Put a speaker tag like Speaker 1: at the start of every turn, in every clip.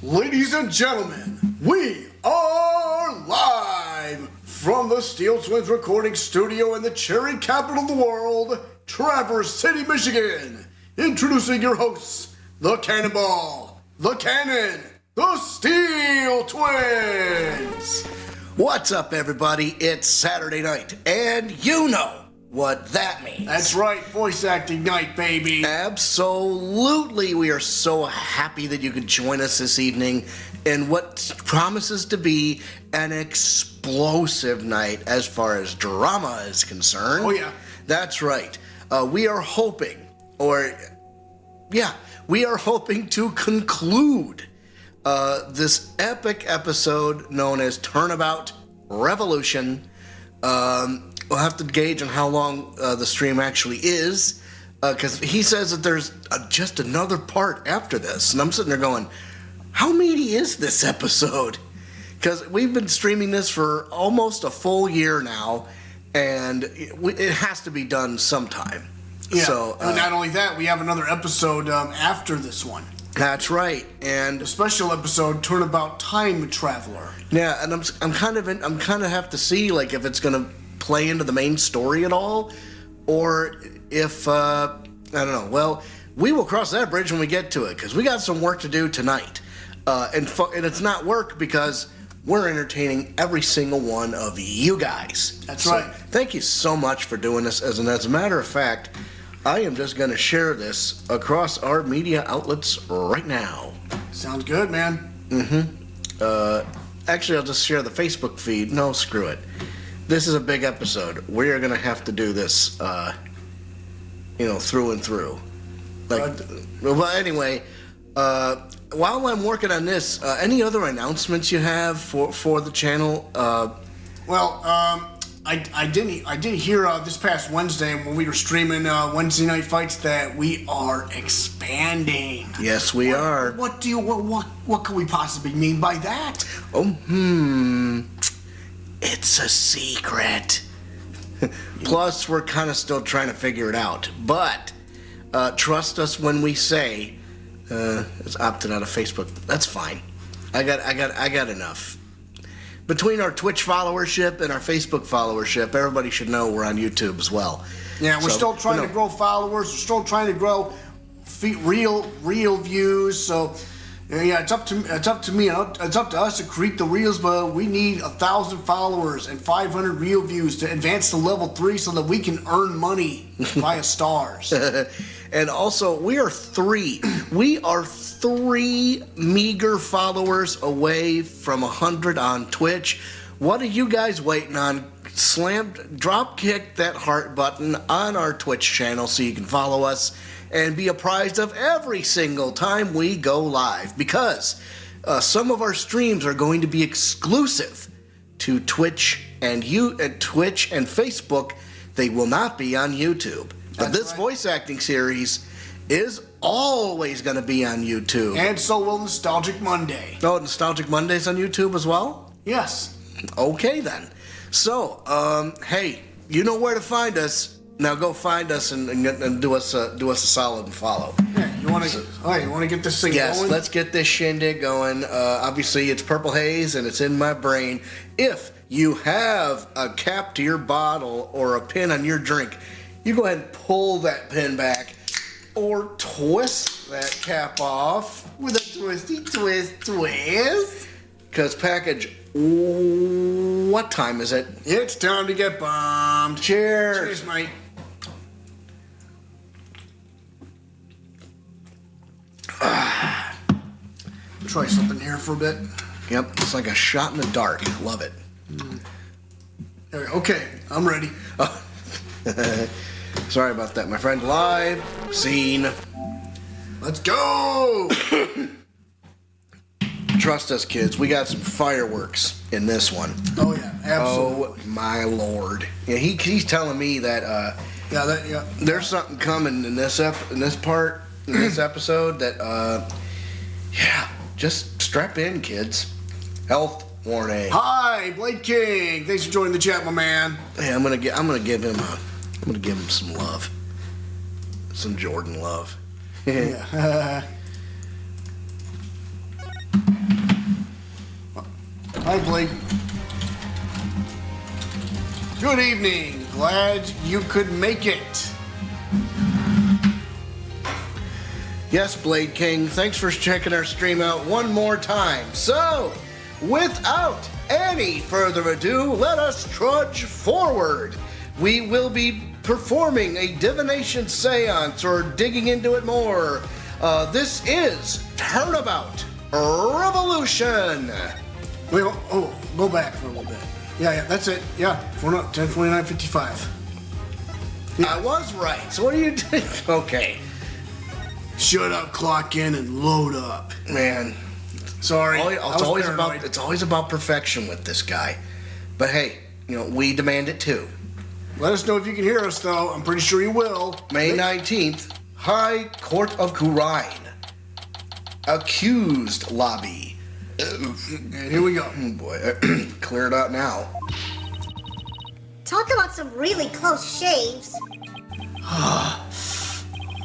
Speaker 1: Ladies and gentlemen, we are live from the Steel Twins recording studio in the cherry capital of the world, Traverse City, Michigan. Introducing your hosts, the Cannonball, the Cannon, the Steel Twins.
Speaker 2: What's up, everybody? It's Saturday night, and you know what that means.
Speaker 1: That's right, voice acting night, baby.
Speaker 2: Absolutely. We are so happy that you could join us this evening in what promises to be an explosive night as far as drama is concerned.
Speaker 1: Oh, yeah.
Speaker 2: That's right. We are hoping to conclude this epic episode known as Turnabout Revolution. We'll have to gauge on how long the stream actually is, because he says that there's just another part after this, and I'm sitting there going, how meaty is this episode? Because we've been streaming this for almost a full year now, and it has to be done sometime.
Speaker 1: Yeah,
Speaker 2: so,
Speaker 1: and not only that, we have another episode after this one.
Speaker 2: That's right, and
Speaker 1: a special episode, Turnabout Time Traveler.
Speaker 2: Yeah, and I'm kind of have to see like if it's gonna play into the main story at all, or if I don't know. Well, we will cross that bridge when we get to it, because we got some work to do tonight, and it's not work because we're entertaining every single one of you guys.
Speaker 1: That's right.
Speaker 2: Thank you so much for doing this. As a matter of fact, I am just going to share this across our media outlets right now.
Speaker 1: Sounds good, man.
Speaker 2: Actually, I'll just share the Facebook feed. No, screw it. This is a big episode. We are going to have to do this, through and through. Well, anyway, while I'm working on this, any other announcements you have for the channel?
Speaker 1: I did hear this past Wednesday when we were streaming Wednesday Night Fights that we are expanding.
Speaker 2: Yes, we are.
Speaker 1: What can we possibly mean by that?
Speaker 2: It's a secret. Plus, we're kind of still trying to figure it out. But trust us when we say it's opted out of Facebook. That's fine. I got enough. Between our Twitch followership and our Facebook followership, everybody should know we're on YouTube as well.
Speaker 1: Yeah, we're still trying to grow followers. We're still trying to grow real views. So, yeah, it's up to me. It's up to us to create the reels, but we need 1,000 followers and 500 real views to advance to level 3 so that we can earn money via stars.
Speaker 2: And also, we are three meager followers away from 100 on Twitch. What are you guys waiting on? Drop kick that heart button on our Twitch channel so you can follow us and be apprised of every single time we go live, because some of our streams are going to be exclusive to Twitch and Facebook. They will not be on YouTube. But this voice acting series is always going to be on YouTube.
Speaker 1: And so will Nostalgic Monday.
Speaker 2: Oh, Nostalgic Monday's on YouTube as well?
Speaker 1: Yes.
Speaker 2: Okay, then. So, hey, you know where to find us. Now go find us and do us a solid and follow.
Speaker 1: Yeah, you want to get this thing going?
Speaker 2: Yes, let's get this shindig going. Obviously, it's Purple Haze, and it's in my brain. If you have a cap to your bottle or a pin on your drink, you go ahead and pull that pin back or twist that cap off with a twisty twist. Because package, what time is it?
Speaker 1: It's time to get bombed.
Speaker 2: Cheers.
Speaker 1: Cheers, mate. Try something here for a bit.
Speaker 2: Yep, it's like a shot in the dark. Love it.
Speaker 1: Okay, I'm ready.
Speaker 2: Sorry about that, my friend. Live scene.
Speaker 1: Let's go!
Speaker 2: Trust us, kids. We got some fireworks in this one.
Speaker 1: Oh yeah, absolutely.
Speaker 2: Oh my lord! Yeah, he's telling me that. There's something coming in this part in this episode that. Just strap in, kids. Health warning.
Speaker 1: Hi, Blade King. Thanks for joining the chat, my man.
Speaker 2: Hey, I'm gonna give him some love, some Jordan love.
Speaker 1: Yeah. Hi, Blake. Good evening. Glad you could make it.
Speaker 2: Yes, Blade King, thanks for checking our stream out one more time. So, without any further ado, let us trudge forward. We will be performing a divination seance or digging into it more. This is Turnabout Revolution.
Speaker 1: Wait, go back for a little bit. Yeah, that's it. Yeah, 10:29:55.
Speaker 2: I was right. So what are you doing? Okay.
Speaker 1: Shut up, clock in, and load up.
Speaker 2: Man.
Speaker 1: Sorry.
Speaker 2: It's always about perfection with this guy. But hey, we demand it too.
Speaker 1: Let us know if you can hear us, though. I'm pretty sure you will.
Speaker 2: May 19th, High Court of Kurine. Accused Lobby.
Speaker 1: And here we go.
Speaker 2: Oh boy, clear it out now.
Speaker 3: Talk about some really close shaves.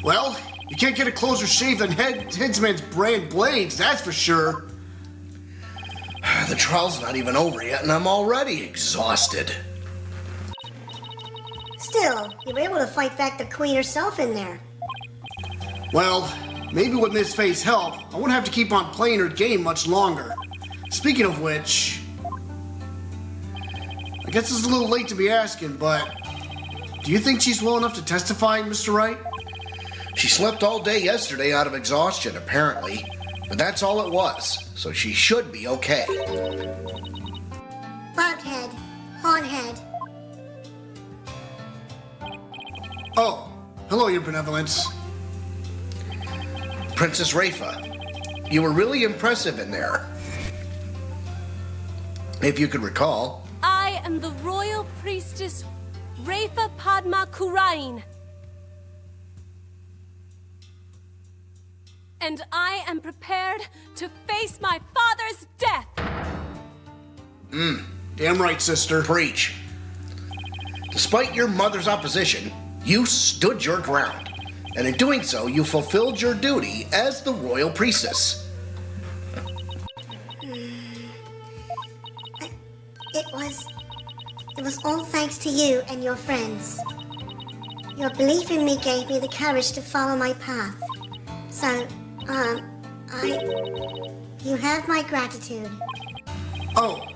Speaker 1: Well, you can't get a closer shave than Headsman's brand blades, that's for sure.
Speaker 2: The trial's not even over yet, and I'm already exhausted.
Speaker 3: Still, you were able to fight back the queen herself in there.
Speaker 1: Well, maybe with Miss Fey's help, I won't have to keep on playing her game much longer. Speaking of which, I guess it's a little late to be asking, but do you think she's well enough to testify, Mr. Wright?
Speaker 2: She slept all day yesterday out of exhaustion, apparently. But that's all it was, so she should be okay.
Speaker 3: Bobhead, Hornhead.
Speaker 1: Oh, hello, Your Benevolence.
Speaker 2: Princess Rafa, you were really impressive in there. If you could recall.
Speaker 4: I am the royal priestess Rafa Padma Kurine. And I am prepared to face my father's death.
Speaker 1: Damn right, sister.
Speaker 2: Preach. Despite your mother's opposition, you stood your ground. And in doing so, you fulfilled your duty as the royal priestess.
Speaker 3: It was all thanks to you and your friends. Your belief in me gave me the courage to follow my path. So, you have my gratitude.
Speaker 1: Oh,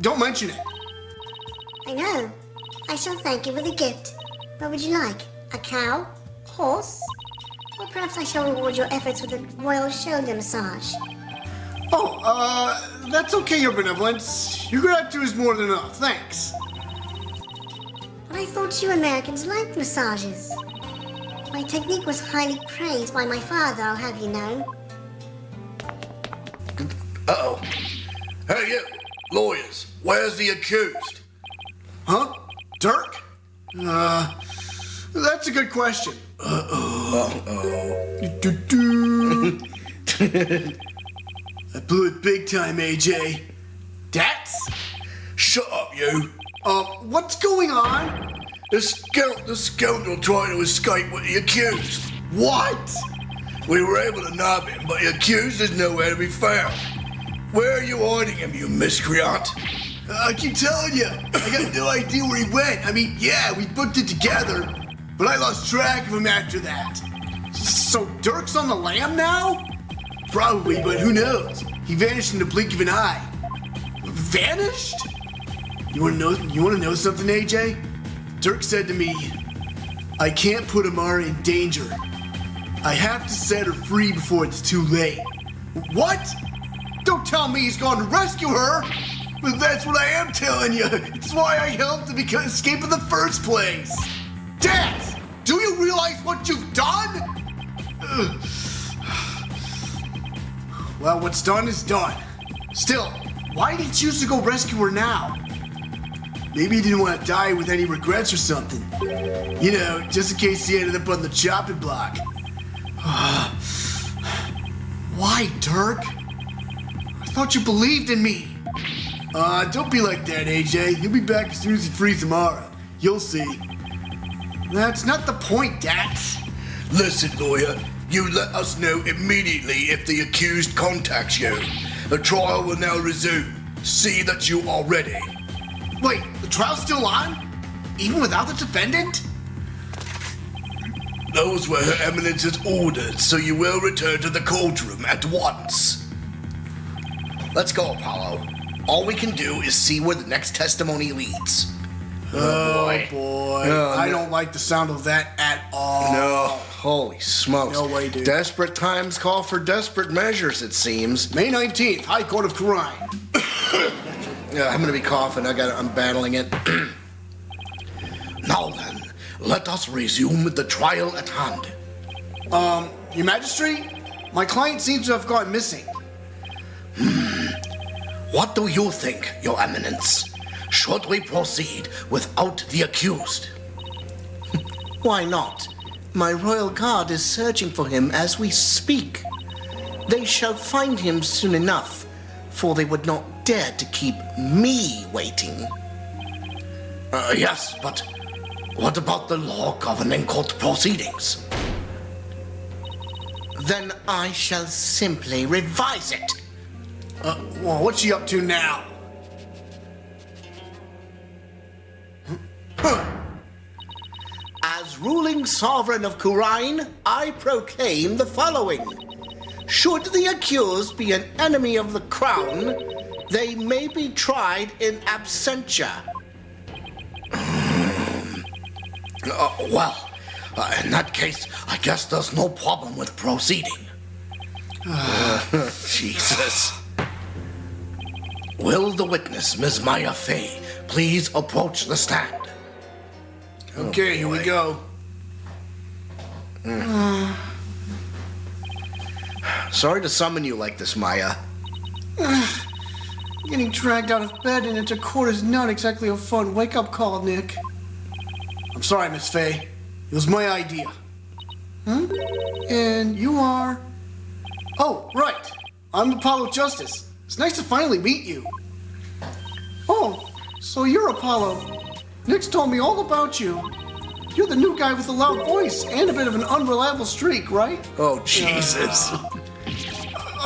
Speaker 1: don't mention it.
Speaker 3: I know. I shall thank you with a gift. What would you like? A cow? Horse? Or perhaps I shall reward your efforts with a royal shoulder massage.
Speaker 1: Oh, that's okay, Your Benevolence. Your gratitude is more than enough, thanks.
Speaker 3: But I thought you Americans liked massages. My technique was highly praised by my father, I'll have you know.
Speaker 2: Uh-oh. Hey, you, lawyers, where's the accused?
Speaker 1: Huh? Dirk? That's a good question. I blew it big time, AJ. That's?
Speaker 2: Shut up, you.
Speaker 1: What's going on?
Speaker 2: The scoundrel trying to escape with the accused.
Speaker 1: What?
Speaker 2: We were able to nab him, but the accused is nowhere to be found. Where are you hiding him, you miscreant?
Speaker 1: I keep telling you, I got no idea where he went. I mean, yeah, we booked it together, but I lost track of him after that. So Dirk's on the lam now? Probably, but who knows? He vanished in the blink of an eye. Vanished? You wanna know something, AJ? Dirk said to me, I can't put Amara in danger. I have to set her free before it's too late. What? Don't tell me he's gone to rescue her! But that's what I am telling you. It's why I helped him escape in the first place. Dad, do you realize what you've done? Well, what's done is done. Still, why did he choose to go rescue her now? Maybe he didn't want to die with any regrets or something. You know, just in case he ended up on the chopping block. Why, Dirk? I thought you believed in me. Don't be like that, AJ. He'll be back as soon as he frees tomorrow. You'll see. That's not the point, Dax.
Speaker 2: Listen, lawyer, you let us know immediately if the accused contacts you. The trial will now resume.
Speaker 1: see that you are ready.
Speaker 2: Wait, the trial's still on? Even without the defendant?
Speaker 1: Those were Her Eminence's orders, so you will return to the courtroom at once.
Speaker 2: Let's go, Apollo. All we can do is see where the next testimony leads.
Speaker 1: Oh boy.
Speaker 2: Oh,
Speaker 1: I
Speaker 2: no.
Speaker 1: don't like the sound of that at all.
Speaker 2: No, holy smokes.
Speaker 1: No way, dude.
Speaker 2: Desperate times call for desperate measures, it seems.
Speaker 1: May 19th, High Court of Khura'in.
Speaker 2: Yeah, I'm gonna be coughing. I'm battling it. Now then, let us resume the trial at hand.
Speaker 1: Your Majesty, my client seems to have gone missing.
Speaker 2: What do you think, Your Eminence? Should we proceed without the accused? Why not? My royal guard is searching for him as we speak. They shall find him soon enough, for they would not dare to keep me waiting. Yes, but what about the law governing court proceedings? Then I shall simply revise it.
Speaker 1: Well, what's she up to now?
Speaker 2: As ruling sovereign of Khura'in, I proclaim the following. Should the accused be an enemy of the crown, they may be tried in absentia. In that case, I guess there's no problem with proceeding. Jesus. Will the witness, Ms. Maya Fey, please approach the stand?
Speaker 1: Okay, here we go.
Speaker 2: Sorry to summon you like this, Maya.
Speaker 1: Getting dragged out of bed and into court is not exactly a fun wake-up call, Nick. I'm sorry, Miss Fey. It was my idea. And you are... Oh, right. I'm Apollo Justice. It's nice to finally meet you. Oh, so you're Apollo. Nick's told me all about you. You're the new guy with the loud voice and a bit of an unreliable streak, right?
Speaker 2: Oh, Jesus.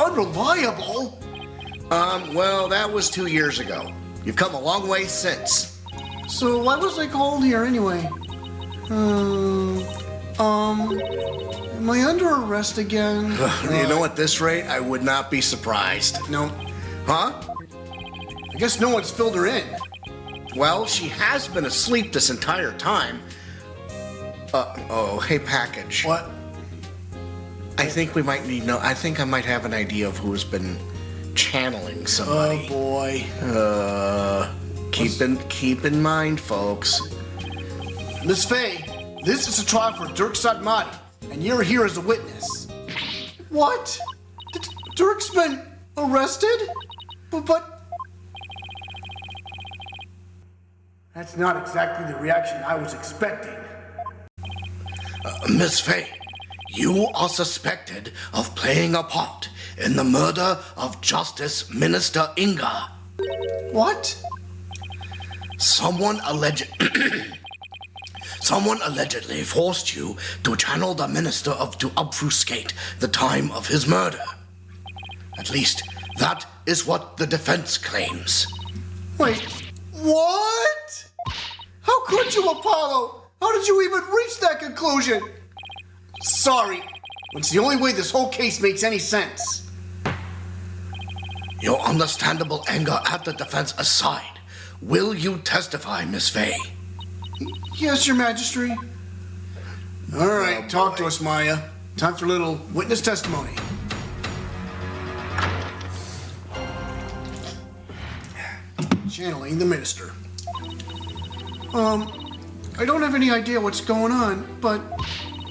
Speaker 1: Unreliable?
Speaker 2: Well, that was 2 years ago. You've come a long way since.
Speaker 1: So why was I called here anyway? Am I under arrest again?
Speaker 2: You know, at this rate, I would not be surprised.
Speaker 1: No.
Speaker 2: Huh?
Speaker 1: I guess no one's filled her in.
Speaker 2: Well, she has been asleep this entire time. Hey, package.
Speaker 1: What?
Speaker 2: I think we might need I think I might have an idea of who's been channeling somebody.
Speaker 1: Oh boy.
Speaker 2: Keep in mind, folks.
Speaker 1: Miss Fey, this is a trial for Dhurke Sahdmadhi, and you're here as a witness. What? Dhurke's been arrested? But... That's not exactly the reaction I was expecting.
Speaker 2: Miss Fey, you are suspected of playing a part in the murder of Justice Minister Inga.
Speaker 1: What?
Speaker 2: Someone allegedly forced you to channel the minister to obfuscate the time of his murder. At least, that is what the defense claims.
Speaker 1: Wait, what? How could you, Apollo? How did you even reach that conclusion? Sorry, it's the only way this whole case makes any sense.
Speaker 2: Your understandable anger at the defense aside, will you testify, Miss Fey?
Speaker 1: Yes, Your Majesty. All right, talk to us, Maya. Time for a little witness testimony. Channeling the minister. I don't have any idea what's going on, but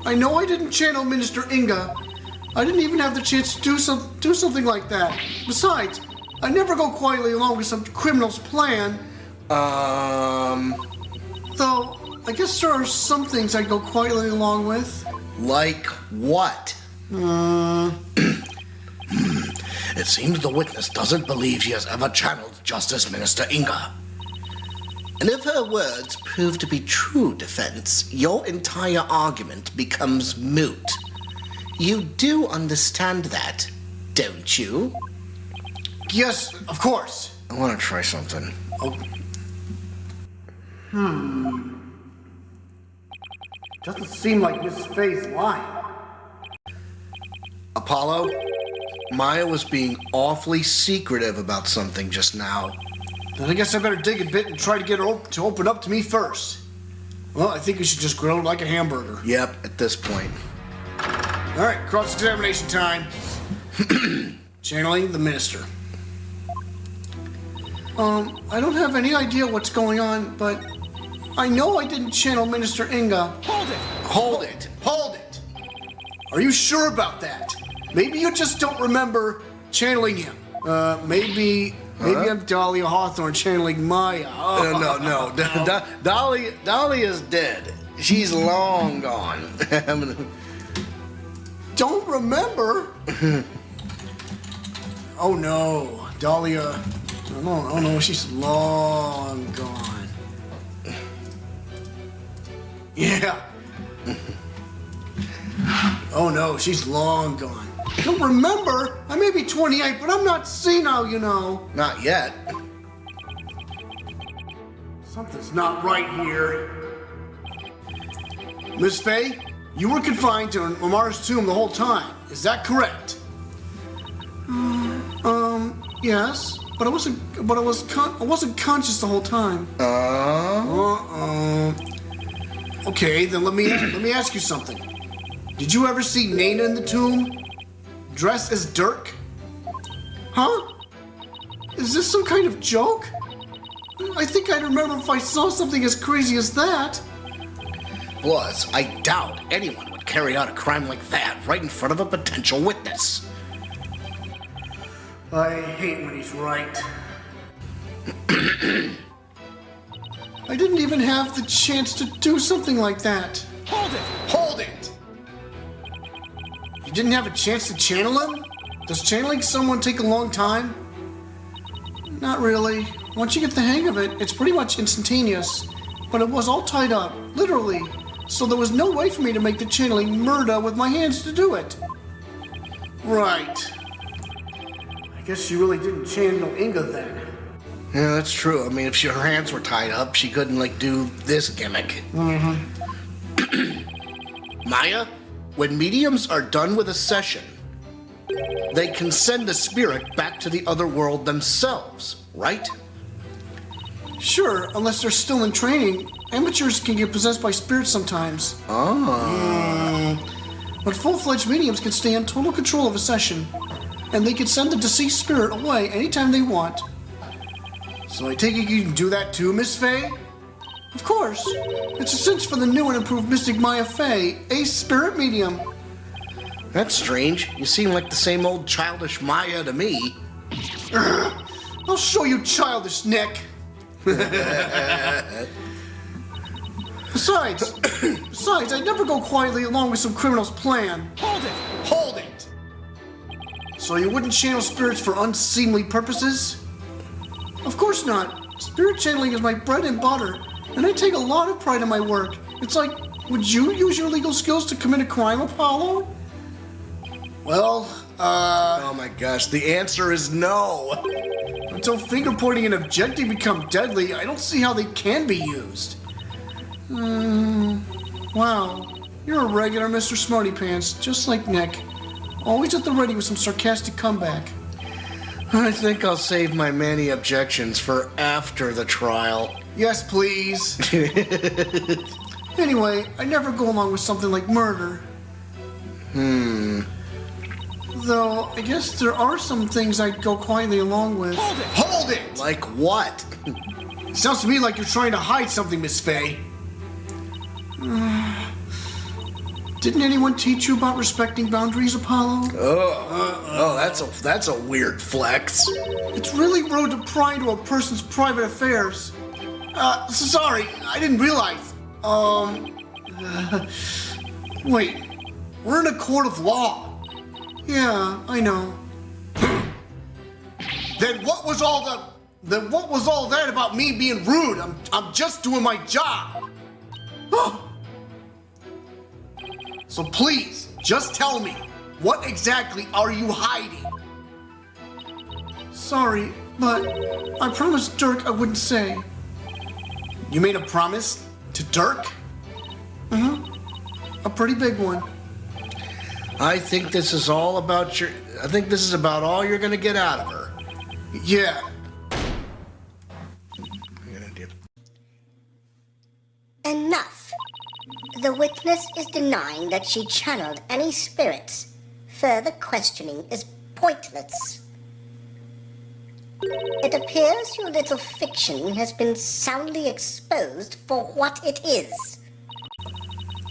Speaker 1: I know I didn't channel Minister Inga. I didn't even have the chance to do something like that. Besides, I never go quietly along with some criminal's plan. Though, I guess there are some things I'd go quietly along with.
Speaker 2: Like what? It seems the witness doesn't believe she has ever channeled Justice Minister Inga. And if her words prove to be true, defense, your entire argument becomes moot. You do understand that, don't you?
Speaker 1: Yes, of course.
Speaker 2: I want to try something.
Speaker 1: Oh. Doesn't seem like Miss Fey's lying.
Speaker 2: Apollo, Maya was being awfully secretive about something just now.
Speaker 1: Then I guess I better dig a bit and try to get her to open up to me first. Well, I think we should just grill it like a hamburger.
Speaker 2: Yep, at this point.
Speaker 1: All right, cross-examination time. Channeling the minister. I don't have any idea what's going on, but I know I didn't channel Minister Inga.
Speaker 2: Hold it! Hold it!
Speaker 1: Hold it! Are you sure about that? Maybe you just don't remember channeling him. Maybe I'm Dahlia Hawthorne channeling Maya.
Speaker 2: No. Dolly is dead. She's long gone.
Speaker 1: Don't remember? Oh no, Dahlia. Oh no, she's long gone. Yeah. Oh no, she's long gone. Don't remember? I may be 28, but I'm not senile, you know.
Speaker 2: Not yet.
Speaker 1: Something's not right here. Miss Fey, you were confined to Lamar's tomb the whole time. Is that correct? Yes, but I wasn't conscious the whole time. Okay, then let me ask you something. Did you ever see Nana in the tomb, dressed as Dirk? Huh? Is this some kind of joke? I think I'd remember if I saw something as crazy as that.
Speaker 2: Plus, I doubt anyone would carry out a crime like that right in front of a potential witness.
Speaker 1: I hate when he's right. I didn't even have the chance to do something like that.
Speaker 2: Hold it!
Speaker 1: Hold it! You didn't have a chance to channel him? Does channeling someone take a long time? Not really. Once you get the hang of it, it's pretty much instantaneous. But it was all tied up, literally. So there was no way for me to make the channeling murder with my hands to do it. Right. I guess she really didn't channel Inga then.
Speaker 2: Yeah, that's true. I mean, if her hands were tied up, she couldn't, do this gimmick. Maya, when mediums are done with a session, they can send the spirit back to the other world themselves, right?
Speaker 1: Sure, unless they're still in training. Amateurs can get possessed by spirits sometimes. But full-fledged mediums can stay in total control of a session, and they can send the deceased spirit away anytime they want. So I take it you can do that too, Miss Fey? Of course. It's a cinch for the new and improved mystic Maya Fey, a spirit medium.
Speaker 2: That's strange. You seem like the same old childish Maya to me.
Speaker 1: I'll show you, childish Nick. Besides, I'd never go quietly along with some criminal's plan.
Speaker 2: Hold it!
Speaker 1: Hold it! So you wouldn't channel spirits for unseemly purposes? Of course not. Spirit channeling is my bread and butter, and I take a lot of pride in my work. It's like, would you use your legal skills to commit a crime, Apollo? Well,
Speaker 2: Oh my gosh, the answer is no.
Speaker 1: Until finger pointing and objecting become deadly, I don't see how they can be used. Wow. You're a regular Mr. Smarty Pants, just like Nick. Always at the ready with some sarcastic comeback.
Speaker 2: I think I'll save my many objections for after the trial.
Speaker 1: Yes, please. Anyway, I never go along with something like murder. Though, I guess there are some things I'd go quietly along with.
Speaker 2: Hold it!
Speaker 1: Hold it!
Speaker 2: Like what?
Speaker 1: Sounds to me like you're trying to hide something, Miss Fey. Didn't anyone teach you about respecting boundaries, Apollo?
Speaker 2: That's a weird flex.
Speaker 1: It's really rude to pry into a person's private affairs. Sorry, I didn't realize. Wait, we're in a court of law. Yeah, I know. Then what was all that about me being rude? I'm just doing my job. So please, just tell me, what exactly are you hiding? Sorry, but I promised Dirk I wouldn't say. You made a promise to Dirk? A pretty big one.
Speaker 2: I think this is all about I think this is about all you're gonna get out of her.
Speaker 1: Yeah.
Speaker 3: Enough. The witness is denying that she channeled any spirits. Further questioning is pointless. It appears your little fiction has been soundly exposed for what it is.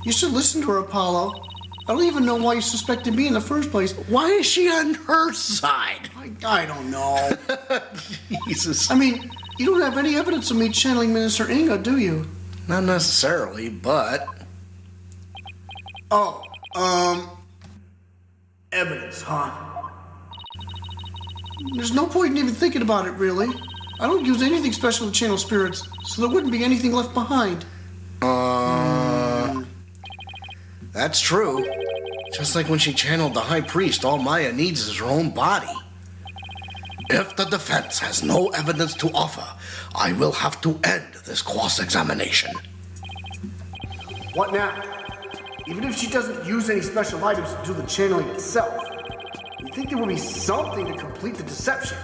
Speaker 1: You should listen to her, Apollo. I don't even know why you suspected me in the first place.
Speaker 2: Why is she on her side?
Speaker 1: I don't know.
Speaker 2: Jesus.
Speaker 1: I mean, you don't have any evidence of me channeling Minister Inga, do you?
Speaker 2: Not necessarily, but...
Speaker 1: Oh, evidence, huh? There's no point in even thinking about it, really. I don't use anything special to channel spirits, so there wouldn't be anything left behind.
Speaker 2: That's true. Just like when she channeled the High Priest, all Maya needs is her own body. If the defense has no evidence to offer, I will have to end this cross-examination.
Speaker 1: What now? Even if she doesn't use any special items to do the channeling itself, you think there will be something to complete the deception?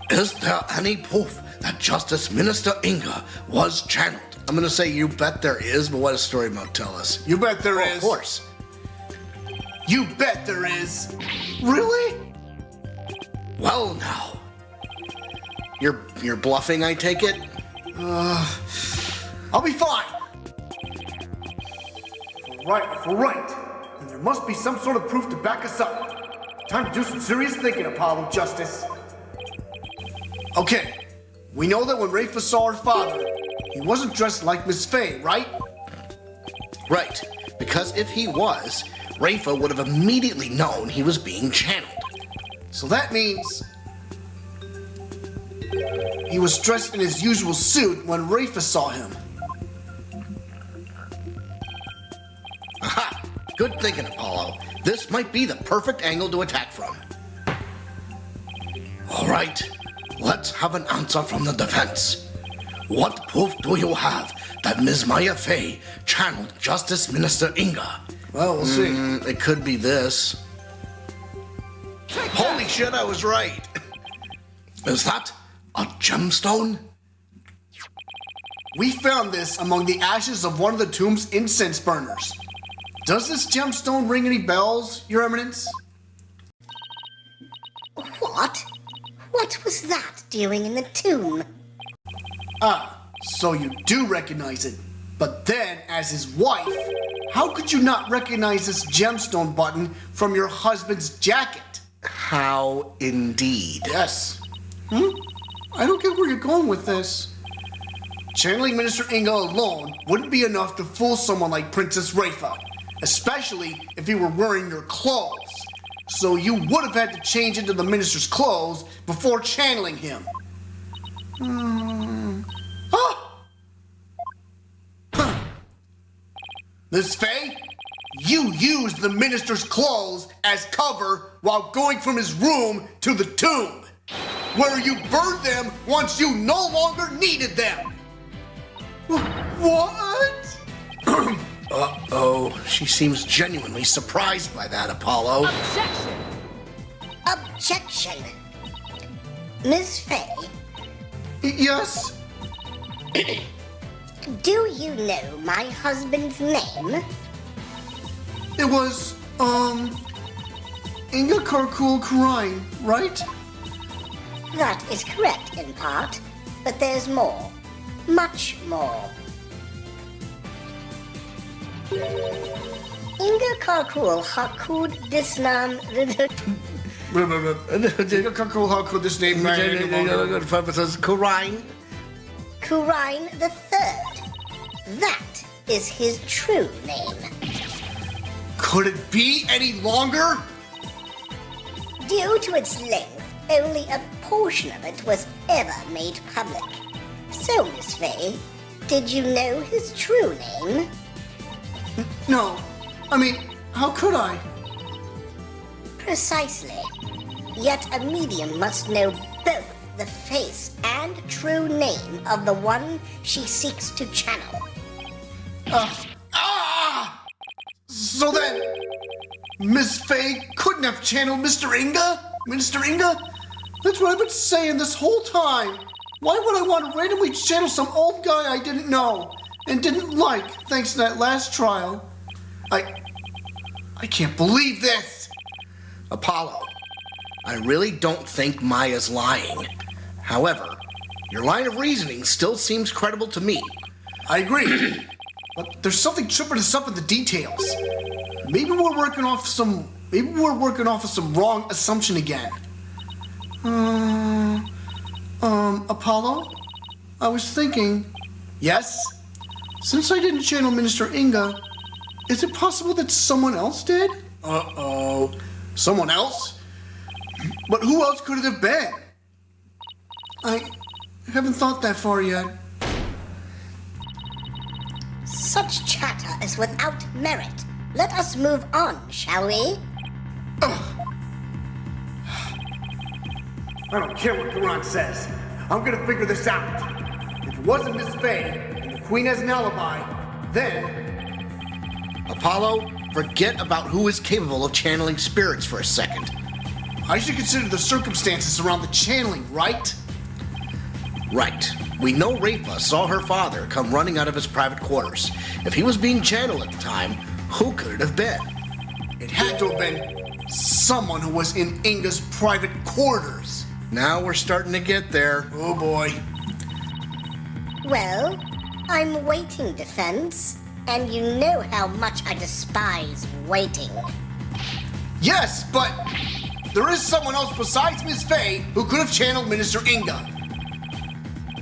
Speaker 2: Is there any proof that Justice Minister Inga was channeled? I'm gonna say you bet there is, but what does story mode tell us?
Speaker 1: You bet there is.
Speaker 2: Of course.
Speaker 1: You bet there is.
Speaker 2: Really? Well now. You're bluffing, I take it?
Speaker 1: I'll be fine. If we're right, then there must be some sort of proof to back us up. Time to do some serious thinking, Apollo Justice. Okay, we know that when Rafa saw her father, he wasn't dressed like Miss Fey, right?
Speaker 2: Right, because if he was, Rafa would have immediately known he was being channeled.
Speaker 1: So that means he was dressed in his usual suit when Rafa saw him.
Speaker 2: Aha! Good thinking, Apollo. This might be the perfect angle to attack from. All right, let's have an answer from the defense. What proof do you have that Ms. Maya Fey channeled Justice Minister Inga?
Speaker 1: Well, we'll see.
Speaker 2: It could be this. Holy shit, I was right. Is that a gemstone?
Speaker 1: We found this among the ashes of one of the tomb's incense burners. Does this gemstone ring any bells, Your Eminence?
Speaker 3: What? What was that doing in the tomb?
Speaker 1: Ah, so you do recognize it. But then, as his wife, how could you not recognize this gemstone button from your husband's jacket?
Speaker 2: How indeed.
Speaker 1: Yes. I don't get where you're going with this. Channeling Minister Inga alone wouldn't be enough to fool someone like Princess Rafa, especially if he were wearing your clothes. So you would have had to change into the minister's clothes before channeling him. Miss Fey, you used the minister's clothes as cover while going from his room to the tomb, where you burned them once you no longer needed them. What?
Speaker 2: Uh-oh, she seems genuinely surprised by that, Apollo.
Speaker 3: Objection! Miss Fey,
Speaker 1: Yes?
Speaker 3: do you know my husband's name?
Speaker 1: It was, Inga Karkul Kurine, right?
Speaker 3: That is correct in part, but there's more. Much more. Inga Karkul Hakud Disnam
Speaker 1: Inga Karkul Hakud, this name,
Speaker 2: Kurine.
Speaker 3: Kurine the Third. That is his true name.
Speaker 1: Could it be any longer?
Speaker 3: Due to its length, only a portion of it was ever made public. So, Miss Fey, did you know his true name?
Speaker 1: No. I mean, how could I?
Speaker 3: Precisely. Yet a medium must know both the face and true name of the one she seeks to channel.
Speaker 1: So then, Miss Fey couldn't have channeled Mr. Inga? Minister Inga? That's what I've been saying this whole time. Why would I want to randomly channel some old guy I didn't know and didn't like thanks to that last trial? I can't believe this!
Speaker 2: Apollo, I really don't think Maya's lying. However, your line of reasoning still seems credible to me.
Speaker 1: I agree. But there's something tripping us up in the details. Maybe we're working off of some wrong assumption again. Apollo? I was thinking. Yes? Since I didn't channel Minister Inga, is it possible that someone else did? Uh-oh. Someone else? But who else could it have been? I haven't thought that far yet.
Speaker 3: Such chatter is without merit. Let us move on, shall we?
Speaker 1: I don't care what Quran says. I'm gonna figure this out. If it wasn't Miss Fey and the Queen has an alibi, then...
Speaker 2: Apollo, forget about who is capable of channeling spirits for a second.
Speaker 1: I should consider the circumstances around the channeling, right?
Speaker 2: Right. We know Rafa saw her father come running out of his private quarters. If he was being channeled at the time, who could it have been?
Speaker 1: It had to have been someone who was in Inga's private quarters.
Speaker 2: Now we're starting to get there.
Speaker 1: Oh boy.
Speaker 3: Well, I'm waiting, Defense. And you know how much I despise waiting.
Speaker 1: Yes, but there is someone else besides Miss Fey who could have channeled Minister Inga.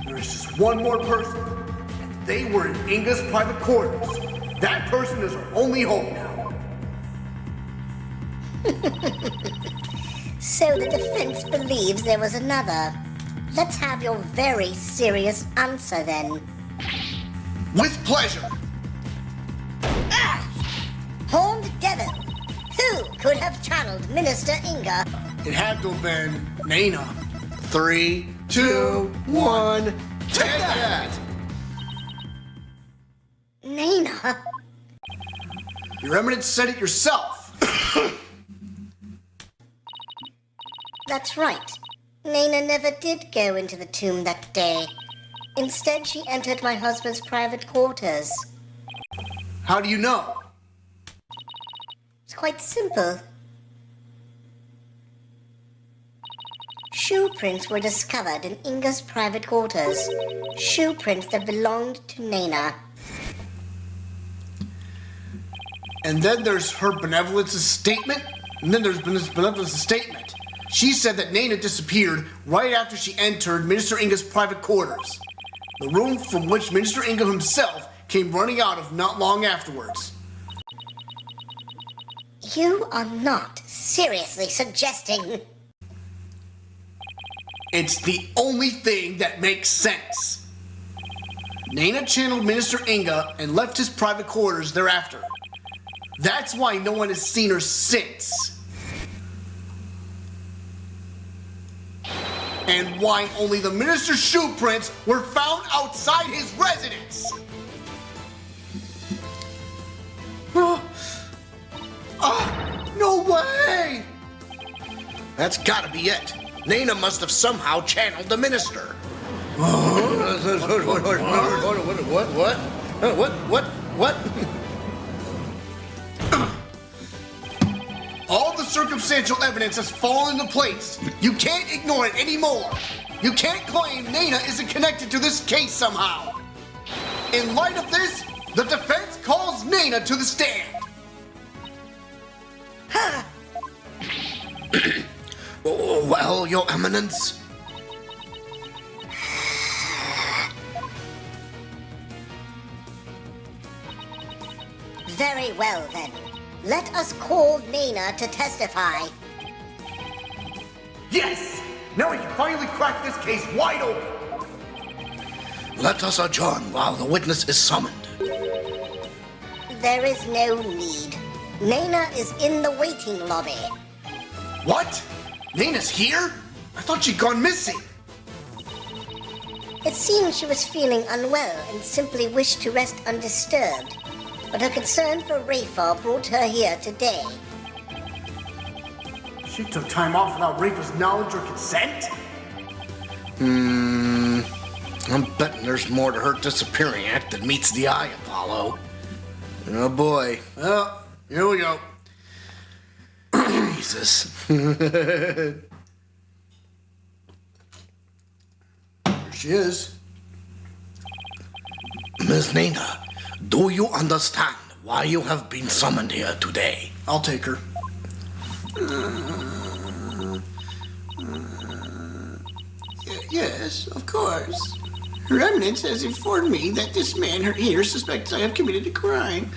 Speaker 1: There is just one more person, and they were in Inga's private quarters. That person is our only hope now.
Speaker 3: So the defense believes there was another. Let's have your very serious answer then.
Speaker 1: With pleasure.
Speaker 3: Horned Devil, who could have channeled Minister Inga?
Speaker 1: It had to have been Nana.
Speaker 2: 3, 2, 1, take that!
Speaker 3: Nana?
Speaker 1: Your Eminence said it yourself.
Speaker 3: That's right. Nana never did go into the tomb that day. Instead, she entered my husband's private quarters.
Speaker 1: How do you know?
Speaker 3: It's quite simple. Shoe prints were discovered in Inga's private quarters. Shoe prints that belonged to Nana.
Speaker 1: And then there's her benevolence's statement. And then there's benevolence's statement. She said that Nana disappeared right after she entered Minister Inga's private quarters. The room from which Minister Inga himself came running out of not long afterwards.
Speaker 3: You are not seriously suggesting...
Speaker 1: It's the only thing that makes sense. Nana channeled Minister Inga and left his private quarters thereafter. That's why no one has seen her since. And why only the minister's shoe prints were found outside his residence. No way!
Speaker 2: That's gotta be it. Nana must have somehow channeled the minister. What?
Speaker 1: All the circumstantial evidence has fallen into place. You can't ignore it anymore. You can't claim Nana isn't connected to this case somehow. In light of this, the defense calls Nana to the stand.
Speaker 2: Well, Your Eminence.
Speaker 3: Very well, then. Let us call Nana to testify.
Speaker 1: Yes! Now we can finally crack this case wide open.
Speaker 2: Let us adjourn while the witness is summoned.
Speaker 3: There is no need. Nana is in the waiting lobby.
Speaker 1: What?
Speaker 2: Nana's here? I thought she'd gone missing.
Speaker 3: It seems she was feeling unwell and simply wished to rest undisturbed. But her concern for Rafa brought her here today.
Speaker 1: She took time off without Rafa's knowledge or consent?
Speaker 2: I'm betting there's more to her disappearing act than meets the eye, Apollo. Oh boy.
Speaker 1: Well, here we go.
Speaker 2: Jesus.
Speaker 1: Here she is.
Speaker 2: Miss Nana, do you understand why you have been summoned here today?
Speaker 1: I'll take her.
Speaker 5: Yes, of course. Her Eminence has informed me that this man her ear suspects I have committed a crime.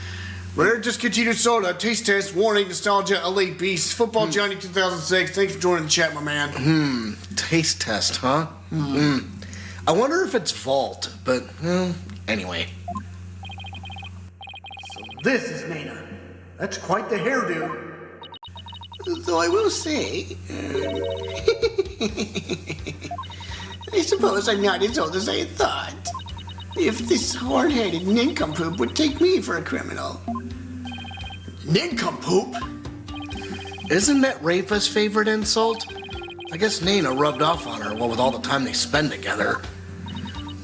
Speaker 1: Rare discontinued soda, taste test, warning, nostalgia, elite beast, football Johnny 2006. Thanks for joining the chat, my man.
Speaker 2: Taste test, huh? I wonder if it's Vault, but, anyway.
Speaker 1: So this is Nana. That's quite the hairdo.
Speaker 5: Though I will say, I suppose I'm not as old as I had thought. If this horn-headed nincompoop would take me for a criminal.
Speaker 1: Nincompoop?
Speaker 2: Isn't that Rafa's favorite insult? I guess Nana rubbed off on her, what with all the time they spend together.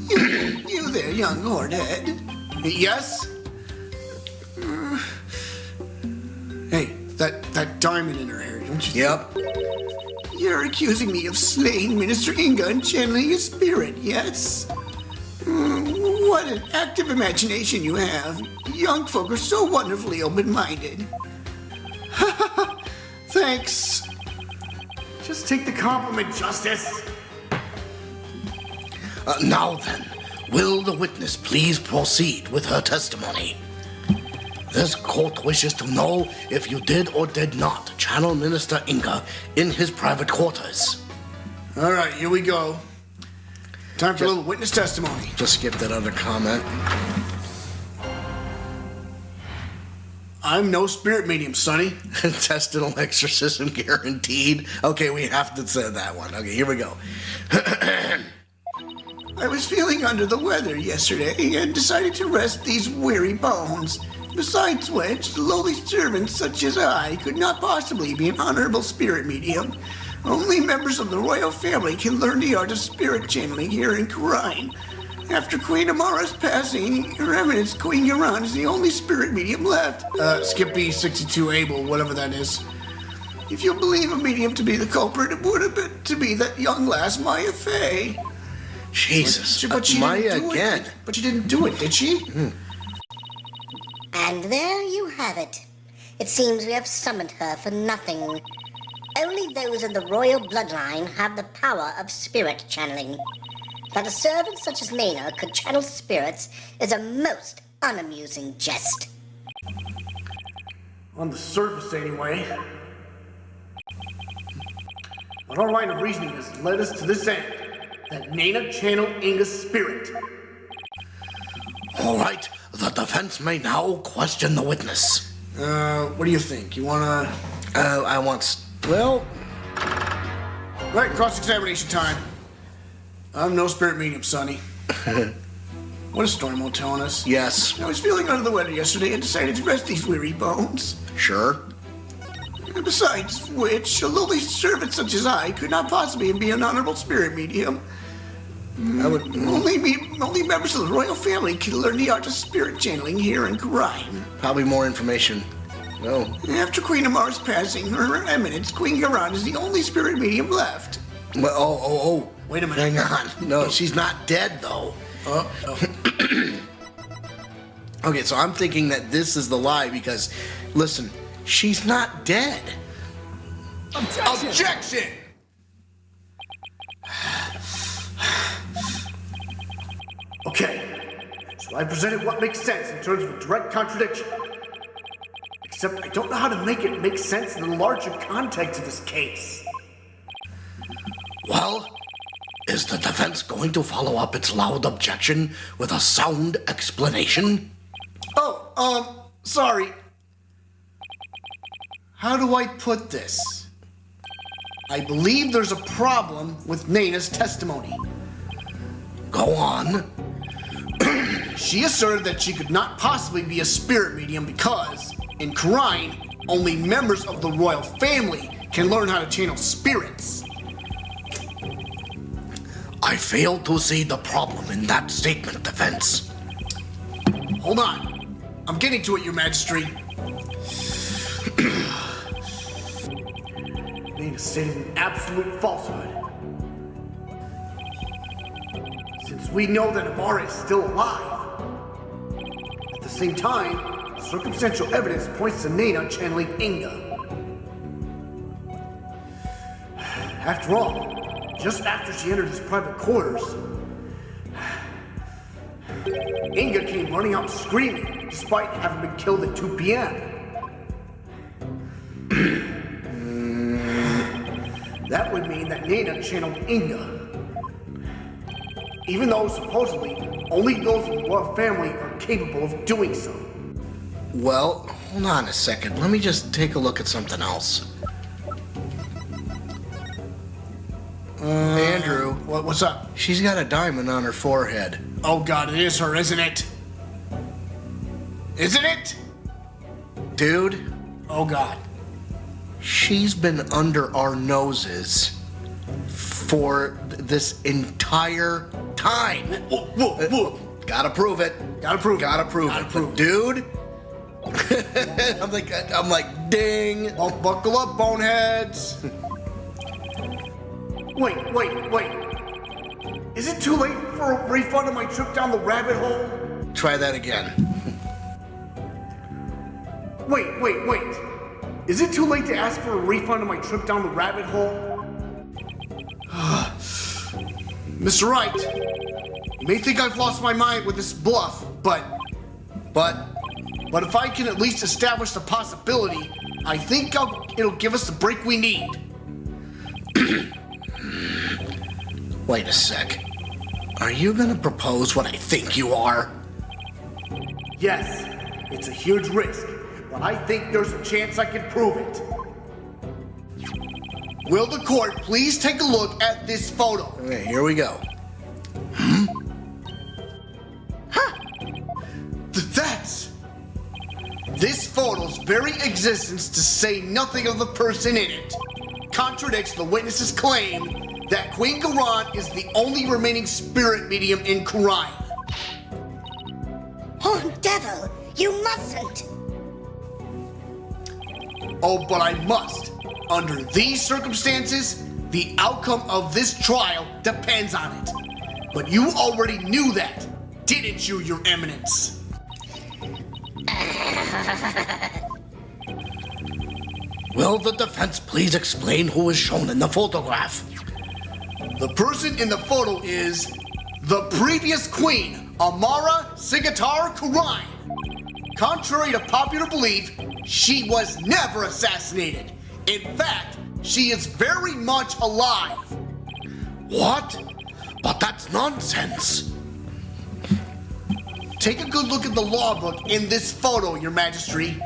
Speaker 5: You there, young hornhead.
Speaker 1: Yes? Hey, that diamond in her hair, don't you
Speaker 2: Yep.
Speaker 5: You're accusing me of slaying Minister Inga and channeling his spirit, yes? What an active imagination you have. Young folk are so wonderfully open-minded. Thanks.
Speaker 1: Just take the compliment, Justice.
Speaker 2: Now then, will the witness please proceed with her testimony? This court wishes to know if you did or did not channel Minister Inga in his private quarters.
Speaker 1: All right, here we go. Time for a little witness testimony.
Speaker 2: Just skip that other comment.
Speaker 1: I'm no spirit medium, Sonny.
Speaker 2: Intestinal exorcism guaranteed. Okay, we have to say that one. Okay, here we go.
Speaker 5: I was feeling under the weather yesterday and decided to rest these weary bones. Besides which, lowly servants such as I could not possibly be an honorable spirit medium. Only members of the royal family can learn the art of spirit channeling here in Karine. After Queen Amara's passing, Her Eminence Queen Yaran is the only spirit medium left.
Speaker 1: Skip B62 Abel, whatever that is.
Speaker 5: If you believe a medium to be the culprit, it would have been to be that young lass Maya Fey.
Speaker 2: Jesus,
Speaker 1: But she
Speaker 2: Maya
Speaker 1: didn't do
Speaker 2: again.
Speaker 1: it. But she didn't do it, did she?
Speaker 3: And there you have it. It seems we have summoned her for nothing. Only those of the royal bloodline have the power of spirit channeling. That a servant such as Nana could channel spirits is a most unamusing jest.
Speaker 1: On the surface, anyway. But our line of reasoning has led us to this end. That Nana channeled Inga's spirit.
Speaker 2: All right, the defense may now question the witness.
Speaker 1: What do you think? You wanna...
Speaker 2: I want... Well...
Speaker 1: Right, cross-examination time. I'm no spirit medium, Sonny. What is Stormo telling us?
Speaker 2: Yes,
Speaker 5: I was feeling under the weather yesterday and decided to rest these weary bones.
Speaker 2: sure.
Speaker 5: Besides which, a lowly servant such as I could not possibly be an honorable spirit medium. Only members of the royal family can learn the art of spirit channeling here in Karine.
Speaker 2: Probably more information. Oh,
Speaker 5: After Queen Amara's passing, Her Eminence Queen Garan is the only spirit medium left.
Speaker 2: well, oh.
Speaker 1: Wait a minute.
Speaker 2: Hang on. No, she's not dead, though. Okay, so I'm thinking that this is the lie because, listen, she's not dead.
Speaker 1: Objection! Okay, so I presented what makes sense in terms of a direct contradiction. Except I don't know how to make it make sense in the larger context of this case.
Speaker 2: Well, is the defense going to follow up its loud objection with a sound explanation?
Speaker 1: Sorry. How do I put this? I believe there's a problem with Nana's testimony.
Speaker 2: Go on.
Speaker 1: She asserted that she could not possibly be a spirit medium because, in Khura'in, only members of the royal family can learn how to channel spirits.
Speaker 2: I fail to see the problem in that statement, Defense.
Speaker 1: Hold on. I'm getting to it, Your Majesty. Nana stated an absolute falsehood. Since we know that Amara is still alive. At the same time, circumstantial evidence points to Nana channeling Inga. After all, just after she entered his private quarters, Inga came running out screaming, despite having been killed at 2 p.m. That would mean that Nana channeled Inga. Even though supposedly only those of the royal family are capable of doing so.
Speaker 2: Well, hold on a second. Let me just take a look at something else. Andrew.
Speaker 1: What's up?
Speaker 2: She's got a diamond on her forehead.
Speaker 1: Oh God, it is her, isn't it? Isn't it?
Speaker 2: Dude,
Speaker 1: Oh God.
Speaker 2: she's been under our noses for this entire time.
Speaker 1: Whoa.
Speaker 2: Gotta prove it.
Speaker 1: Gotta prove it.
Speaker 2: Gotta prove
Speaker 1: Gotta
Speaker 2: it.
Speaker 1: prove it.
Speaker 2: Dude. I'm like, ding.
Speaker 1: Buckle up, boneheads. Wait. Is it too late for a refund of my trip down the rabbit hole?
Speaker 2: Try that again.
Speaker 1: Wait. Is it too late to ask for a refund of my trip down the rabbit hole? Mr. Wright, you may think I've lost my mind with this bluff, but if I can at least establish the possibility, I think it'll give us the break we need.
Speaker 2: Wait a sec. Are you gonna propose what I think you are?
Speaker 1: Yes, it's a huge risk, but I think there's a chance I can prove it. Will the court please take a look at this photo?
Speaker 2: Okay, here we go.
Speaker 1: This photo's very existence, to say nothing of the person in it, contradicts the witness's claim that Queen Garan is the only remaining spirit medium in Khura'in.
Speaker 3: Oh, devil, you mustn't.
Speaker 1: Oh, but I must. Under these circumstances, the outcome of this trial depends on it. But you already knew that, didn't you, Your Eminence?
Speaker 2: Will the defense please explain who is shown in the photograph?
Speaker 1: The person in the photo is the previous queen, Amara Sigatar Khura'in. Contrary to popular belief, she was never assassinated. In fact, she is very much alive.
Speaker 2: What? But that's nonsense.
Speaker 1: Take a good look at the law book in this photo, Your Majesty.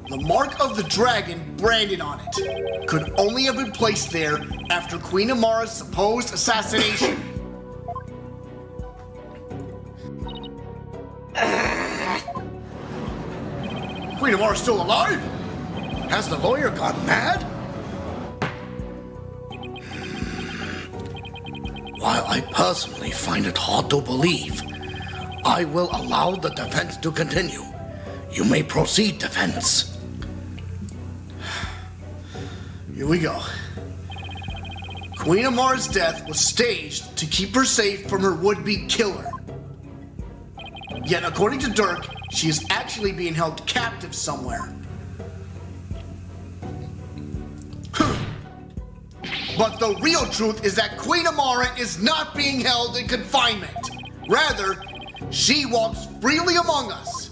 Speaker 1: The mark of the dragon branded on it could only have been placed there after Queen Amara's supposed assassination. Queen Amara's still alive?
Speaker 2: Has the lawyer gone mad? While I personally find it hard to believe, I will allow the defense to continue. You may proceed, defense.
Speaker 1: Here we go. Queen Amara's death was staged to keep her safe from her would-be killer. Yet, according to Dhurke, she is actually being held captive somewhere. But the real truth is that Queen Amara is not being held in confinement. Rather, she walks freely among us.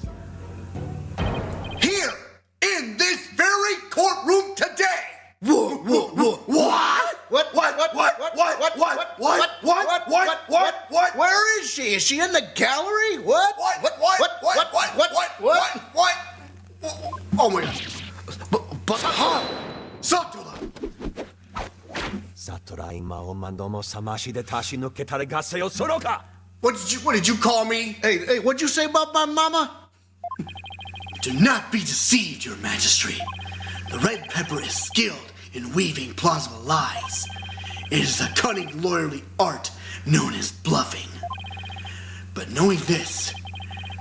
Speaker 1: Here, in this very courtroom today.
Speaker 2: What? What? Where is she? Is she in the gallery? What?
Speaker 1: Oh my God.
Speaker 2: But how?
Speaker 1: Satola!
Speaker 6: サトラ今おまんどもさましで足し抜けたれガセよそろか
Speaker 1: What did you call me?
Speaker 2: Hey, what'd you say about my mama?
Speaker 1: Do not be deceived, your majesty. The red pepper is skilled in weaving plausible lies. It is a cunning lawyerly art known as bluffing. But knowing this,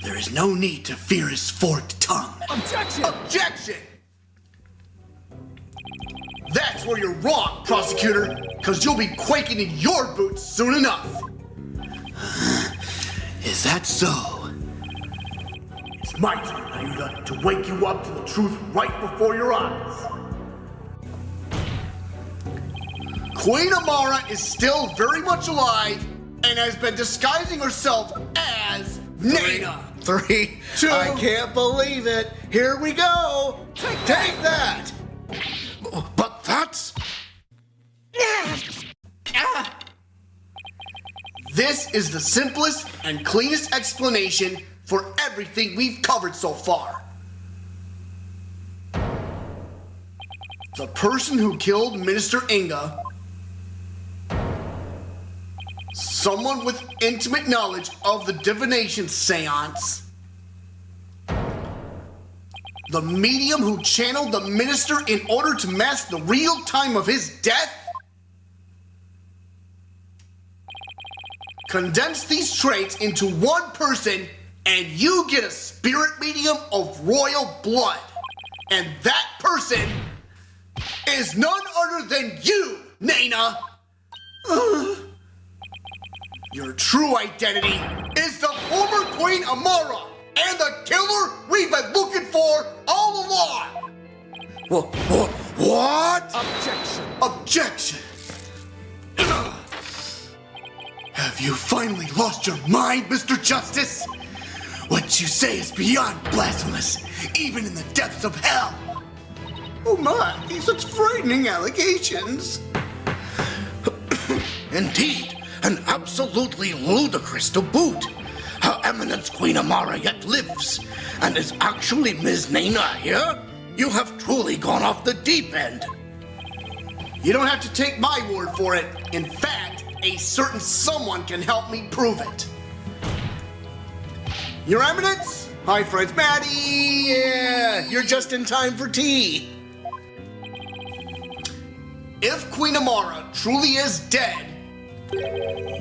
Speaker 1: there is no need to fear his forked tongue.
Speaker 6: Objection!
Speaker 1: Objection! That's where you're wrong, prosecutor, because you'll be quaking in your boots soon enough. Is that so? It's my turn, Ayuda, to wake you up to the truth right before your eyes. Queen Amara is still very much alive and has been disguising herself as Nana.
Speaker 2: 3,
Speaker 1: 2.
Speaker 2: I can't believe it. Here we go. Take that. But that's...
Speaker 1: This is the simplest and cleanest explanation for everything we've covered so far. The person who killed Minister Inga, someone with intimate knowledge of the divination seance, the medium who channeled the minister in order to mask the real time of his death. Condense these traits into one person and you get a spirit medium of royal blood. And that person is none other than you, Nana. Your true identity is the former Queen Amara and the killer we've been looking for all along.
Speaker 2: What?
Speaker 6: Objection!
Speaker 1: Objection. Have you finally lost your mind, Mr. Justice? What you say is beyond blasphemous, even in the depths of hell.
Speaker 5: Oh my, such frightening allegations.
Speaker 2: Indeed, and absolutely ludicrous to boot. Her Eminence Queen Amara yet lives, and is actually Ms. Nana here? You have truly gone off the deep end.
Speaker 1: You don't have to take my word for it. In fact, a certain someone can help me prove it. Your Eminence? Hi, friends. Maddie!
Speaker 2: Yeah, you're just in time for tea.
Speaker 1: If Queen Amara truly is dead,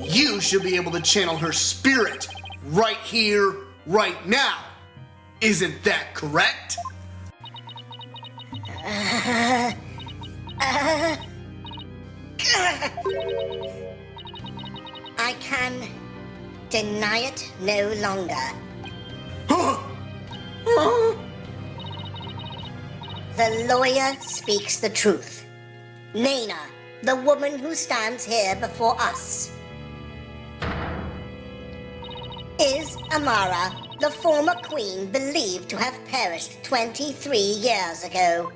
Speaker 1: you should be able to channel her spirit right here, right now. Isn't that correct?
Speaker 3: I can deny it no longer. The lawyer speaks the truth. Nana, the woman who stands here before us. Is Amara, the former queen believed to have perished 23 years ago?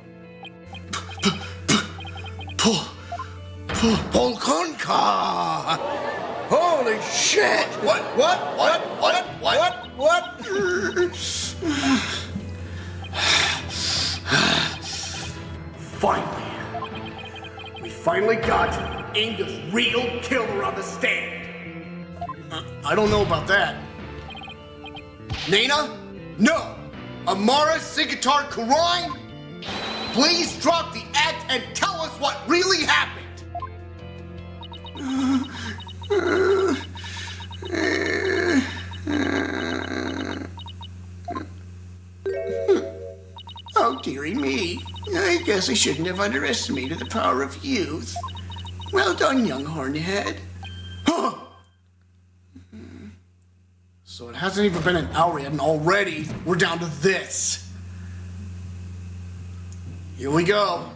Speaker 2: Polkonka! Holy shit! What?
Speaker 1: Finally. We finally got Inga's real killer on the stand. I don't know about that. Nana? No! Amara Sigatar Karine? Please drop the act and tell us what really happened!
Speaker 5: Oh, dearie me. I guess I shouldn't have underestimated the power of youth. Well done, young hornhead.
Speaker 1: Huh. So it hasn't even been an hour yet, and already we're down to this. Here we go.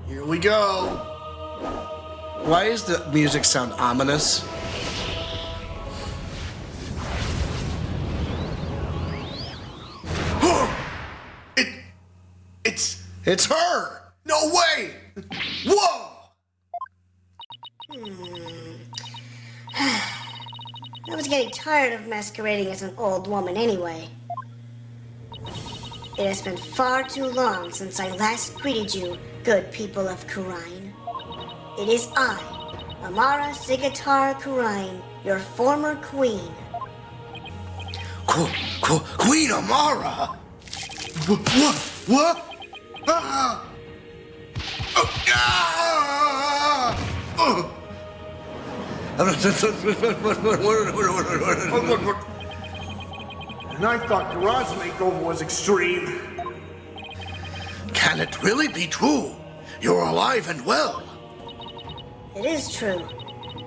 Speaker 1: Here we go.
Speaker 2: Why does the music sound ominous? It's her!
Speaker 1: No way! Whoa!
Speaker 3: I was getting tired of masquerading as an old woman anyway. It has been far too long since I last greeted you, good people of Kurine. It is I, Amara Sigatar Kurine, your former queen.
Speaker 2: Queen Amara?
Speaker 1: What? Ah! And I thought Garage makeover was extreme.
Speaker 2: Can it really be true? You're alive and well.
Speaker 3: It is true.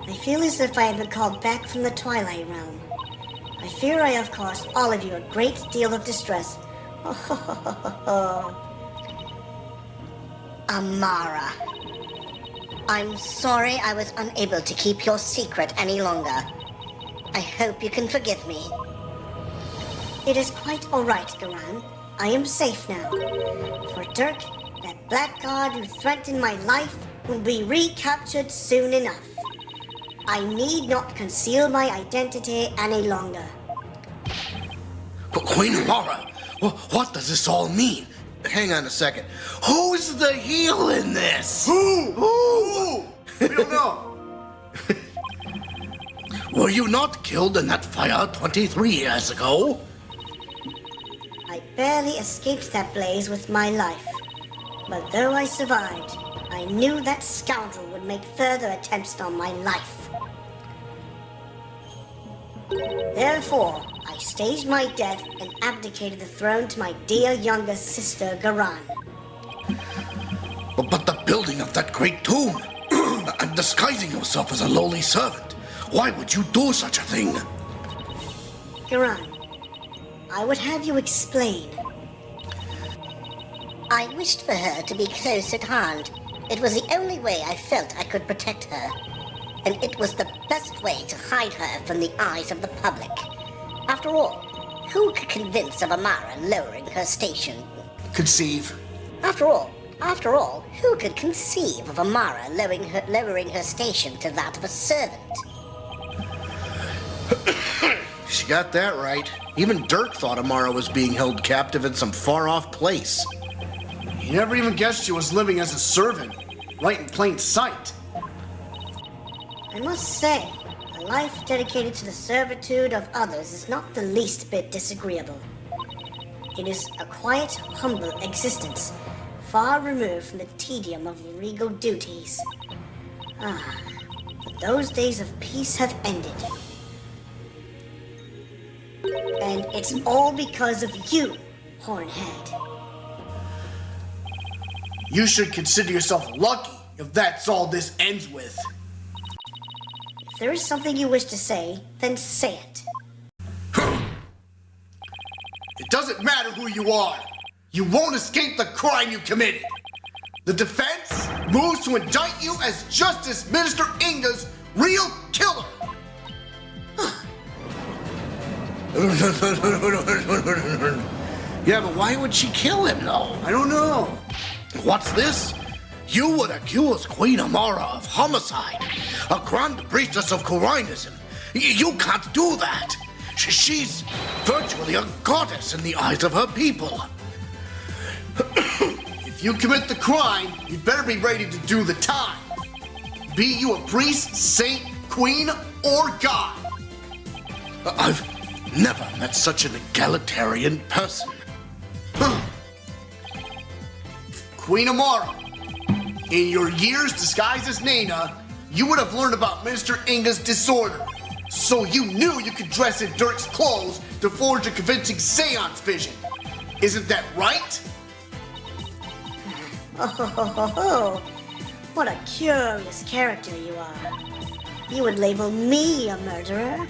Speaker 3: I feel as if I have been called back from the Twilight Realm. I fear I have caused all of you a great deal of distress. Amara. I'm sorry I was unable to keep your secret any longer. I hope you can forgive me. It is quite all right, Garan. I am safe now. For Dirk, that blackguard who threatened my life will be recaptured soon enough. I need not conceal my identity any longer.
Speaker 2: Queen Amara, what does this all mean? Hang on a second. Who's the heel in this?
Speaker 1: Who? We don't know.
Speaker 2: Were you not killed in that fire 23 years ago?
Speaker 3: I barely escaped that blaze with my life. But though I survived, I knew that scoundrel would make further attempts on my life. Therefore, I staged my death and abdicated the throne to my dear younger sister, Garan.
Speaker 2: But the building of that great tomb, and disguising yourself as a lowly servant, why would you do such a thing?
Speaker 3: Garan, I would have you explain. I wished for her to be close at hand. It was the only way I felt I could protect her. And it was the best way to hide her from the eyes of the public. After all, who could convince of Amara lowering her station?
Speaker 2: Conceive.
Speaker 3: After all, who could conceive of Amara lowering her station to that of a servant?
Speaker 2: She got that right. Even Dirk thought Amara was being held captive in some far-off place.
Speaker 1: He never even guessed she was living as a servant, right in plain sight.
Speaker 3: I must say, a life dedicated to the servitude of others is not the least bit disagreeable. It is a quiet, humble existence, far removed from the tedium of regal duties. But those days of peace have ended. And it's all because of you, Hornhead.
Speaker 1: You should consider yourself lucky if that's all this ends with.
Speaker 3: If there is something you wish to say, then say it.
Speaker 1: It doesn't matter who you are. You won't escape the crime you committed. The defense moves to indict you as Justice Minister Inga's real killer.
Speaker 2: Yeah, but why would she kill him, though?
Speaker 1: I don't know.
Speaker 2: What's this? You would accuse Queen Amara of homicide, a grand priestess of Kurinism. You can't do that. She's virtually a goddess in the eyes of her people.
Speaker 1: If you commit the crime, you better be ready to do the time. Be you a priest, saint, queen, or god.
Speaker 2: I've never met such an egalitarian person.
Speaker 1: Queen Amara, in your years disguised as Nana, you would have learned about Minister Inga's disorder. So you knew you could dress in Dirk's clothes to forge a convincing seance vision. Isn't that right?
Speaker 3: Oh, what a curious character you are. You would label me a murderer?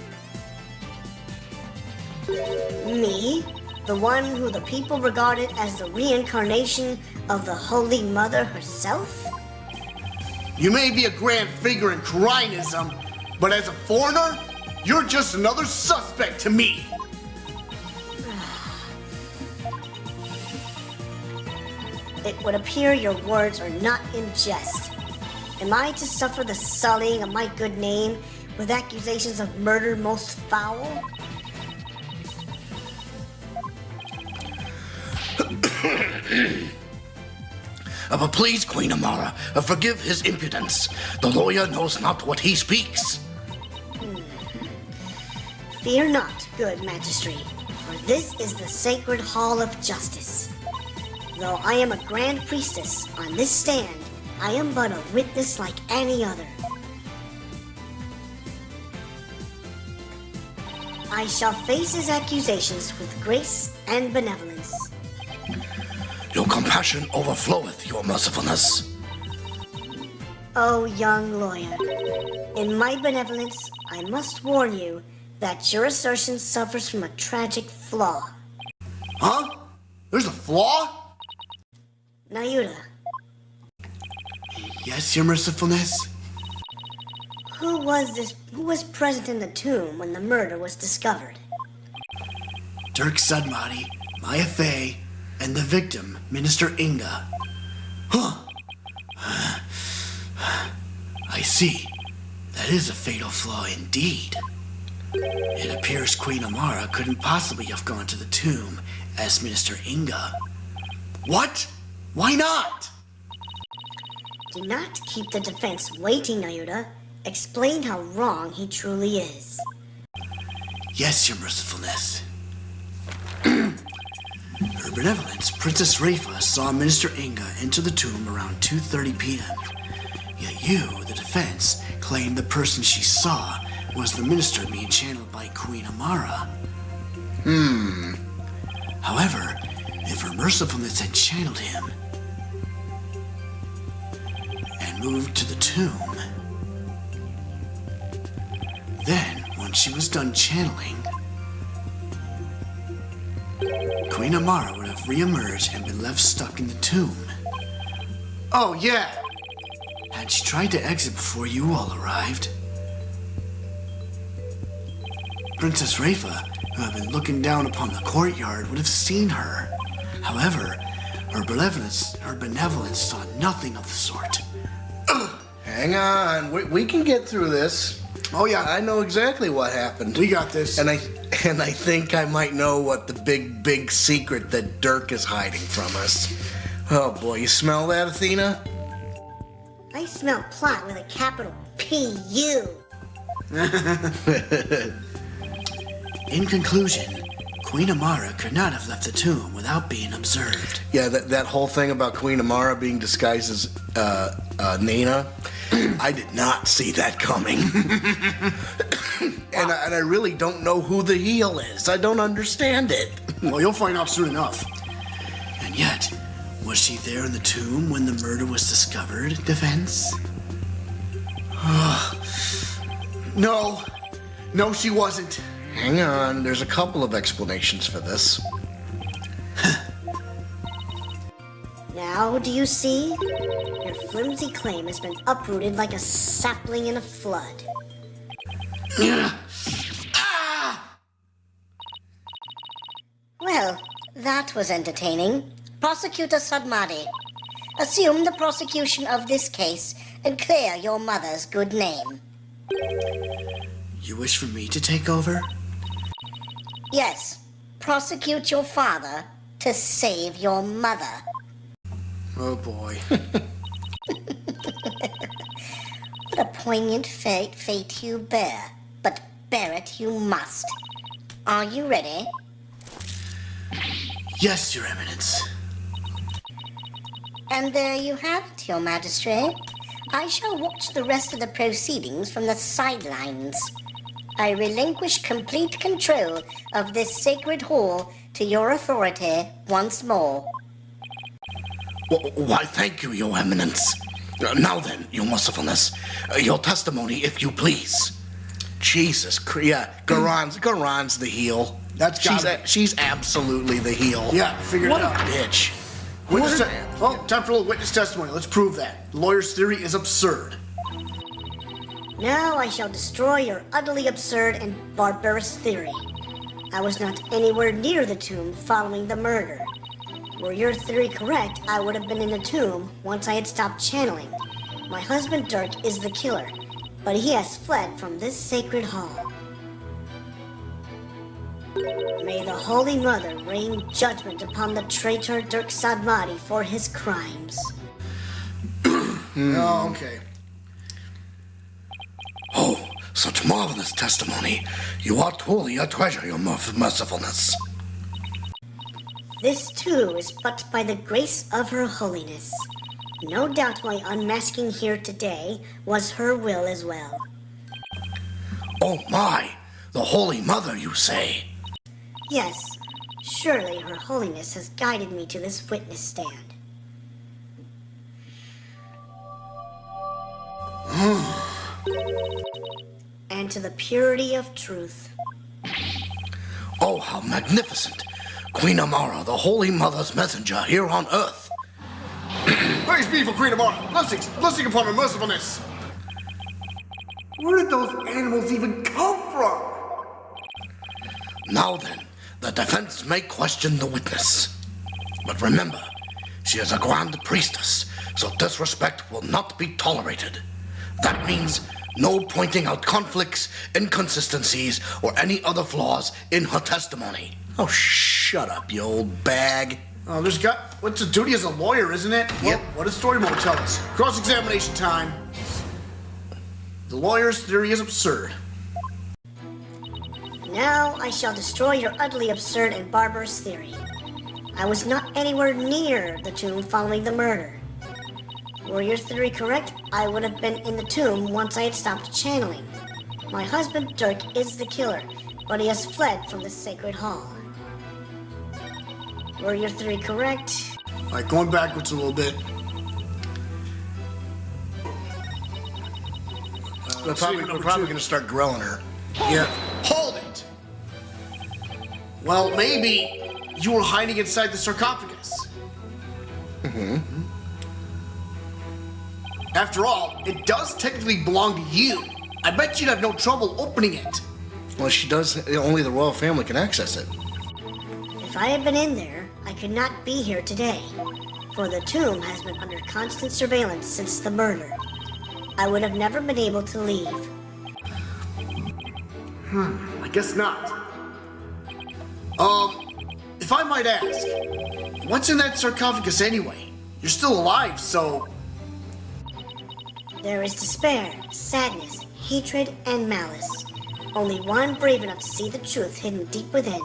Speaker 3: Me? The one who the people regarded as the reincarnation of the Holy Mother herself?
Speaker 1: You may be a grand figure in Kurinism, but as a foreigner, you're just another suspect to me.
Speaker 3: It would appear your words are not in jest. Am I to suffer the sullying of my good name with accusations of murder most foul?
Speaker 2: But please, Queen Amara, forgive his impudence. The lawyer knows not what he speaks.
Speaker 3: Fear not, good magistrate, for this is the sacred hall of justice. Though I am a grand priestess on this stand, I am but a witness like any other. I shall face his accusations with grace and benevolence.
Speaker 2: Your compassion overfloweth, your mercifulness.
Speaker 3: Oh, young lawyer, in my benevolence, I must warn you that your assertion suffers from a tragic flaw.
Speaker 1: Huh? There's a flaw?
Speaker 3: Nayuta,
Speaker 1: Yes, your mercifulness.
Speaker 3: who was present in the tomb when the murder was discovered?
Speaker 1: Dhurke Sahdmadhi, Maya Fey, and the victim, Minister Inga. Huh. I see. That is a fatal flaw indeed. It appears Queen Amara couldn't possibly have gone to the tomb as Minister Inga. What? Why not?
Speaker 3: Do not keep the defense waiting, Nayuta. Explain how wrong he truly is.
Speaker 1: Yes, your mercifulness. Her benevolence, Princess Rafa, saw Minister Inga enter the tomb around 2:30 p.m. Yet you, the defense, claimed the person she saw was the minister being channeled by Queen Amara. However, if her mercifulness had channeled him and moved to the tomb, then, when she was done channeling, Queen Amara would have re-emerged and been left stuck in the tomb. Oh, yeah. Had she tried to exit before you all arrived, Princess Rafa, who had been looking down upon the courtyard, would have seen her. However, her benevolence saw nothing of the sort.
Speaker 2: Hang on, we can get through this.
Speaker 1: Oh, yeah.
Speaker 2: I know exactly what happened.
Speaker 1: We got this.
Speaker 2: And I think I might know what the big secret that Dhurke is hiding from us. Oh boy, you smell that, Athena?
Speaker 3: I smell plot with a capital P-U.
Speaker 1: In conclusion, Queen Amara could not have left the tomb without being observed.
Speaker 2: Yeah, that whole thing about Queen Amara being disguised as Nana, I did not see that coming. and I really don't know who the heel is. I don't understand it.
Speaker 1: Well, you'll find out soon enough. And yet, was she there in the tomb when the murder was discovered, defense? No. No, she wasn't.
Speaker 2: Hang on, there's a couple of explanations for this.
Speaker 3: Now, do you see? Your flimsy claim has been uprooted like a sapling in a flood. Well, that was entertaining. Prosecutor Sahdmadhi, assume the prosecution of this case and clear your mother's good name.
Speaker 1: You wish for me to take over?
Speaker 3: Yes, prosecute your father to save your mother.
Speaker 1: Oh boy.
Speaker 3: What a poignant fate you bear, but bear it you must. Are you ready?
Speaker 1: Yes, Your Eminence.
Speaker 3: And there you have it, Your Majesty. I shall watch the rest of the proceedings from the sidelines. I relinquish complete control of this sacred hall to your authority once more.
Speaker 2: Why, thank you, Your Eminence. Now then, Your Mercifulness, your testimony, if you please. Jesus Christ. Yeah, Garon's the heel. She's absolutely the heel.
Speaker 1: Yeah, figured
Speaker 2: what
Speaker 1: it out.
Speaker 2: What a bitch.
Speaker 1: Time for a little witness testimony. Let's prove that. The lawyer's theory is absurd.
Speaker 3: Now I shall destroy your utterly absurd and barbarous theory. I was not anywhere near the tomb following the murder. Were your theory correct, I would have been in the tomb once I had stopped channeling. My husband Dhurke is the killer, but he has fled from this sacred hall. May the Holy Mother rain judgment upon the traitor Dhurke Sahdmadhi for his crimes.
Speaker 2: Oh, okay. Oh, such marvelous testimony. You are truly a treasure, your mercifulness.
Speaker 3: This too is but by the grace of her holiness. No doubt my unmasking here today was her will as well.
Speaker 2: Oh my, the Holy Mother, you say?
Speaker 3: Yes, surely her holiness has guided me to this witness stand. And to the purity of truth.
Speaker 2: Oh, how magnificent. Queen Amara, the Holy Mother's messenger here on Earth.
Speaker 1: Praise be for Queen Amara, blessing upon her mercifulness.
Speaker 5: Where did those animals even come from?
Speaker 2: Now then, the defense may question the witness. But remember, she is a grand priestess, so disrespect will not be tolerated. That means no pointing out conflicts, inconsistencies, or any other flaws in her testimony. Oh, shut up, you old bag.
Speaker 1: Oh, what's the duty as a lawyer, isn't it?
Speaker 2: Yep.
Speaker 1: Well, what does story mode tell us? Cross-examination time. The lawyer's theory is absurd.
Speaker 3: Now I shall destroy your utterly absurd and barbarous theory. I was not anywhere near the tomb following the murder. Were your theory correct, I would have been in the tomb once I had stopped channeling. My husband Dhurke is the killer, but he has fled from the sacred hall. Were your theory correct?
Speaker 1: All right, going backwards a little bit.
Speaker 2: We're probably going to start grilling her.
Speaker 1: Yeah. Hold it! Well, maybe you were hiding inside the sarcophagus. After all, it does technically belong to you. I bet you'd have no trouble opening it.
Speaker 2: Well, she does. Only the royal family can access it.
Speaker 3: If I had been in there, I could not be here today, for the tomb has been under constant surveillance since the murder. I would have never been able to leave.
Speaker 1: I guess not. If I might ask, what's in that sarcophagus anyway? You're still alive, so...
Speaker 3: There is despair, sadness, hatred, and malice. Only one brave enough to see the truth hidden deep within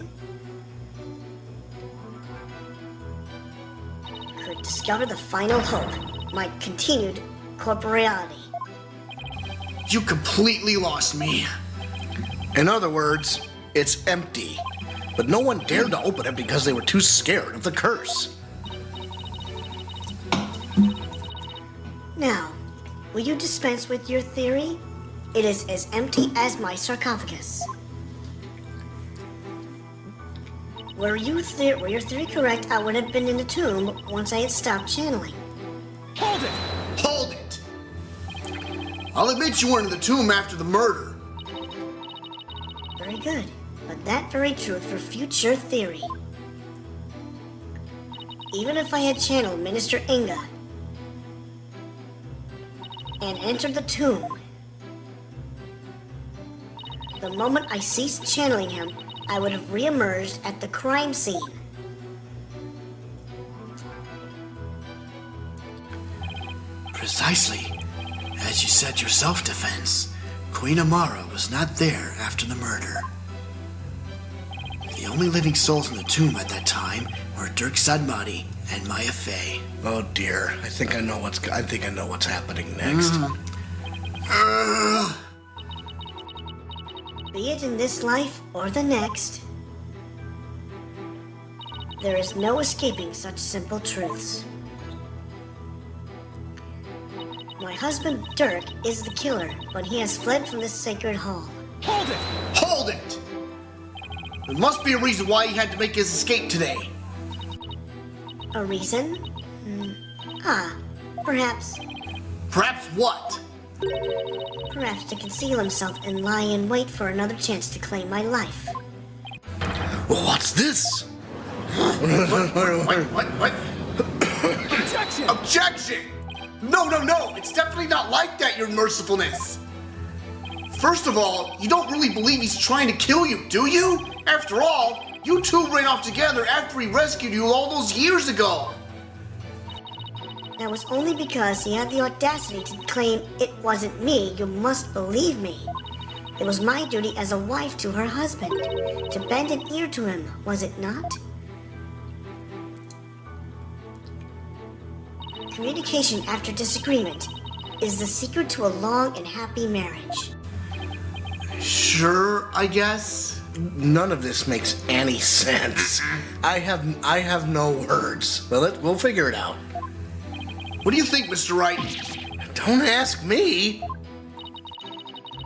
Speaker 3: could discover the final hope, my continued corporeality.
Speaker 1: You completely lost me.
Speaker 2: In other words, it's empty. But no one dared to open it because they were too scared of the curse.
Speaker 3: Now, will you dispense with your theory? It is as empty as my sarcophagus. Were your theory correct, I would have been in the tomb once I had stopped channeling.
Speaker 1: Hold it! Hold it! I'll admit you weren't in the tomb after the murder.
Speaker 3: Very good, but that very truth refutes your theory. Even if I had channeled Minister Inga and entered the tomb, the moment I ceased channeling him, I would have reemerged at the crime scene.
Speaker 1: Precisely. As you said, your self-defense. Queen Amara was not there after the murder. The only living souls in the tomb at that time were Dhurke Sahdmadhi and Maya Fey.
Speaker 2: Oh dear, I think I know what's happening next.
Speaker 3: Be it in this life or the next, there is no escaping such simple truths. My husband Dhurke is the killer, but he has fled from this sacred hall.
Speaker 1: Hold it! Hold it! There must be a reason why he had to make his escape today.
Speaker 3: A reason? Perhaps.
Speaker 1: Perhaps what?
Speaker 3: Perhaps to conceal himself and lie in wait for another chance to claim my life.
Speaker 2: What's this?
Speaker 1: What? Objection! Objection! No! It's definitely not like that, your mercifulness. First of all, you don't really believe he's trying to kill you, do you? After all, you two ran off together after he rescued you all those years ago.
Speaker 3: That was only because he had the audacity to claim it wasn't me. You must believe me. It was my duty as a wife to her husband to bend an ear to him, was it not? Communication after disagreement is the secret to a long and happy marriage.
Speaker 1: Sure, I guess.
Speaker 2: None of this makes any sense. I have no words. Well, we'll figure it out.
Speaker 1: What do you think, Mr. Wright?
Speaker 2: Don't ask me.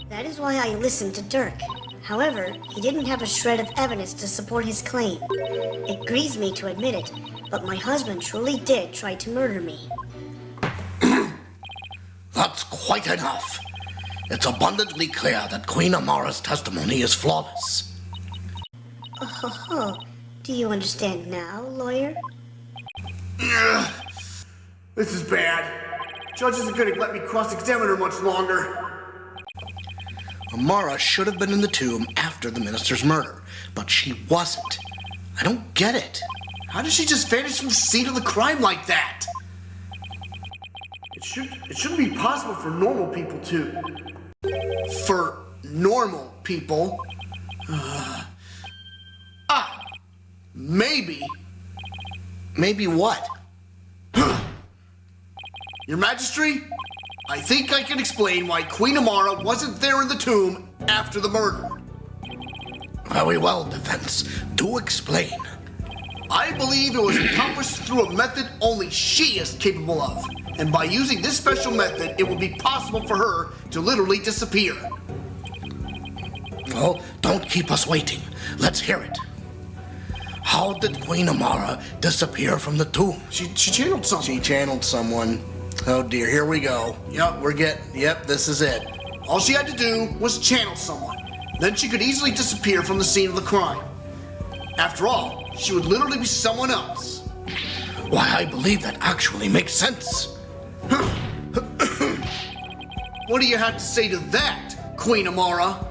Speaker 3: That is why I listened to Dhurke. However, he didn't have a shred of evidence to support his claim. It grieves me to admit it, but my husband truly did try to murder me.
Speaker 2: That's quite enough. It's abundantly clear that Queen Amara's testimony is flawless.
Speaker 3: Oh, do you understand now, lawyer?
Speaker 1: This is bad. Judge isn't going to let me cross-examine her much longer.
Speaker 2: Amara should have been in the tomb after the minister's murder, but she wasn't. I don't get it.
Speaker 1: How did she just vanish from the scene of the crime like that? It shouldn't be possible for normal people to. For normal people? Maybe.
Speaker 2: Maybe what?
Speaker 1: Your Majesty, I think I can explain why Queen Amara wasn't there in the tomb after the murder.
Speaker 2: Very well, defense. Do explain.
Speaker 1: I believe it was accomplished through a method only she is capable of. And by using this special method, it will be possible for her to literally disappear.
Speaker 2: Well, don't keep us waiting. Let's hear it. How did Queen Amara disappear from the tomb?
Speaker 1: She channeled something.
Speaker 2: She channeled someone. Oh dear, here we go. Yep, this is it.
Speaker 1: All she had to do was channel someone. Then she could easily disappear from the scene of the crime. After all, she would literally be someone else.
Speaker 2: Why, I believe that actually makes sense.
Speaker 1: What do you have to say to that, Queen Amara?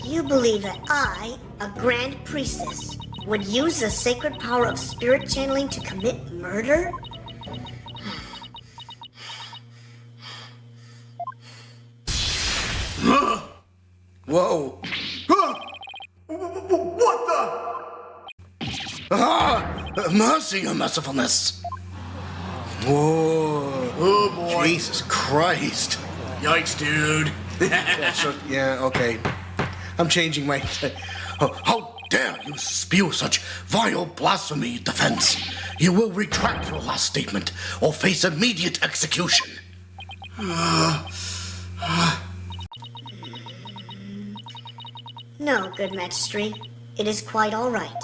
Speaker 3: You believe that I, a grand priestess, would use the sacred power of spirit channeling to commit murder?
Speaker 2: Whoa.
Speaker 1: What the?
Speaker 2: Mercy, your mercifulness. Whoa.
Speaker 1: Oh boy.
Speaker 2: Jesus Christ.
Speaker 1: Yikes, dude.
Speaker 2: Yeah, okay. I'm changing my... How dare you spew such vile blasphemy, defense? You will retract your last statement or face immediate execution.
Speaker 3: No, good Majesty. It is quite all right.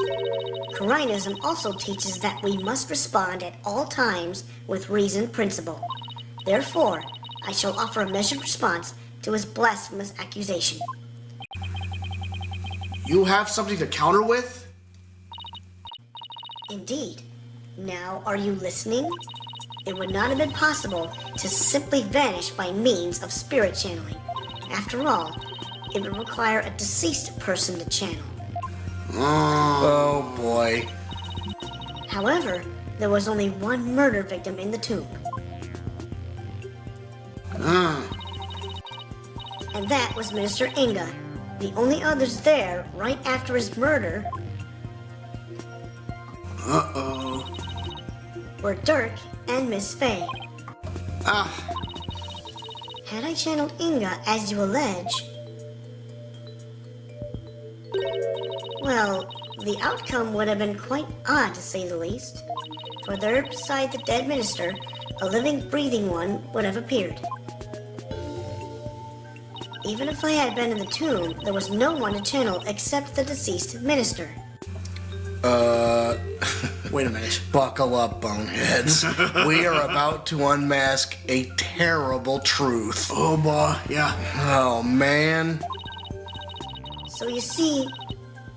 Speaker 3: Karinism also teaches that we must respond at all times with reasoned principle. Therefore, I shall offer a measured response to his blasphemous accusation.
Speaker 1: You have something to counter with?
Speaker 3: Indeed. Now, are you listening? It would not have been possible to simply vanish by means of spirit channeling. After all, it would require a deceased person to channel.
Speaker 2: Oh boy.
Speaker 3: However, there was only one murder victim in the tomb. And that was Minister Inga. The only others there right after his murder were Dhurke and Miss Fey. Had I channeled Inga as you allege, well, the outcome would have been quite odd to say the least. For there beside the dead minister, a living, breathing one would have appeared. Even if I had been in the tomb, there was no one to channel except the deceased minister.
Speaker 1: Wait a minute.
Speaker 2: Buckle up, boneheads. We are about to unmask a terrible truth.
Speaker 1: Oh boy, yeah.
Speaker 2: Oh, man.
Speaker 3: So you see,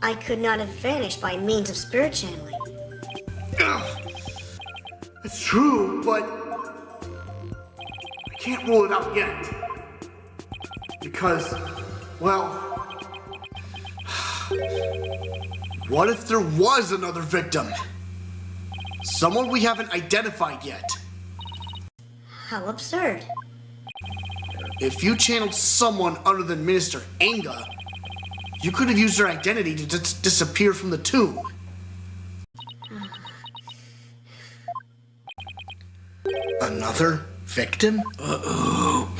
Speaker 3: I could not have vanished by means of spirit channeling.
Speaker 1: It's true, but can't rule it out yet. Because, well, what if there was another victim? Someone we haven't identified yet.
Speaker 3: How absurd.
Speaker 1: If you channeled someone other than Minister Inga, you could have used their identity to disappear from the tomb.
Speaker 2: Another victim?
Speaker 1: Uh-oh.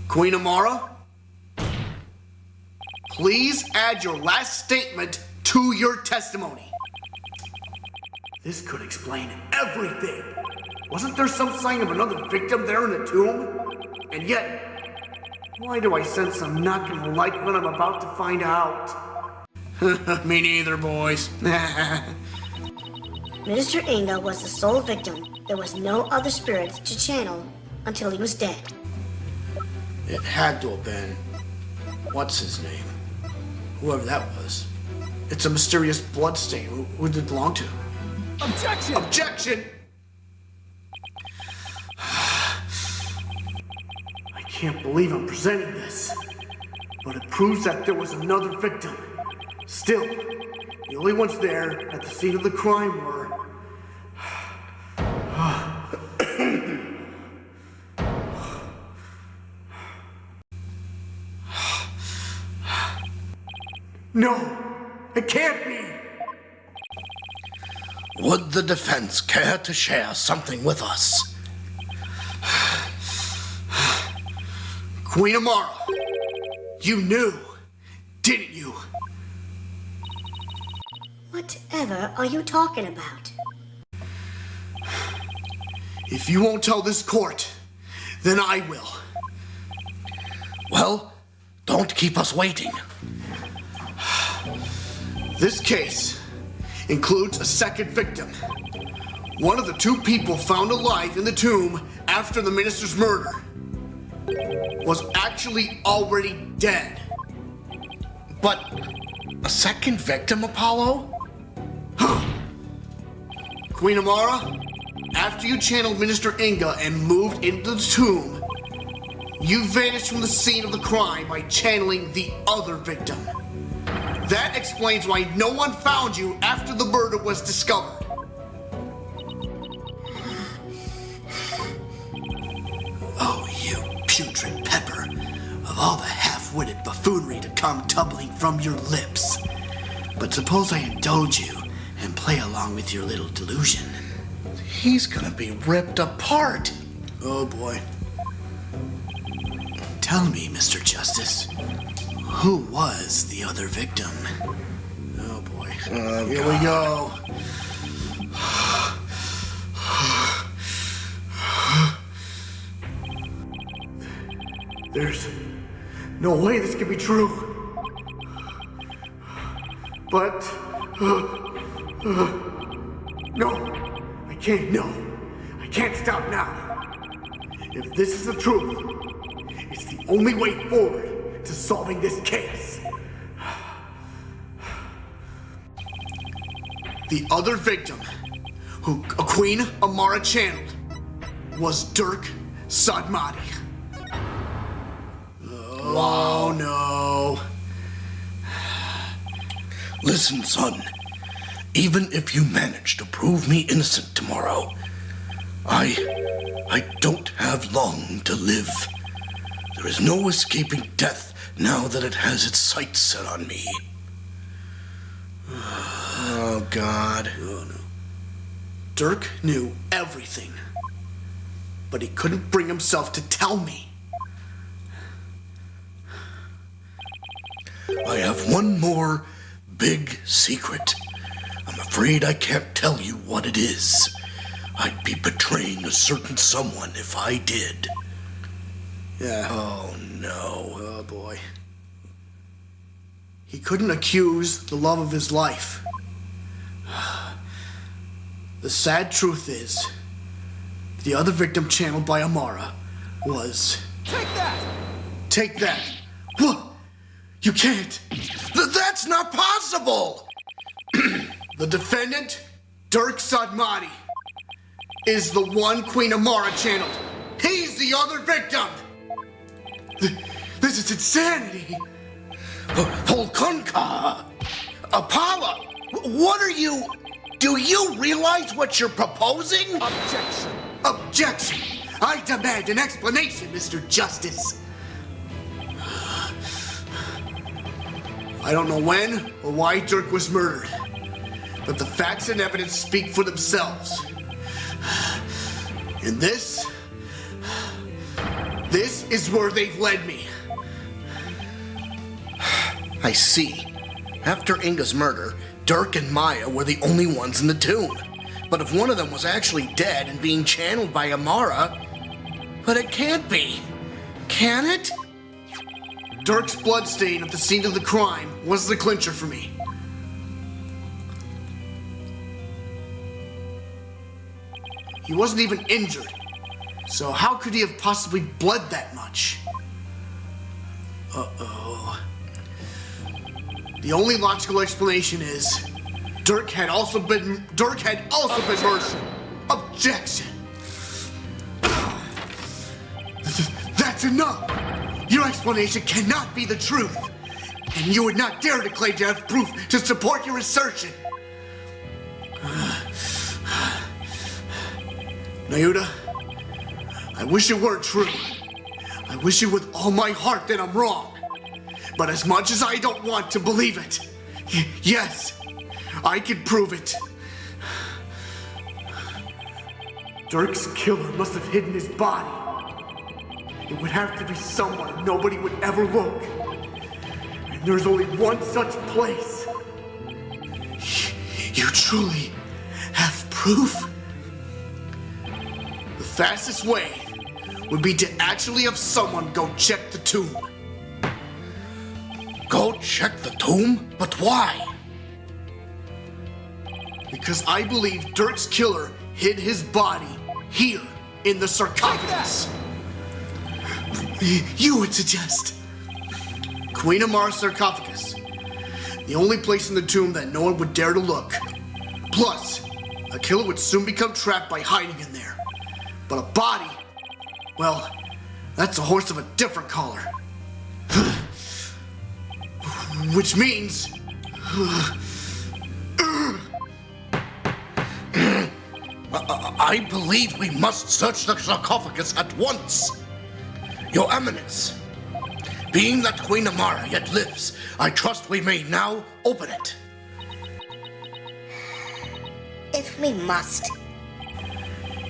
Speaker 1: Queen Amara, please add your last statement to your testimony. This could explain everything. Wasn't there some sign of another victim there in the tomb? And yet, why do I sense I'm not gonna like what I'm about to find out? Me neither, boys.
Speaker 3: Minister Inga was the sole victim. There was no other spirit to channel until he was dead.
Speaker 1: It had to have been. What's his name? Whoever that was. It's a mysterious bloodstain. Who did it belong to?
Speaker 6: Objection!
Speaker 1: Objection! I can't believe I'm presenting this. But it proves that there was another victim. Still, the only ones there at the scene of the crime were... No, it can't be!
Speaker 2: Would the defense care to share something with us?
Speaker 1: Queen Amara, you knew, didn't you?
Speaker 3: Whatever are you talking about?
Speaker 1: If you won't tell this court, then I will.
Speaker 2: Well, don't keep us waiting.
Speaker 1: This case includes a second victim. One of the two people found alive in the tomb after the minister's murder was actually already dead.
Speaker 2: But a second victim, Apollo?
Speaker 1: Queen Amara, after you channeled Minister Inga and moved into the tomb, you vanished from the scene of the crime by channeling the other victim. That explains why no one found you after the murder was discovered. Oh, you putrid pepper. Of all the half-witted buffoonery to come tumbling from your lips. But suppose I indulge you and play along with your little delusion.
Speaker 2: He's gonna be ripped apart.
Speaker 1: Oh, boy. Tell me, Mr. Justice, who was the other victim? Oh, boy. Here we go. There's no way this can be true. But, no, I can't, no. I can't stop now. If this is the truth, it's the only way forward to solving this case. The other victim, who Queen Amara channeled, was Dhurke Sahdmadhi. Oh, no.
Speaker 2: Listen, son. Even if you manage to prove me innocent tomorrow, I don't have long to live. There is no escaping death now that it has its sights set on me. Oh, God.
Speaker 1: Oh, no. Dhurke knew everything, but he couldn't bring himself to tell me.
Speaker 2: I have one more big secret. I'm afraid I can't tell you what it is. I'd be betraying a certain someone if I did.
Speaker 1: Yeah.
Speaker 2: Oh, no.
Speaker 1: Oh, boy. He couldn't accuse the love of his life. The sad truth is, the other victim channeled by Amara was...
Speaker 6: Take that!
Speaker 1: Take that! What? You can't!
Speaker 2: That's not possible!
Speaker 1: The defendant, Dhurke Sahdmadhi. is the one Queen Amara channeled. He's the other victim. This is insanity.
Speaker 2: Volkunka! Apollo! What are you... Do you realize what you're proposing?
Speaker 6: Objection!
Speaker 1: Objection! I demand an explanation, Mr. Justice. I don't know when or why Dhurke was murdered, but the facts and evidence speak for themselves. And this is where they've led me.
Speaker 2: I see. After Inga's murder, Dhurke and Maya were the only ones in the tomb. But if one of them was actually dead and being channeled by Amara... But it can't be. Can it?
Speaker 1: Dhurke's bloodstain at the scene of the crime was the clincher for me. He wasn't even injured, so how could he have possibly bled that much? Uh-oh. The only logical explanation is Dhurke had also been murdered. Objection. That's enough. Your explanation cannot be the truth, and you would not dare to claim to have proof to support your assertion. Nayuda, I wish it were true. I wish it with all my heart that I'm wrong. But as much as I don't want to believe it, yes, I can prove it. Dhurke's killer must have hidden his body. It would have to be somewhere nobody would ever look. And there's only one such place. You truly have proof? The fastest way would be to actually have someone go check the tomb.
Speaker 2: Go check the tomb? But why?
Speaker 1: Because I believe Dhurke's killer hid his body here in the sarcophagus. You would suggest Queen Amara's sarcophagus, the only place in the tomb that no one would dare to look. Plus, a killer would soon become trapped by hiding in there. But a body, well, that's a horse of a different color. Which means...
Speaker 2: I believe we must search the sarcophagus at once. Your Eminence, being that Queen Amara yet lives, I trust we may now open it.
Speaker 3: If we must.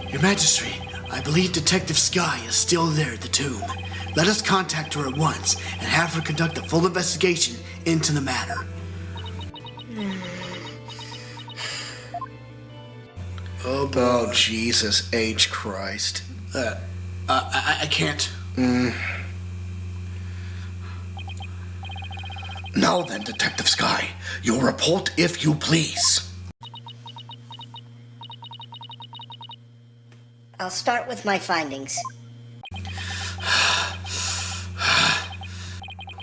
Speaker 1: Your Majesty, I believe Detective Sky is still there at the tomb. Let us contact her at once and have her conduct a full investigation into the matter.
Speaker 2: Oh, Jesus H. Christ.
Speaker 1: I can't.
Speaker 2: Now then, Detective Sky, your report if you please.
Speaker 3: I'll start with my findings.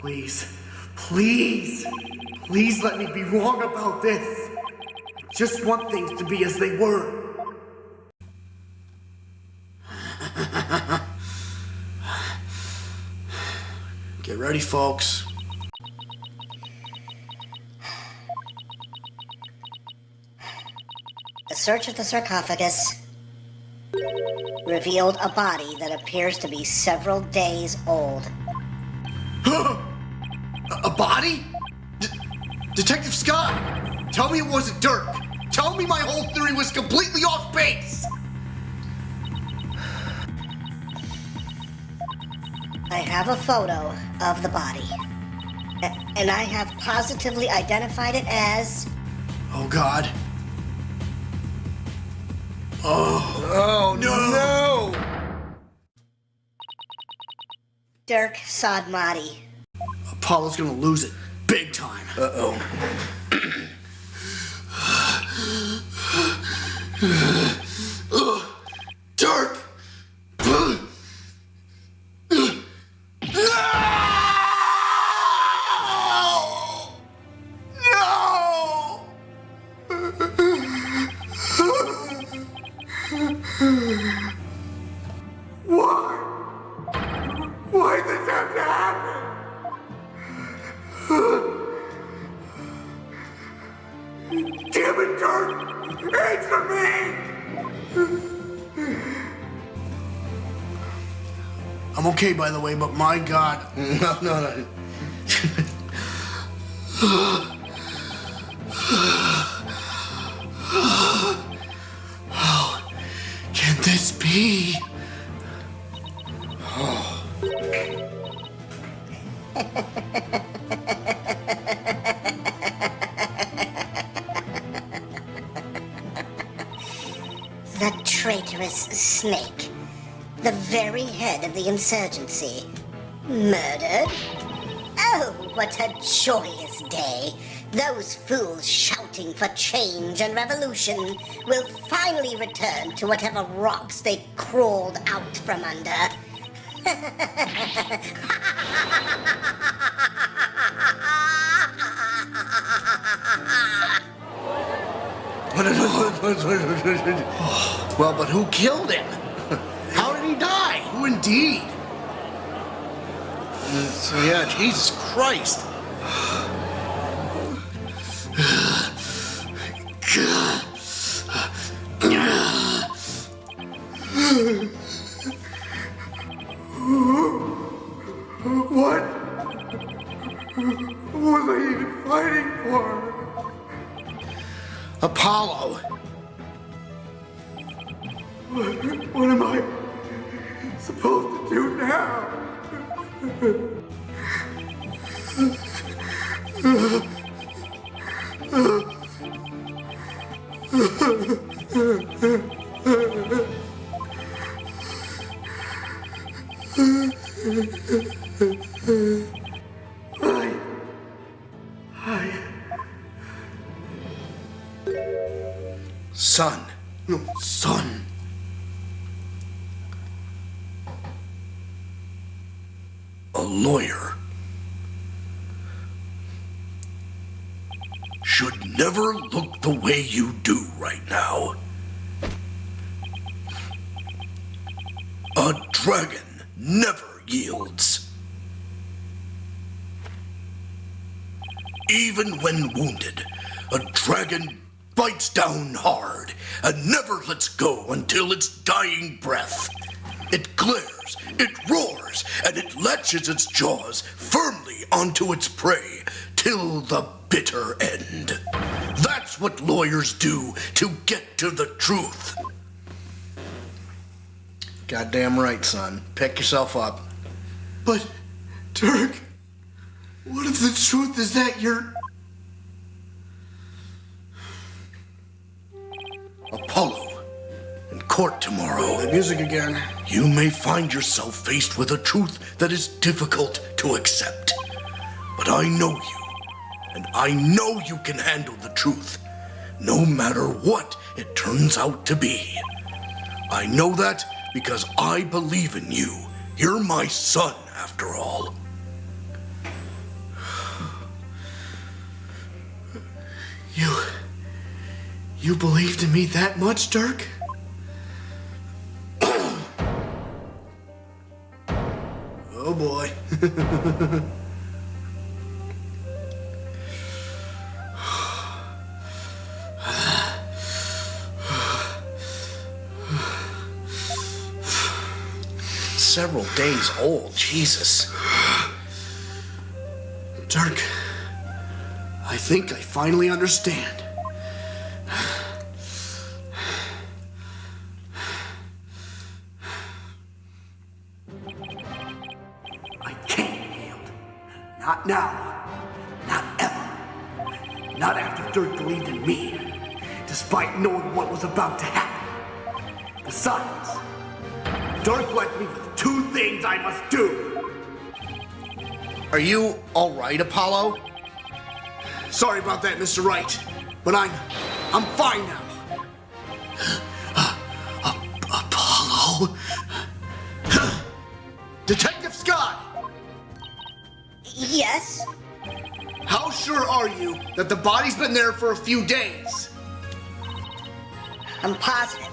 Speaker 1: Please let me be wrong about this. I just want things to be as they were. Get ready, folks.
Speaker 3: A search of the sarcophagus revealed a body that appears to be several days old.
Speaker 1: A body? Detective Scott, tell me it wasn't Dhurke. Tell me my whole theory was completely off base.
Speaker 3: I have a photo of the body, and I have positively identified it as...
Speaker 1: Oh, God.
Speaker 2: Oh, no!
Speaker 3: Dhurke Sahdmadhi.
Speaker 1: Apollo's gonna lose it big time.
Speaker 2: Uh-oh.
Speaker 1: Dhurke! No!
Speaker 5: Damn it, Dirk! Answer me!
Speaker 1: I'm okay, by the way, but my God.
Speaker 2: No.
Speaker 1: How can this be?
Speaker 3: The traitorous snake. The very head of the insurgency. Murdered? Oh, what a joyous day. Those fools shouting for change and revolution will finally return to whatever rocks they crawled out from under.
Speaker 2: Well, but who killed him? How did he die?
Speaker 1: Who indeed?
Speaker 2: So, yeah, Jesus Christ.
Speaker 5: What was I even fighting for?
Speaker 2: Apollo.
Speaker 5: What am I supposed to do now?
Speaker 2: Son.
Speaker 1: Son.
Speaker 7: A lawyer should never look the way you do right now. A dragon never yields. Even when wounded, a dragon bites down hard and never lets go until its dying breath. It glares, it roars, and it latches its jaws firmly onto its prey till the bitter end. That's what lawyers do to get to the truth.
Speaker 2: Goddamn right, son. Pick yourself up.
Speaker 1: But, Dirk, what if the truth is that you're...
Speaker 7: Apollo, in court tomorrow,
Speaker 1: The music again.
Speaker 7: you may find yourself faced with a truth that is difficult to accept. But I know you, and I know you can handle the truth, no matter what it turns out to be. I know that because I believe in you. You're my son, after all.
Speaker 1: You believed in me that much, Dirk? Oh boy.
Speaker 2: Several days old, Jesus.
Speaker 1: Dirk, I think I finally understand.
Speaker 5: I can't yield. Not now. Not ever. Not after Dirk believed in me, despite knowing what was about to happen. Besides, Dirk left me with two things I must do.
Speaker 2: Are you all right, Apollo?
Speaker 1: Sorry about that, Mr. Wright, but I'm fine now. Apollo? Detective Scott,
Speaker 3: Yes?
Speaker 1: how sure are you that the body's been there for a few days?
Speaker 3: I'm positive.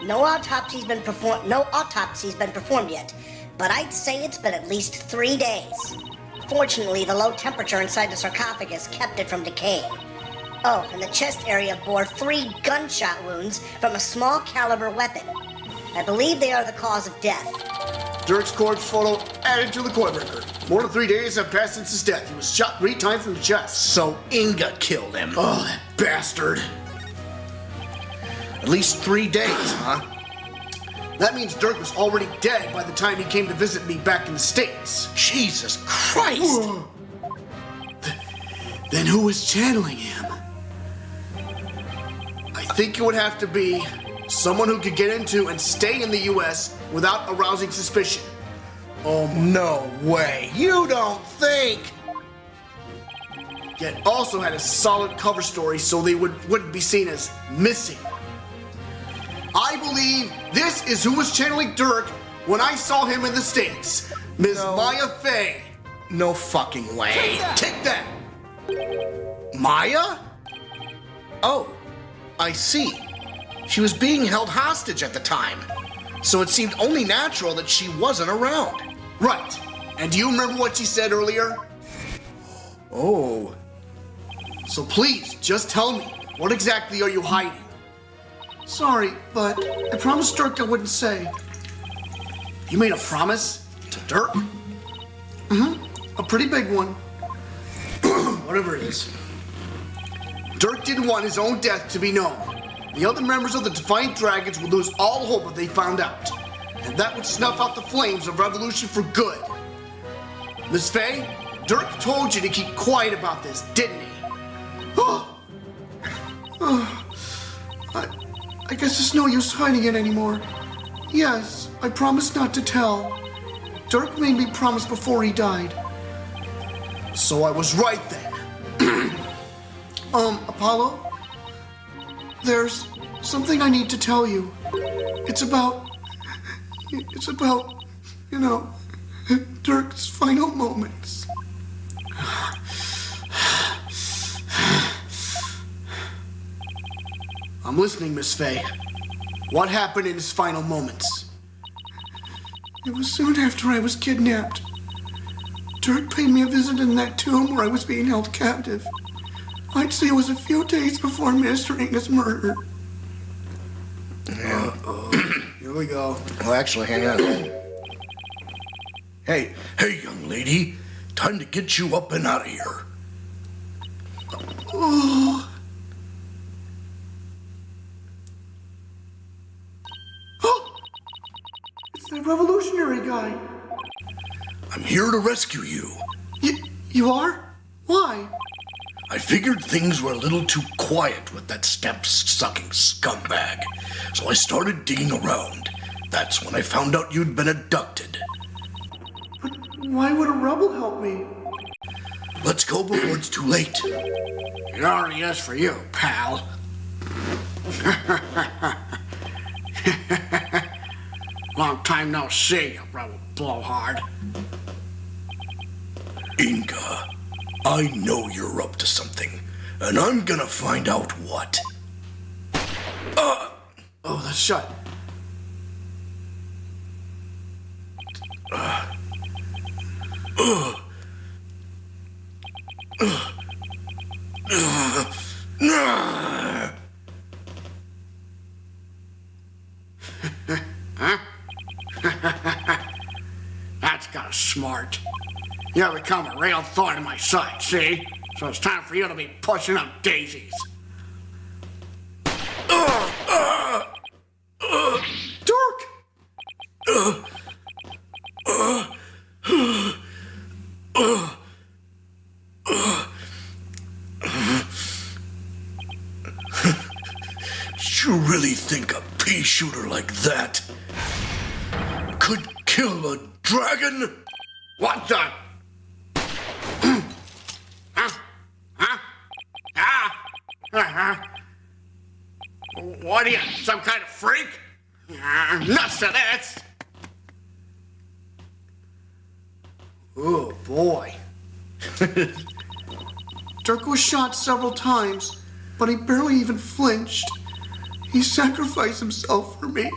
Speaker 3: No autopsy's been performed yet, but I'd say it's been at least 3 days. Fortunately, the low temperature inside the sarcophagus kept it from decaying. Oh, and the chest area bore 3 gunshot wounds from a small caliber weapon. I believe they are the cause of death.
Speaker 1: Dirk's corpse photo added to the court record. More than 3 days have passed since his death. He was shot 3 times from the chest.
Speaker 2: So Inga killed him.
Speaker 1: Oh, that bastard.
Speaker 2: At least 3 days, huh?
Speaker 1: That means Dirk was already dead by the time he came to visit me back in the States.
Speaker 2: Jesus Christ!
Speaker 1: Then who was channeling him? I think it would have to be someone who could get into and stay in the U.S. without arousing suspicion.
Speaker 2: No way. You don't think?
Speaker 1: Yet also had a solid cover story so they wouldn't be seen as missing. I believe this is who was channeling Dirk when I saw him in the States. Ms.
Speaker 2: No.
Speaker 1: Maya Fey.
Speaker 2: No fucking way.
Speaker 1: Take that!
Speaker 2: Maya? Oh, I see. She was being held hostage at the time, so it seemed only natural that she wasn't around.
Speaker 1: Right. And do you remember what she said earlier?
Speaker 2: Oh.
Speaker 1: So please, just tell me, what exactly are you hiding? Sorry, but I promised Dirk I wouldn't say. You made a promise? To Dirk? Mm-hmm. A pretty big one. Whatever it is. Dirk didn't want his own death to be known. The other members of the Defiant Dragons would lose all hope if they found out. And that would snuff out the flames of revolution for good. Miss Fey, Dirk told you to keep quiet about this, didn't he? I guess there's no use hiding it anymore. Yes, I promised not to tell. Dirk made me promise before he died. So I was right then. Apollo? There's something I need to tell you. It's about, you know, Dirk's final moments. I'm listening, Miss Fey. What happened in his final moments? It was soon after I was kidnapped. Dirk paid me a visit in that tomb where I was being held captive. I'd say it was a few days before Minister Inga's murder. Here we go.
Speaker 2: Well, actually, hang on.
Speaker 7: Hey, young lady. Time to get you up and out of here.
Speaker 1: Oh. Oh! It's that revolutionary guy.
Speaker 7: I'm here to rescue you.
Speaker 1: You are? Why?
Speaker 7: I figured things were a little too quiet with that stamp-sucking scumbag, so I started digging around. That's when I found out you'd been abducted.
Speaker 1: But why would a rebel help me?
Speaker 7: Let's go before it's too late.
Speaker 1: It already is for you, pal. Long time no see, you rebel blowhard.
Speaker 7: Inga, I know you're up to something, and I'm gonna find out what.
Speaker 1: Oh, that's shut. That's got smart. You've become a real thorn in my side, see? So it's time for you to be pushing up daisies. Dirk!
Speaker 7: Did you really think a pea shooter like that could kill a dragon?
Speaker 1: What the? What are you, some kind of freak? Nuts to this! Oh, boy. Dirk was shot several times, but he barely even flinched. He sacrificed himself for me.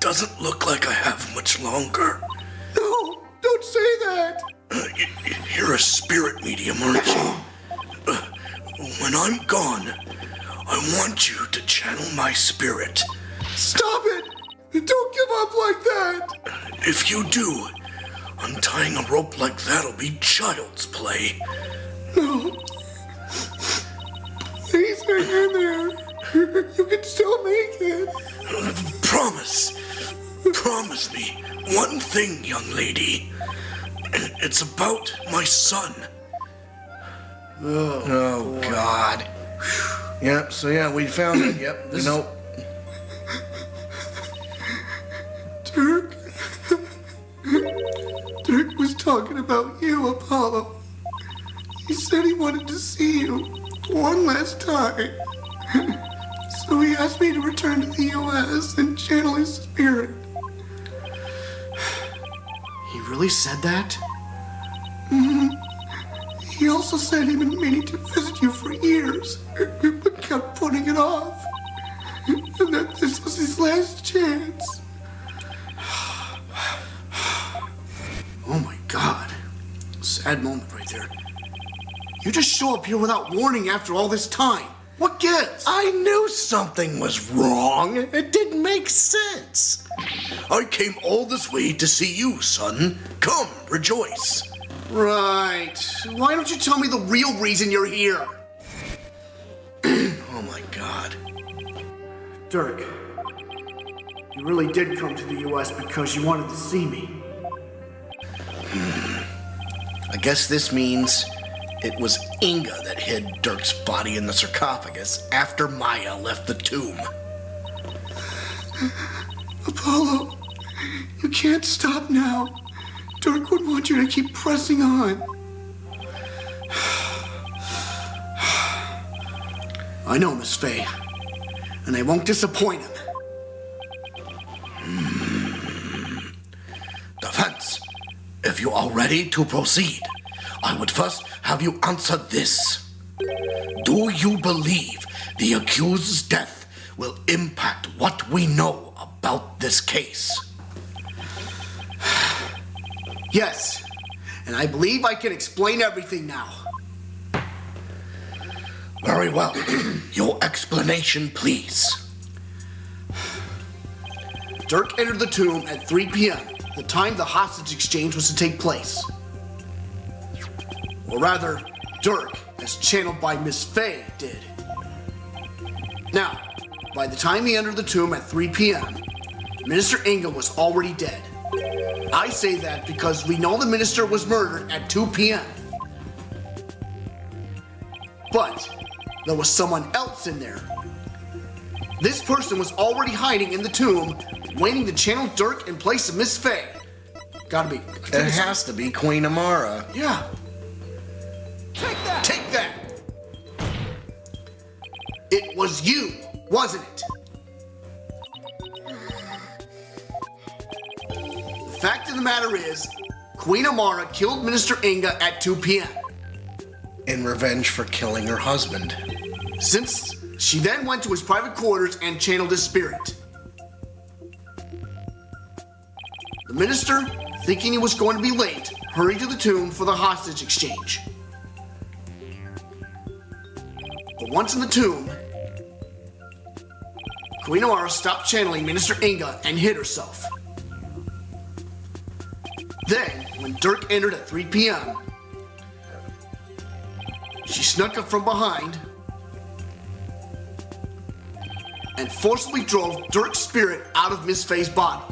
Speaker 7: doesn't look like I have much longer.
Speaker 5: No, don't say that.
Speaker 7: You're a spirit medium, aren't you? When I'm gone, I want you to channel my spirit.
Speaker 5: Stop it! Don't give up like that!
Speaker 7: If you do, untying a rope like that'll be child's play.
Speaker 5: No. Please hang in there. You can still make it.
Speaker 7: Promise. Promise me one thing, young lady. It's about my son.
Speaker 2: Oh, God. Yep, so yeah, we found it. Yep, nope.
Speaker 5: Dirk was talking about you, Apollo. He said he wanted to see you one last time. So he asked me to return to the U.S. and channel his spirit.
Speaker 1: He really said that?
Speaker 5: He also said he'd been meaning to visit you for years, but kept putting it off. And that this was his last chance.
Speaker 1: Oh my God. Sad moment right there. You just show up here without warning after all this time. What gives?
Speaker 2: I knew something was wrong. It didn't make sense.
Speaker 7: I came all this way to see you, son. Come, rejoice.
Speaker 1: Right. Why don't you tell me the real reason you're here?
Speaker 2: Oh my God.
Speaker 1: Dirk, you really did come to the U.S. because you wanted to see me.
Speaker 2: I guess this means it was Inga that hid Dirk's body in the sarcophagus after Maya left the tomb.
Speaker 5: Apollo, you can't stop now. Dirk would want you to keep pressing on.
Speaker 1: I know, Miss Fey, and I won't disappoint him.
Speaker 7: Defense, if you are ready to proceed, I would first have you answer this. Do you believe the accused's death will impact what we know about this case?
Speaker 1: Yes, and I believe I can explain everything now.
Speaker 7: Very well. Your explanation, please.
Speaker 1: Dirk entered the tomb at 3 p.m., the time the hostage exchange was to take place. Or rather, Dirk, as channeled by Miss Fey, did. Now, by the time he entered the tomb at 3 p.m., Minister Inga was already dead. I say that because we know the minister was murdered at 2 p.m. But there was someone else in there. This person was already hiding in the tomb, waiting to channel Dirk in place of Miss Fey. Gotta be.
Speaker 2: It has to be Queen Amara.
Speaker 1: Yeah.
Speaker 6: Take that!
Speaker 1: Take that! It was you, wasn't it? The fact of the matter is, Queen Amara killed Minister Inga at 2 p.m.
Speaker 2: In revenge for killing her husband.
Speaker 1: Since she then went to his private quarters and channeled his spirit. The minister, thinking he was going to be late, hurried to the tomb for the hostage exchange. But once in the tomb, Queen Amara stopped channeling Minister Inga and hid herself. Then, when Dirk entered at 3 p.m., she snuck up from behind and forcibly drove Dirk's spirit out of Miss Fey's body.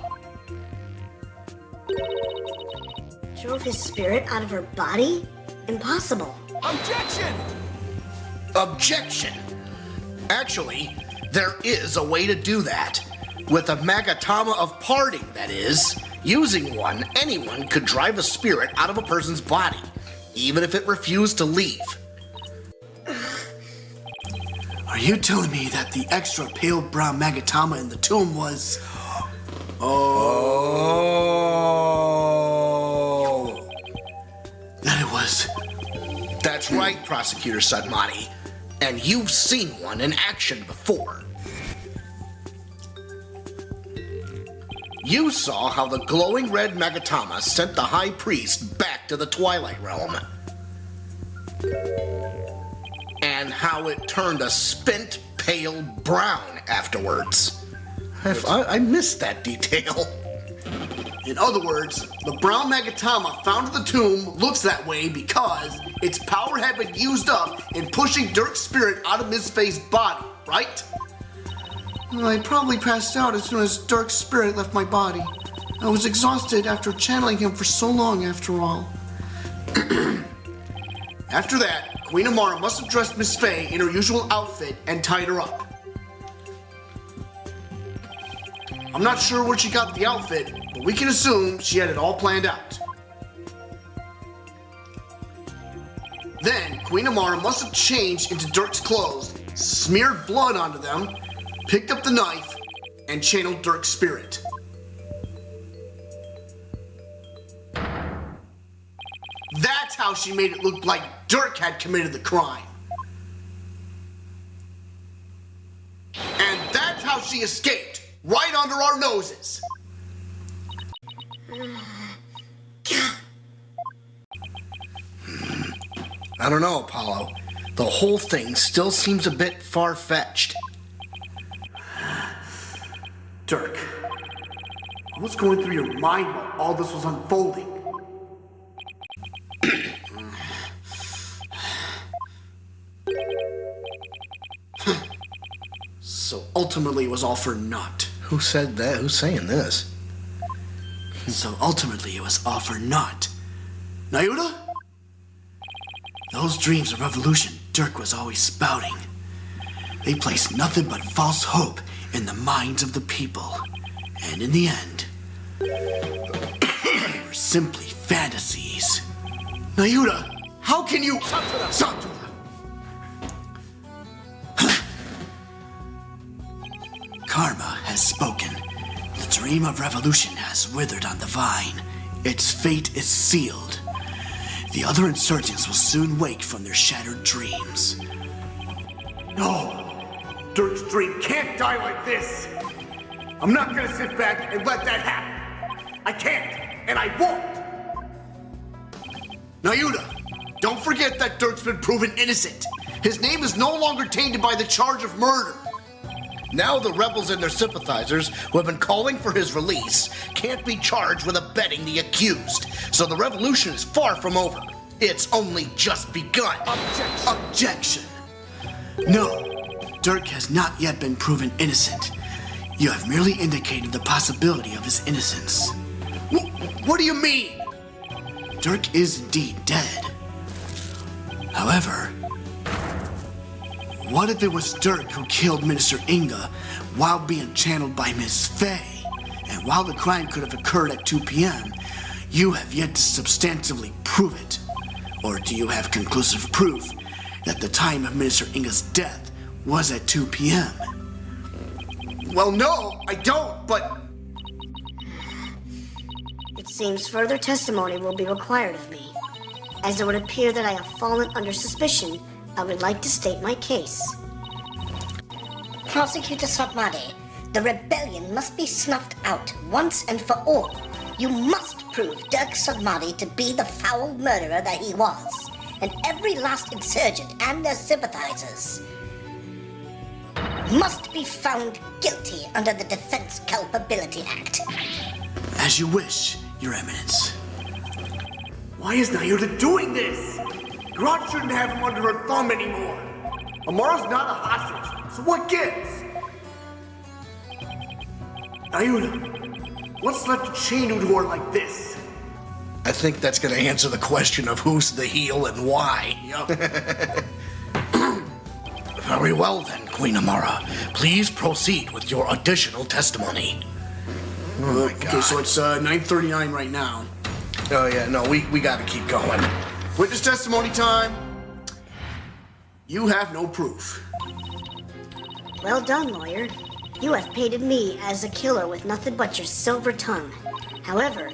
Speaker 3: Drove his spirit out of her body? Impossible.
Speaker 6: Objection!
Speaker 2: Objection! Actually, there is a way to do that. With a Magatama of parting, that is. Using one, anyone could drive a spirit out of a person's body, even if it refused to leave.
Speaker 1: Are you telling me that the extra pale brown Magatama in the tomb was...
Speaker 2: Oh.
Speaker 1: that it was...
Speaker 2: That's right, Prosecutor Sahdmadhi. And you've seen one in action before. You saw how the glowing red Magatama sent the High Priest back to the Twilight Realm. And how it turned a spent pale brown afterwards. I missed that detail.
Speaker 1: In other words, the brown Magatama found in the tomb looks that way because its power had been used up in pushing Dhurke's spirit out of Miss Fey's body, right?
Speaker 5: Well, I probably passed out as soon as Dhurke's spirit left my body. I was exhausted after channeling him for so long, after all.
Speaker 1: After that, Queen Amara must have dressed Miss Fey in her usual outfit and tied her up. I'm not sure where she got the outfit, but we can assume she had it all planned out. Then, Queen Amara must have changed into Dhurke's clothes, smeared blood onto them, picked up the knife, and channeled Dhurke's spirit. That's how she made it look like Dhurke had committed the crime. And that's how she escaped, right under our noses.
Speaker 2: I don't know, Apollo. The whole thing still seems a bit far-fetched.
Speaker 1: Dhurke, what was going through your mind while all this was unfolding? So ultimately it was all for naught.
Speaker 2: Who said that? Who's saying this?
Speaker 1: So ultimately it was all for naught. Nayuda? Those dreams of revolution Dhurke was always spouting, they placed nothing but false hope in the minds of the people. And in the end, they were simply fantasies. Nayuda, how can you... Satura! Karma has spoken. The dream of revolution has withered on the vine. Its fate is sealed. The other insurgents will soon wake from their shattered dreams. No! Dhurke's dream can't die like this! I'm not gonna sit back and let that happen! I can't, and I won't! Nayuda, don't forget that Dhurke's been proven innocent. His name is no longer tainted by the charge of murder.
Speaker 2: Now the rebels and their sympathizers, who have been calling for his release, can't be charged with abetting the accused. So the revolution is far from over. It's only just begun.
Speaker 1: Objection! No, Dhurke has not yet been proven innocent. You have merely indicated the possibility of his innocence. What do you mean? Dhurke is indeed dead. However, what if it was Dhurke who killed Minister Inga while being channeled by Miss Fey? And while the crime could have occurred at 2 p.m., you have yet to substantively prove it. Or do you have conclusive proof that the time of Minister Inga's death was at 2 p.m.? Well, no, I don't, but...
Speaker 3: It seems further testimony will be required of me. As it would appear that I have fallen under suspicion, I would like to state my case. Prosecutor Sahdmadhi, the rebellion must be snuffed out once and for all. You must prove Dhurke Sahdmadhi to be the foul murderer that he was, and every last insurgent and their sympathizers must be found guilty under the Defense Culpability Act.
Speaker 1: As you wish, Your Eminence. Why is Nayuda doing this? Grot shouldn't have him under her thumb anymore. Amara's not a hostage, so what gives? Nayuda, what's left to chain you to her like this?
Speaker 2: I think that's going to answer the question of who's the heel and why.
Speaker 1: Yup.
Speaker 7: Very well then, Queen Amara. Please proceed with your additional testimony.
Speaker 2: Oh my God.
Speaker 1: Okay, so it's 9:39 right now.
Speaker 2: Oh yeah, no, we got to keep going.
Speaker 1: Witness testimony time. You have no proof.
Speaker 3: Well done, lawyer. You have painted me as a killer with nothing but your silver tongue. However,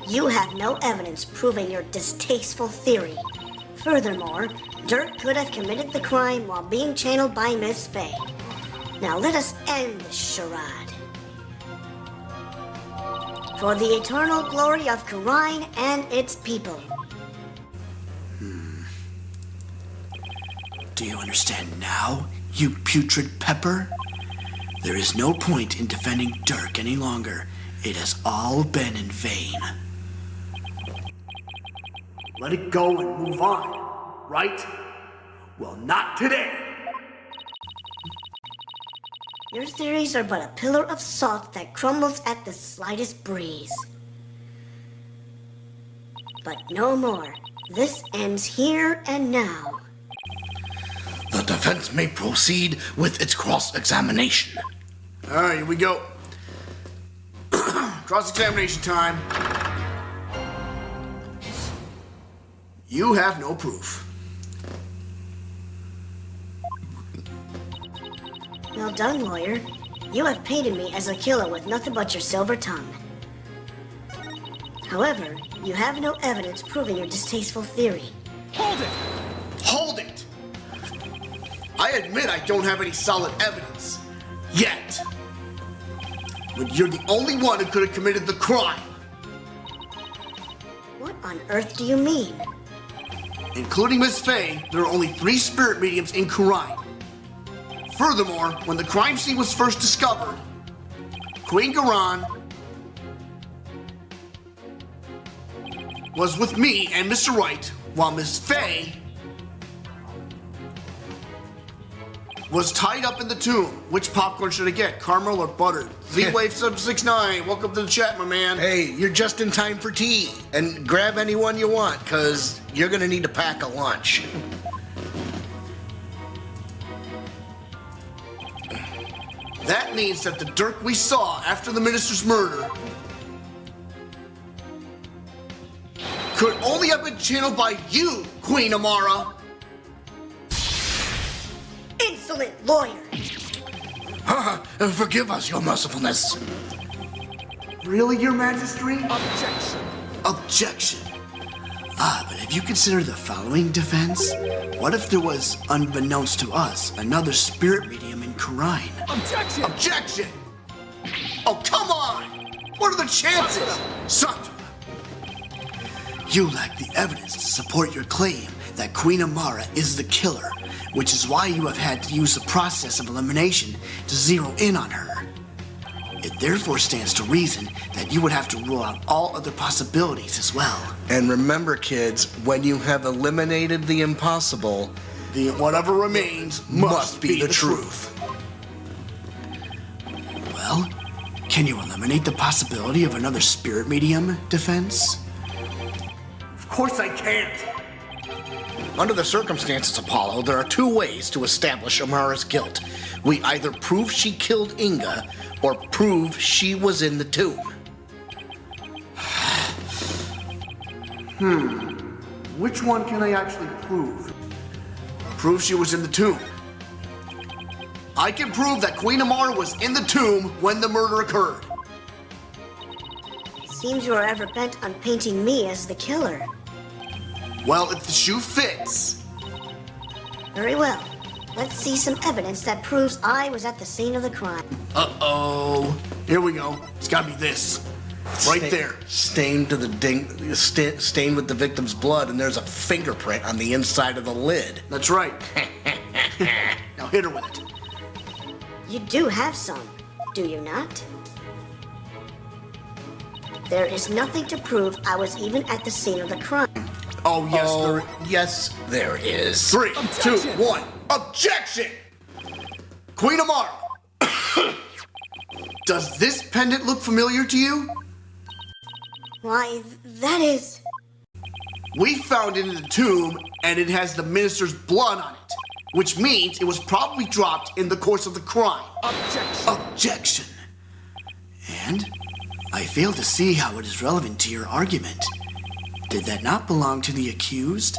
Speaker 3: you have no evidence proving your distasteful theory. Furthermore, Dhurke could have committed the crime while being channeled by Miss Fey. Now let us end this charade. For the eternal glory of Khura'in and its people.
Speaker 7: Do you understand now, you putrid pepper? There is no point in defending Dhurke any longer. It has all been in vain.
Speaker 1: Let it go and move on, right? Well, not today.
Speaker 3: Your theories are but a pillar of salt that crumbles at the slightest breeze. But no more. This ends here and now.
Speaker 7: The defense may proceed with its cross-examination.
Speaker 1: All right, here we go. Cross-examination time. You have no proof.
Speaker 3: Well done, lawyer. You have painted me as a killer with nothing but your silver tongue. However, you have no evidence proving your distasteful theory.
Speaker 1: Hold it! Hold it! I admit I don't have any solid evidence. Yet. But you're the only one who could have committed the crime.
Speaker 3: What on earth do you mean?
Speaker 1: Including Miss Fey, there are only 3 spirit mediums in Khura'in. Furthermore, when the crime scene was first discovered, Queen Garan was with me and Mr. Wright, while Miss Fey was tied up in the tomb. Which popcorn should I get, caramel or buttered? Z-Wave 769, welcome to the chat, my man.
Speaker 2: Hey, you're just in time for tea. And grab any one you want, because you're going to need to pack a lunch.
Speaker 1: That means that the Dhurke we saw after the minister's murder could only have been channeled by you, Queen Amara.
Speaker 3: Insolent lawyer!
Speaker 7: Forgive us, your mercifulness.
Speaker 1: Really, Your Majesty?
Speaker 6: Objection!
Speaker 1: Objection. But have you considered the following defense? What if there was, unbeknownst to us, another spirit medium in Khura'in?
Speaker 6: Objection!
Speaker 1: Objection! Oh, come on! What are the chances? Santa! You lack the evidence to support your claim that Queen Amara is the killer, which is why you have had to use the process of elimination to zero in on her. It therefore stands to reason that you would have to rule out all other possibilities as well.
Speaker 2: And remember, kids, when you have eliminated the impossible,
Speaker 1: The whatever remains must be the truth. Well, can you eliminate the possibility of another spirit medium defense? Of course I can't.
Speaker 2: under the circumstances, Apollo, there are 2 ways to establish Amara's guilt. We either prove she killed Inga, or prove she was in the tomb.
Speaker 1: Which one can I actually prove? Prove she was in the tomb. I can prove that Queen Amara was in the tomb when the murder occurred.
Speaker 3: Seems you are ever bent on painting me as the killer.
Speaker 1: Well, if the shoe fits.
Speaker 3: Very well. Let's see some evidence that proves I was at the scene of the crime.
Speaker 1: Uh-oh. Here we go. It's gotta be this. Right there.
Speaker 2: Stained to the stained with the victim's blood, and there's a fingerprint on the inside of the lid.
Speaker 1: That's right. Now hit her with it.
Speaker 3: You do have some, do you not? There is nothing to prove I was even at the scene of the crime.
Speaker 1: Oh, yes, there.
Speaker 2: Yes, there is.
Speaker 1: 3,
Speaker 6: Objection.
Speaker 1: 2, 1. Objection! Queen Amara. Does this pendant look familiar to you?
Speaker 3: Why, that is...
Speaker 1: We found it in the tomb, and it has the minister's blood on it, which means it was probably dropped in the course of the crime.
Speaker 6: Objection!
Speaker 1: Objection. And I fail to see how it is relevant to your argument. Did that not belong to the accused?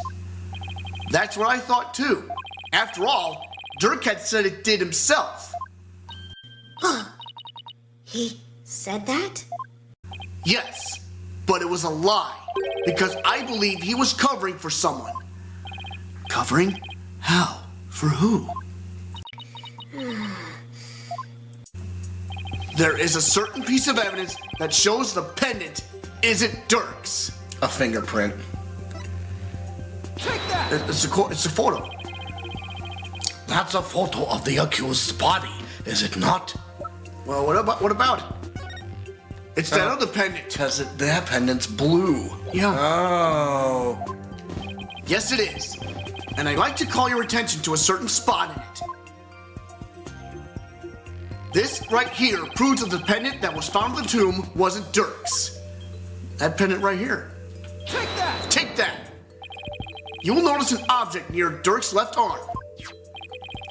Speaker 1: That's what I thought too. After all, Dhurke had said it did himself.
Speaker 3: He said that?
Speaker 1: Yes, but it was a lie, because I believe he was covering for someone. Covering? How? For who? There is a certain piece of evidence that shows the pendant isn't Dhurke's.
Speaker 2: A fingerprint.
Speaker 1: It's a photo.
Speaker 7: That's a photo of the accused's body, is it not?
Speaker 1: Well, what about it? It's that other pendant.
Speaker 2: Because that pendant's blue.
Speaker 1: Yeah.
Speaker 2: Oh.
Speaker 1: Yes, it is. And I'd like to call your attention to a certain spot in it. This right here proves that the pendant that was found in the tomb wasn't Dhurke's. That pendant right here.
Speaker 6: Take that!
Speaker 1: Take that! You will notice an object near Dhurke's left arm.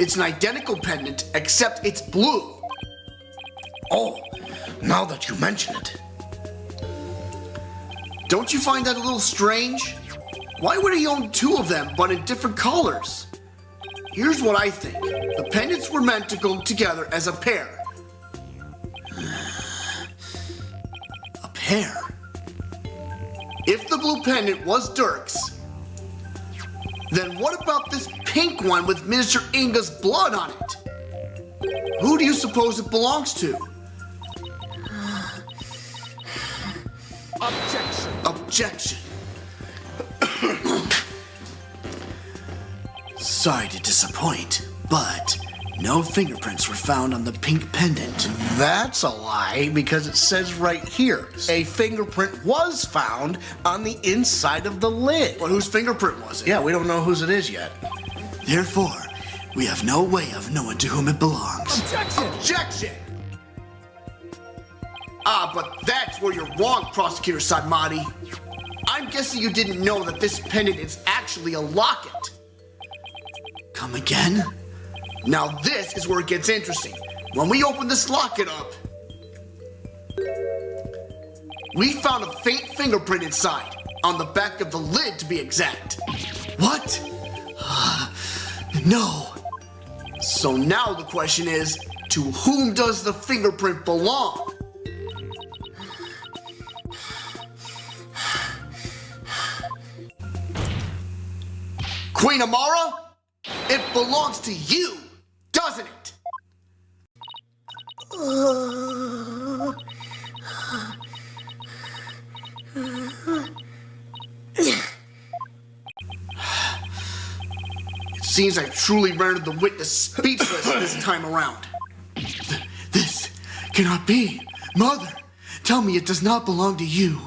Speaker 1: It's an identical pendant, except it's blue.
Speaker 7: Oh, now that you mention it.
Speaker 1: Don't you find that a little strange? Why would he own two of them, but in different colors? Here's what I think. The pendants were meant to go together as a pair. A pair? If the blue pendant was Dhurke's, then what about this pink one with Minister Inga's blood on it? Who do you suppose it belongs to?
Speaker 6: Objection!
Speaker 1: Objection. Sorry to disappoint, but no fingerprints were found on the pink pendant.
Speaker 2: That's a lie because it says right here a fingerprint was found on the inside of the lid.
Speaker 1: But whose fingerprint was it?
Speaker 2: Yeah, we don't know whose it is yet.
Speaker 1: Therefore, we have no way of knowing to whom it belongs.
Speaker 6: Objection!
Speaker 1: Objection! Ah, but that's where you're wrong, Prosecutor Sahdmadhi. I'm guessing you didn't know that this pendant is actually a locket. Come again? Now this is where it gets interesting. When we open this locket up, we found a faint fingerprint inside, on the back of the lid to be exact. What? No. So now the question is, to whom does the fingerprint belong? Queen Amara? It belongs to you, doesn't it? It seems I've truly rendered the witness speechless this time around. This cannot be. Mother, tell me it does not belong to you.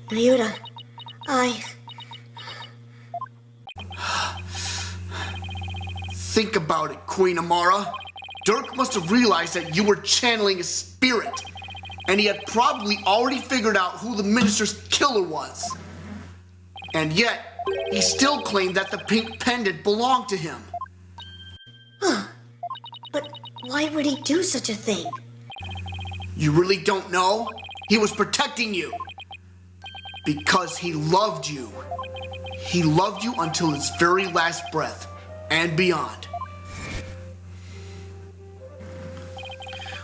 Speaker 3: Ryuta,
Speaker 1: Think about it, Queen Amara. Dhurke must have realized that you were channeling a spirit, and he had probably already figured out who the minister's killer was. And yet, he still claimed that the pink pendant belonged to him.
Speaker 3: But why would he do such a thing?
Speaker 1: You really don't know? He was protecting you. Because he loved you. He loved you until his very last breath, and beyond.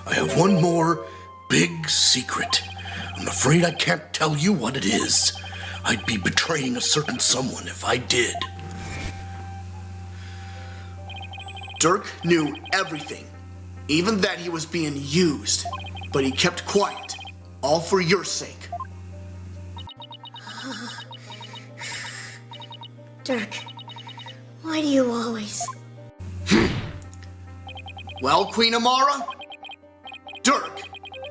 Speaker 7: I have one more big secret. I'm afraid I can't tell you what it is. I'd be betraying a certain someone if I did.
Speaker 1: Dhurke knew everything, even that he was being used, but he kept quiet, all for your sake.
Speaker 3: Dhurke, why do you always...
Speaker 1: Well, Queen Amara, Dhurke,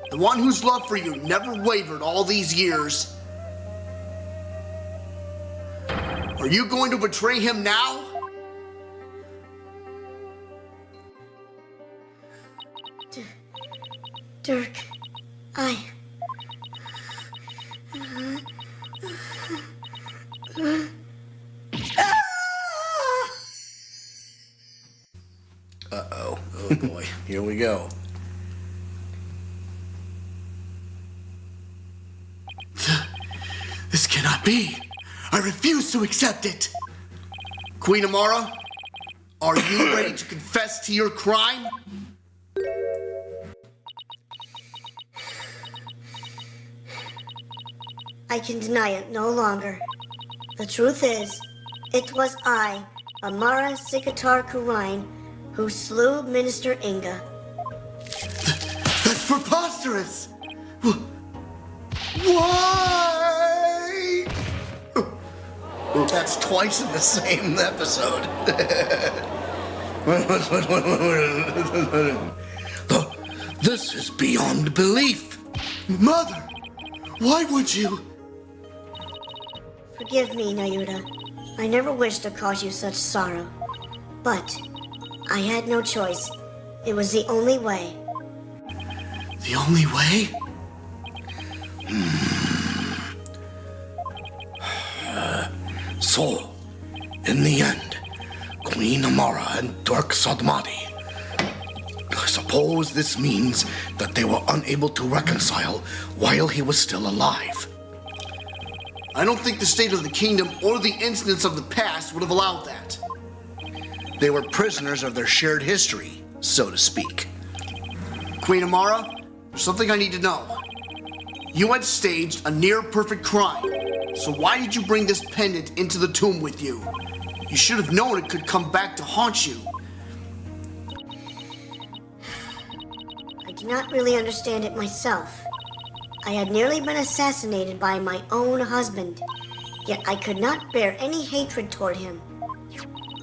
Speaker 1: the one whose love for you never wavered all these years, are you going to betray him now?
Speaker 3: Dhurke,
Speaker 2: Uh-oh. Oh boy. Here we go.
Speaker 1: This cannot be. I refuse to accept it. Queen Amara, are you ready to confess to your crime?
Speaker 3: I can deny it no longer. The truth is, it was I, Amara Sikatar Kurain, who slew Minister Inga.
Speaker 5: That's preposterous! Why?
Speaker 2: That's twice in the same episode.
Speaker 7: This is beyond belief.
Speaker 5: Mother, why would you?
Speaker 3: Forgive me, Nayuda. I never wished to cause you such sorrow. But I had no choice. It was the only way.
Speaker 5: The only way?
Speaker 7: So, in the end, Queen Amara and Dhurke Sahdmadhi. I suppose this means that they were unable to reconcile while he was still alive.
Speaker 1: I don't think the state of the kingdom or the incidents of the past would have allowed that.
Speaker 2: They were prisoners of their shared history, so to speak.
Speaker 1: Queen Amara, there's something I need to know. You had staged a near-perfect crime, so why did you bring this pendant into the tomb with you? You should have known it could come back to haunt you.
Speaker 3: I do not really understand it myself. I had nearly been assassinated by my own husband, yet I could not bear any hatred toward him.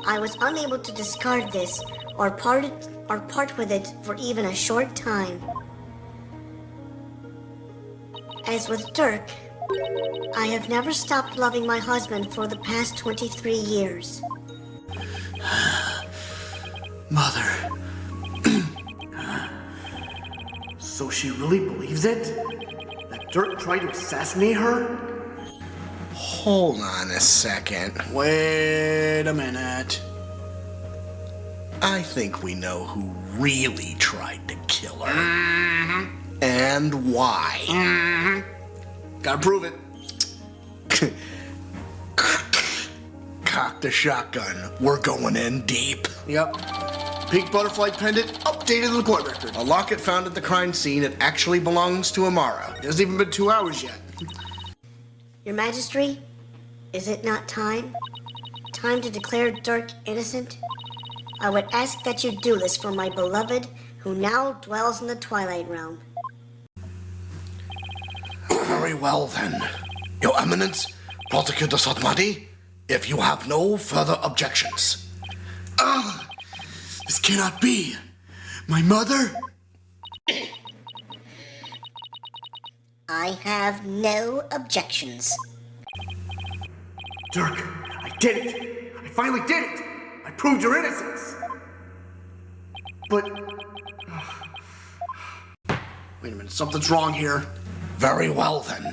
Speaker 3: I was unable to discard this or part with it for even a short time. As with Dhurke, I have never stopped loving my husband for the past 23 years.
Speaker 1: Mother. So she really believes it? That Dhurke tried to assassinate her?
Speaker 2: Hold on a second.
Speaker 1: Wait a minute.
Speaker 2: I think we know who really tried to kill her. And why.
Speaker 1: Gotta prove it.
Speaker 2: Cock the shotgun. We're going in deep.
Speaker 1: Yep. Pink butterfly pendant updated in the court record.
Speaker 2: A locket found at the crime scene. It actually belongs to Amara.
Speaker 1: It hasn't even been 2 hours yet.
Speaker 3: Your Majesty, is it not time? Time to declare Dhurke innocent? I would ask that you do this for my beloved, who now dwells in the Twilight Realm.
Speaker 7: Very well then. Your Eminence, Prosecutor Sahdmadhi, if you have no further objections.
Speaker 1: This cannot be. My mother?
Speaker 3: I have no objections.
Speaker 1: Dhurke, I did it. I finally did it. I proved your innocence. But... Wait a minute, something's wrong here.
Speaker 7: Very well then.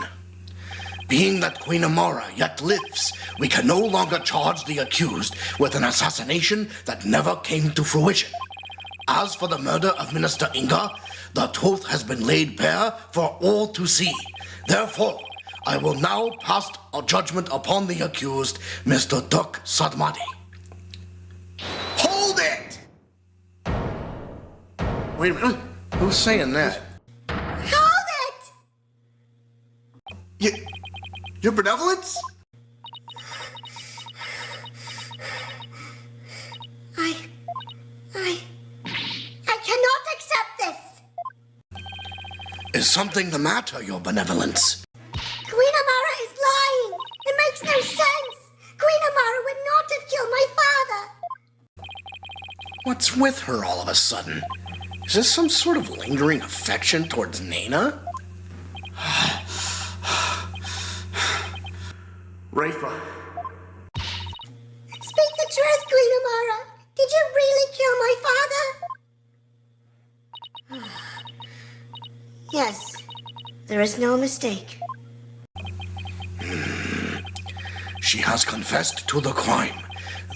Speaker 7: Being that Queen Amara yet lives, we can no longer charge the accused with an assassination that never came to fruition. As for the murder of Minister Inga, the truth has been laid bare for all to see. Therefore, I will now pass a judgment upon the accused, Mr. Dhurke Sahdmadhi.
Speaker 1: Hold it! Wait a minute.
Speaker 2: Who's saying that?
Speaker 3: Hold it!
Speaker 1: Your benevolence?
Speaker 3: I cannot accept this!
Speaker 7: Is something the matter, Your Benevolence?
Speaker 3: Queen Amara is lying! It makes no sense! Queen Amara would not have killed my father!
Speaker 2: What's with her all of a sudden? Is this some sort of lingering affection towards Nana?
Speaker 1: Rafa.
Speaker 3: Speak the truth, Queen Amara! Did you really kill my father? Yes, there is no mistake.
Speaker 7: She has confessed to the crime,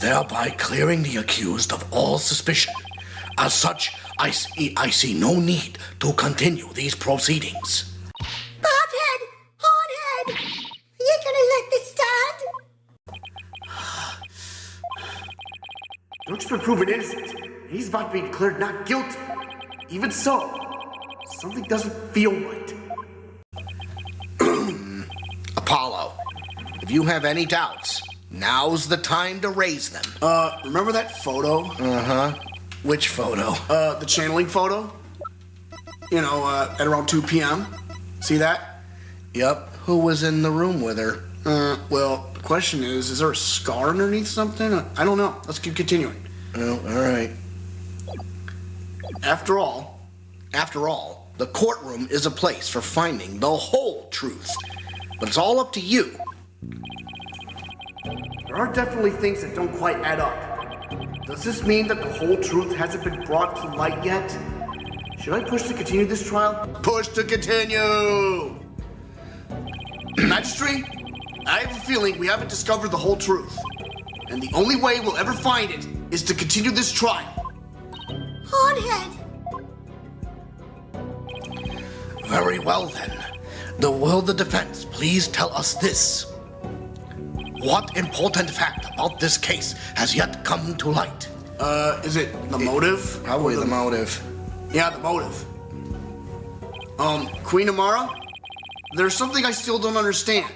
Speaker 7: thereby clearing the accused of all suspicion. As such, I see no need to continue these proceedings.
Speaker 3: Bobhead! Hornhead! Are you gonna let this stand?
Speaker 1: Dhurke's been proven innocent. He's about to be declared not guilty. Even so, something doesn't feel right.
Speaker 2: Apollo, if you have any doubts, now's the time to raise them.
Speaker 1: Remember that photo?
Speaker 2: Uh-huh. Which photo?
Speaker 1: The channeling photo. You know, at around 2 p.m. See that?
Speaker 2: Yep. Who was in the room with her?
Speaker 1: Well, the question is there a scar underneath something? I don't know. Let's keep continuing.
Speaker 2: Oh, all right.
Speaker 1: After all,
Speaker 2: the courtroom is a place for finding the whole truth. But it's all up to you.
Speaker 1: there are definitely things that don't quite add up. Does this mean that the whole truth hasn't been brought to light yet? Should I push to continue this trial? Push to continue! Magistrate, I have a feeling we haven't discovered the whole truth. And the only way we'll ever find it is to continue this trial.
Speaker 3: Hardhead!
Speaker 2: Very well then. Will the defense please tell us this? What important fact about this case has yet come to light?
Speaker 1: Is it the motive?
Speaker 2: Probably the motive.
Speaker 1: Yeah, the motive. Queen Amara? There's something I still don't understand.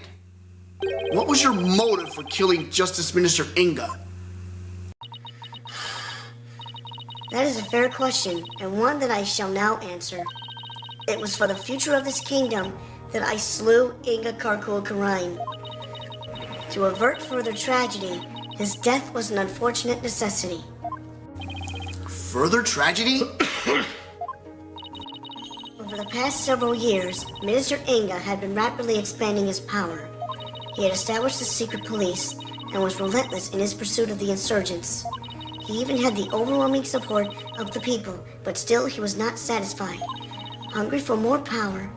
Speaker 1: What was your motive for killing Justice Minister Inga?
Speaker 3: That is a fair question, and one that I shall now answer. It was for the future of this kingdom that I slew Inga Karkul Karain. To avert further tragedy, his death was an unfortunate necessity.
Speaker 1: Further tragedy?
Speaker 3: Over the past several years, Minister Inga had been rapidly expanding his power. He had established a secret police and was relentless in his pursuit of the insurgents. He even had the overwhelming support of the people, but still he was not satisfied. Hungry for more power,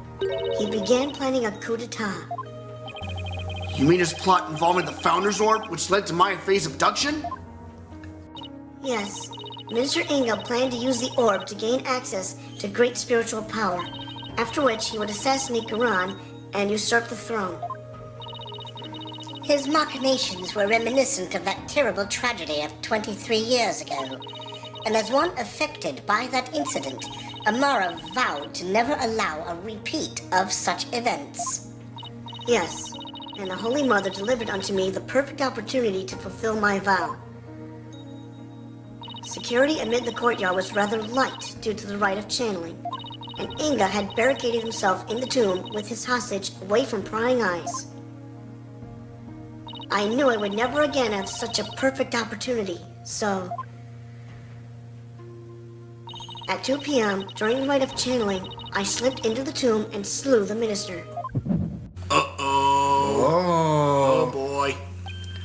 Speaker 3: he began planning a coup d'etat.
Speaker 1: You mean his plot involving the Founder's Orb, which led to Maya Fey's abduction?
Speaker 3: Yes, Minister Inga planned to use the orb to gain access to great spiritual power, after which he would assassinate Quran and usurp the throne.
Speaker 8: His machinations were reminiscent of that terrible tragedy of 23 years ago. And as one affected by that incident, Amara vowed to never allow a repeat of such events.
Speaker 3: Yes, and the Holy Mother delivered unto me the perfect opportunity to fulfill my vow. Security amid the courtyard was rather light due to the rite of channeling, and Inga had barricaded himself in the tomb with his hostage away from prying eyes. I knew I would never again have such a perfect opportunity, so... At 2 p.m., during the rite of channeling, I slipped into the tomb and slew the minister.
Speaker 1: Oh boy.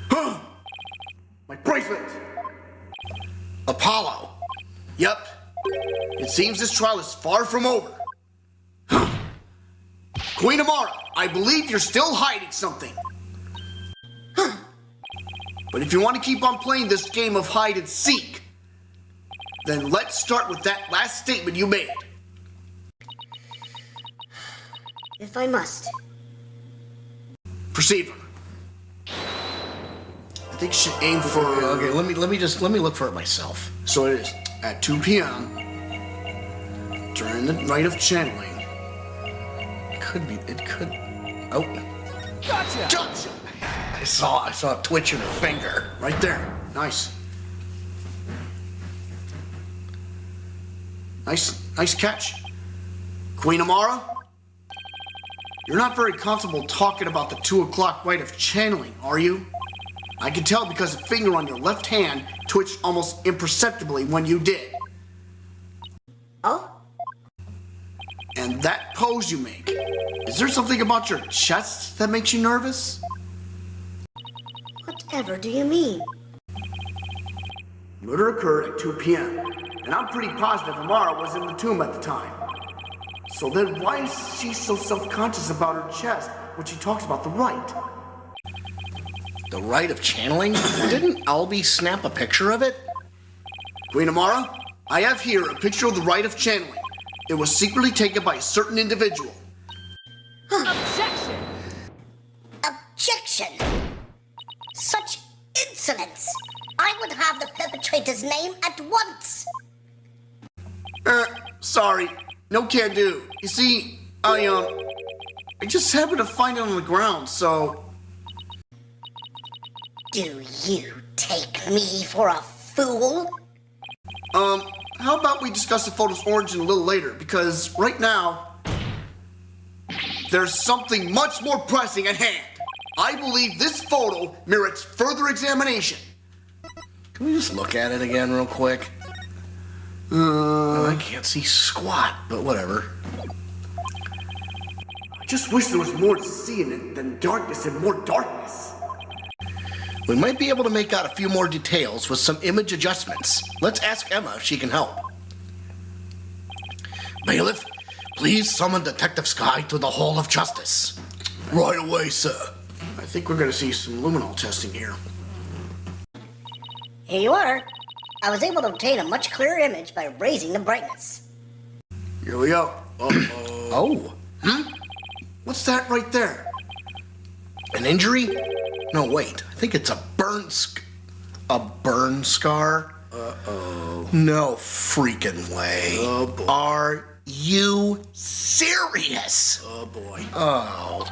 Speaker 1: Huh! My bracelet!
Speaker 2: Apollo.
Speaker 1: Yep. It seems this trial is far from over. Huh. Queen Amara, I believe you're still hiding something. Huh. But if you want to keep on playing this game of hide and seek, then let's start with that last statement you made.
Speaker 3: If I must.
Speaker 1: Perceiver. I think you should aim for...
Speaker 2: Okay, let me look for it myself.
Speaker 1: So it is at 2 p.m. during the night of channeling.
Speaker 2: It could. Oh. Gotcha! I saw a twitch in her finger.
Speaker 1: Right there. Nice. Nice catch. Queen Amara? You're not very comfortable talking about the 2 o'clock rite of channeling, are you? I can tell because the finger on your left hand twitched almost imperceptibly when you did.
Speaker 3: Oh?
Speaker 1: And that pose you make, is there something about your chest that makes you nervous?
Speaker 3: Whatever do you mean?
Speaker 1: Murder occurred at 2 p.m., and I'm pretty positive Amara was in the tomb at the time. So then why is she so self-conscious about her chest when she talks about the rite?
Speaker 2: The rite of channeling? Didn't Albie snap a picture of it?
Speaker 1: Queen Amara, I have here a picture of the rite of channeling. It was secretly taken by a certain individual.
Speaker 4: Objection!
Speaker 8: Objection! Such insolence! I would have the perpetrator's name at once!
Speaker 1: Sorry. No can do. You see, I just happened to find it on the ground, so...
Speaker 8: Do you take me for a fool?
Speaker 1: how about we discuss the photo's origin a little later? Because right now, there's something much more pressing at hand. I believe this photo merits further examination.
Speaker 2: Can we just look at it again real quick? I can't see squat, but whatever.
Speaker 1: I just wish there was more to see in it than darkness and more darkness.
Speaker 2: We might be able to make out a few more details with some image adjustments. Let's ask Emma if she can help.
Speaker 7: Bailiff, please summon Detective Sky to the Hall of Justice. Right away, sir.
Speaker 1: I think we're gonna see some luminol testing here.
Speaker 3: Here you are. I was able to obtain a much clearer image by raising the brightness.
Speaker 1: Here we go.
Speaker 2: Oh,
Speaker 1: What's that right there?
Speaker 2: an injury? No, wait. I think it's a burn scar?
Speaker 1: Uh-oh.
Speaker 2: No freaking way.
Speaker 1: Oh, boy.
Speaker 2: Are you serious?
Speaker 1: Oh, boy.
Speaker 2: Oh.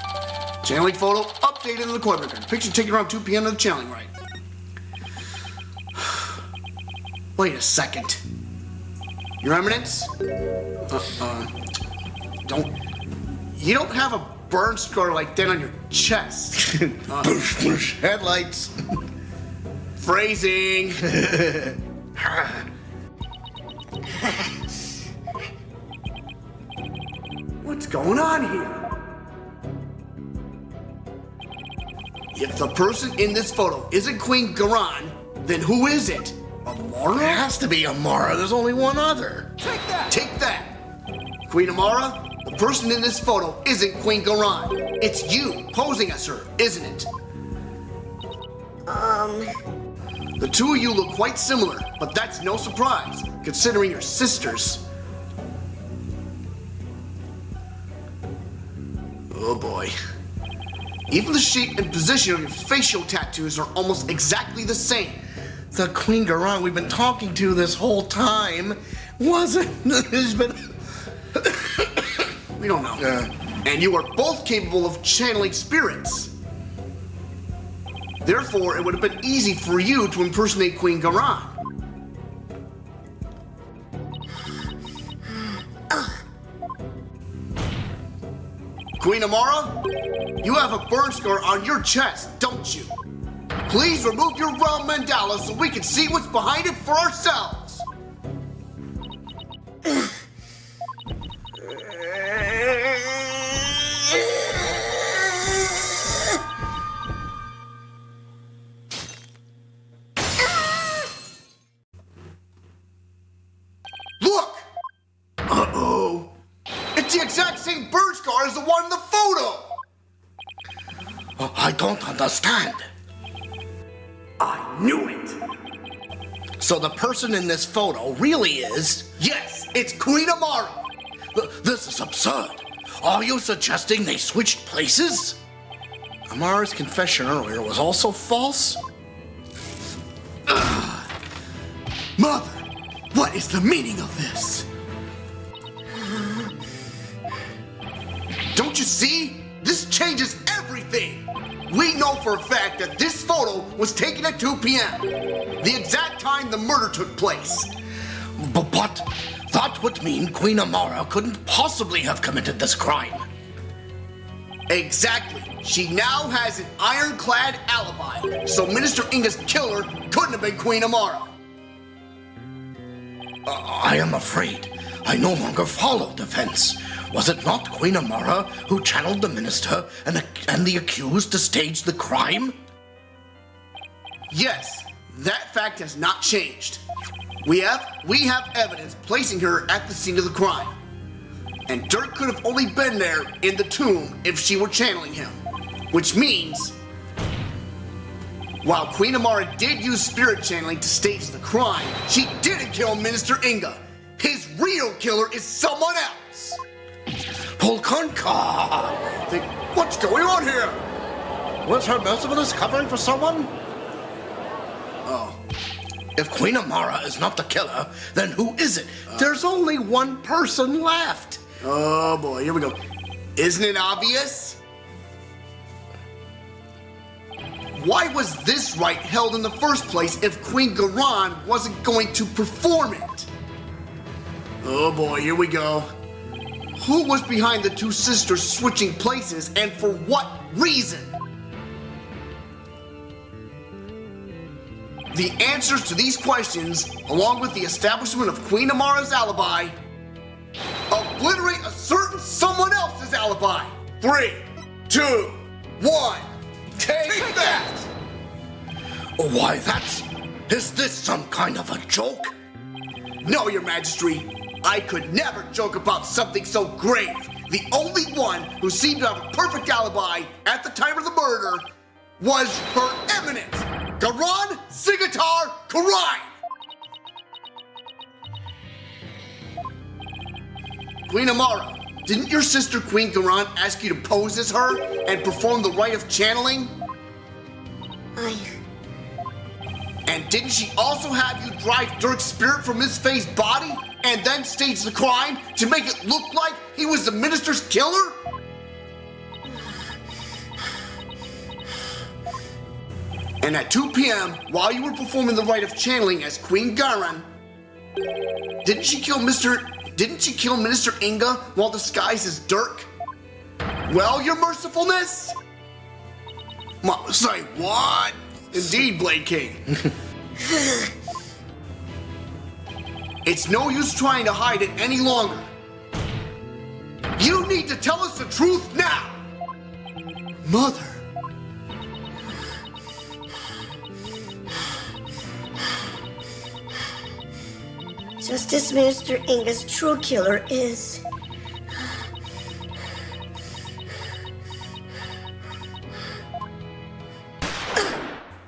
Speaker 1: Channeling photo updated in the coin record. Picture taken around 2 p.m. to the channeling right. Wait a second. Your Eminence? You don't have a burn scar like that on your chest.
Speaker 2: Headlights.
Speaker 1: Phrasing. What's going on here? If the person in this photo isn't Queen Garan, then who is it?
Speaker 2: It
Speaker 1: Amara?
Speaker 2: has to be Amara. There's only one other.
Speaker 1: Take that! Queen Amara, the person in this photo isn't Queen Garan. It's you posing as her, isn't it? The two of you look quite similar, but that's no surprise, considering you're sisters. Oh boy. Even the shape and position of your facial tattoos are almost exactly the same.
Speaker 2: The Queen Garan we've been talking to this whole time wasn't. Has been.
Speaker 1: We don't know. And you are both capable of channeling spirits. Therefore, it would have been easy for you to impersonate Queen Garan. Queen Amara, you have a burn scar on your chest, don't you? Please remove your realm mandala so we can see what's behind it for ourselves. Look! Uh-oh. It's the exact same burn scar as the one in the photo!
Speaker 2: I don't understand.
Speaker 1: I knew it!
Speaker 2: So the person in this photo really is.
Speaker 1: Yes, it's Queen Amara!
Speaker 2: This is absurd. Are you suggesting they switched places? Amara's confession earlier was also false?
Speaker 1: Mother, what is the meaning of this? Don't you see? This changes everything! We know for a fact that this photo was taken at 2 p.m., the exact time the murder took place.
Speaker 2: But that would mean Queen Amara couldn't possibly have committed this crime.
Speaker 1: Exactly. She now has an ironclad alibi, so Minister Inga's killer couldn't have been Queen Amara.
Speaker 2: I am afraid I no longer follow defense. Was it not Queen Amara who channeled the minister and the accused to stage the crime?
Speaker 1: Yes, that fact has not changed. We have evidence placing her at the scene of the crime. And Dirk could have only been there in the tomb if she were channeling him. Which means, while Queen Amara did use spirit channeling to stage the crime, she didn't kill Minister Inga. His real killer is someone else.
Speaker 2: Polkonka!
Speaker 1: What's going on here?
Speaker 2: Was her mercifulness covering for someone?
Speaker 1: Oh.
Speaker 2: If Queen Amara is not the killer, then who is it? There's only one person left.
Speaker 1: Oh boy, here we go. Isn't it obvious? Why was this rite held in the first place if Queen Garan wasn't going to perform it?
Speaker 2: Oh boy, here we go. Who was behind the two sisters switching places and for what reason? The answers to these questions, along with the establishment of Queen Amara's alibi, obliterate a certain someone else's alibi.
Speaker 1: 3, 2, 1. Take that!
Speaker 7: Why, is this some kind of a joke?
Speaker 2: No, Your Majesty. I could never joke about something so grave. The only one who seemed to have a perfect alibi at the time of the murder was Her Eminence, Garan Sigatar Karai. Queen Amara, didn't your sister Queen Garan ask you to pose as her and perform the rite of channeling? And didn't she also have you drive Dhurke's spirit from Miss Fey's body and then stage the crime to make it look like he was the minister's killer? And at 2 p.m., while you were performing the rite of channeling as Queen Garan, didn't she kill Minister Inga while disguised as Dhurke? Well, your mercifulness?
Speaker 1: Say what?
Speaker 2: Indeed, Blade King. It's no use trying to hide it any longer. You need to tell us the truth now!
Speaker 1: Mother.
Speaker 8: Justice Minister Inga's true killer is...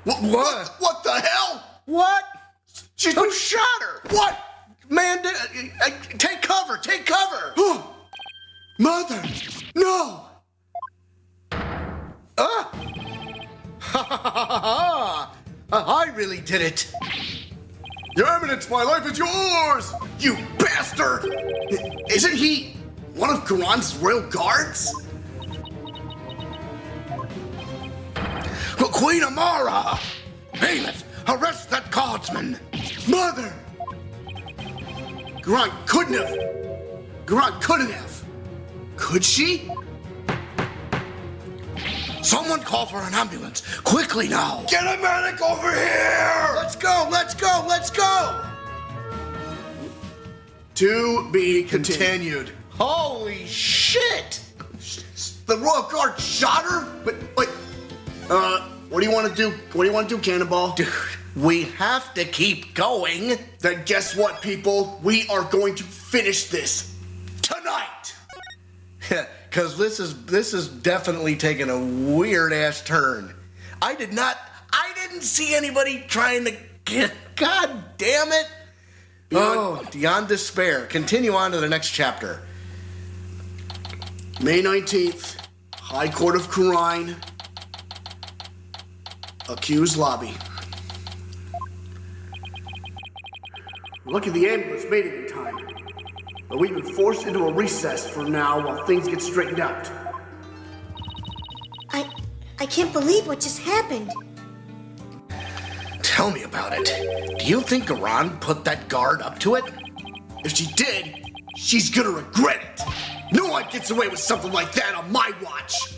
Speaker 2: What? What the hell?
Speaker 5: What?
Speaker 2: Who shot her?
Speaker 5: What? Man, take cover, take cover!
Speaker 1: Mother! No!
Speaker 2: I really did it.
Speaker 1: Your Eminence, my life is yours!
Speaker 2: You bastard! Isn't he one of Garan's royal guards?
Speaker 7: Queen Amara! Bailiff, arrest that guardsman!
Speaker 1: Mother!
Speaker 2: Garan couldn't have. Could she?
Speaker 7: Someone call for an ambulance, quickly now!
Speaker 1: Get a medic over here!
Speaker 5: Let's go, let's go, let's go!
Speaker 2: To be continued.
Speaker 5: Holy shit!
Speaker 2: The royal guard shot her? But wait, what do you want to do? What do you want to do, Cannonball?
Speaker 5: Dude, we have to keep going.
Speaker 2: Then guess what, people? We are going to finish this tonight.
Speaker 5: Because this is definitely taking a weird ass turn. I didn't see anybody trying to get. God damn it! Beyond despair. Continue on to the next chapter.
Speaker 2: May 19th, High Court of Karine. Accused lobby.
Speaker 1: We're lucky the ambulance made it in time. But we've been forced into a recess for now while things get straightened out.
Speaker 8: I can't believe what just happened.
Speaker 5: Tell me about it. Do you think Garan put that guard up to it?
Speaker 2: If she did, she's gonna regret it. No one gets away with something like that on my watch.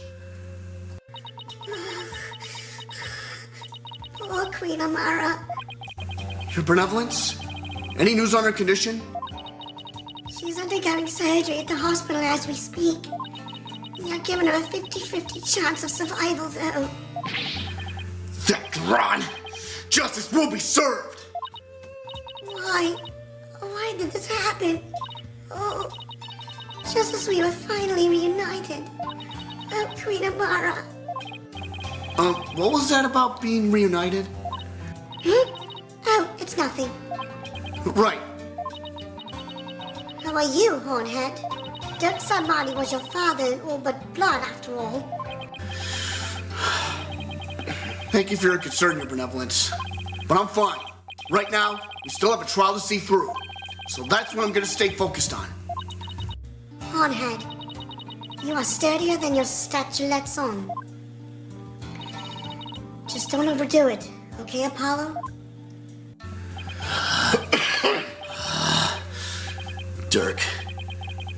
Speaker 8: Poor Queen Amara.
Speaker 2: Your benevolence? Any news on her condition?
Speaker 8: She's undergoing surgery at the hospital as we speak. They're giving her a 50-50 chance of survival, though.
Speaker 2: That Garan! Justice will be served!
Speaker 8: Why? Why did this happen? Oh, just as we were finally reunited. Oh, Queen Amara.
Speaker 2: What was that about being reunited?
Speaker 8: Oh, it's nothing.
Speaker 2: Right.
Speaker 8: How are you, Hornhead? Dhurke Sahdmadhi was your father, all but blood, after all.
Speaker 2: Thank you for your concern, your benevolence. But I'm fine. Right now, we still have a trial to see through. So that's what I'm gonna stay focused on.
Speaker 8: Hornhead, you are sturdier than your statue lets on. Just don't overdo it, okay, Apollo?
Speaker 1: Dirk.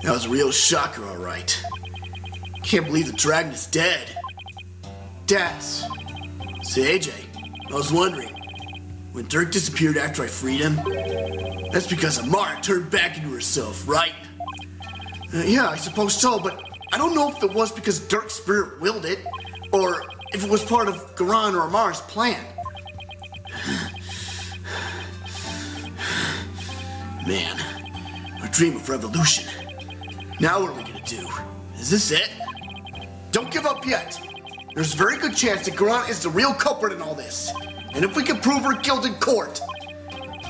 Speaker 1: That was a real shocker, all right. Can't believe the dragon is dead. Daz. Say, AJ, I was wondering, when Dirk disappeared after I freed him, that's because Amara turned back into herself, right? Yeah, I suppose so, but I don't know if it was because Dirk's spirit willed it, or if it was part of Garan or Amara's plan. Man, our dream of revolution. Now what are we gonna do? Is this it? Don't give up yet. There's a very good chance that Garan is the real culprit in all this. And if we can prove her guilt in court,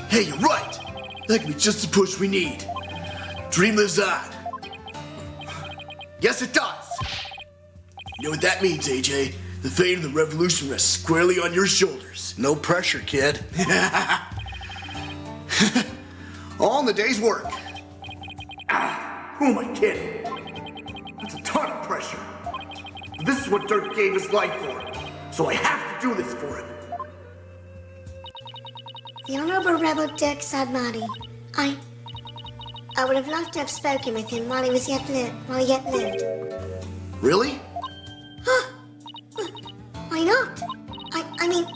Speaker 1: hey, you're right. That could be just the push we need. Dream lives on. Yes, it does. You know what that means, AJ? The fate of the revolution rests squarely on your shoulders.
Speaker 2: No pressure, kid.
Speaker 1: All in the day's work. Who am I kidding? That's a ton of pressure. But this is what Dirk gave his life for, so I have to do this for him.
Speaker 8: The Honorable Rebel Dhurke Sahdmadhi. I would have loved to have spoken with him while he yet lived.
Speaker 1: Really?
Speaker 8: Why not? I mean,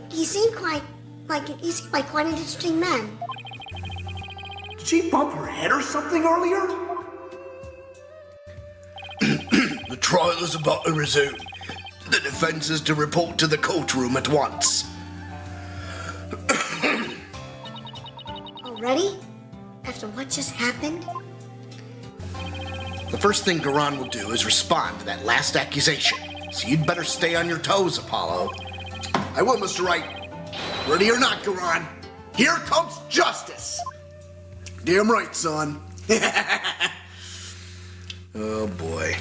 Speaker 8: he seemed quite like quite an interesting man.
Speaker 1: Did she bump her head or something earlier?
Speaker 7: The trial is about to resume. The defense is to report to the courtroom at once.
Speaker 8: Already? After what just happened?
Speaker 2: The first thing Garan will do is respond to that last accusation. So you'd better stay on your toes, Apollo.
Speaker 1: I will, Mr. Wright. Ready or not, Garan, here comes justice. Damn right, son.
Speaker 2: Oh boy.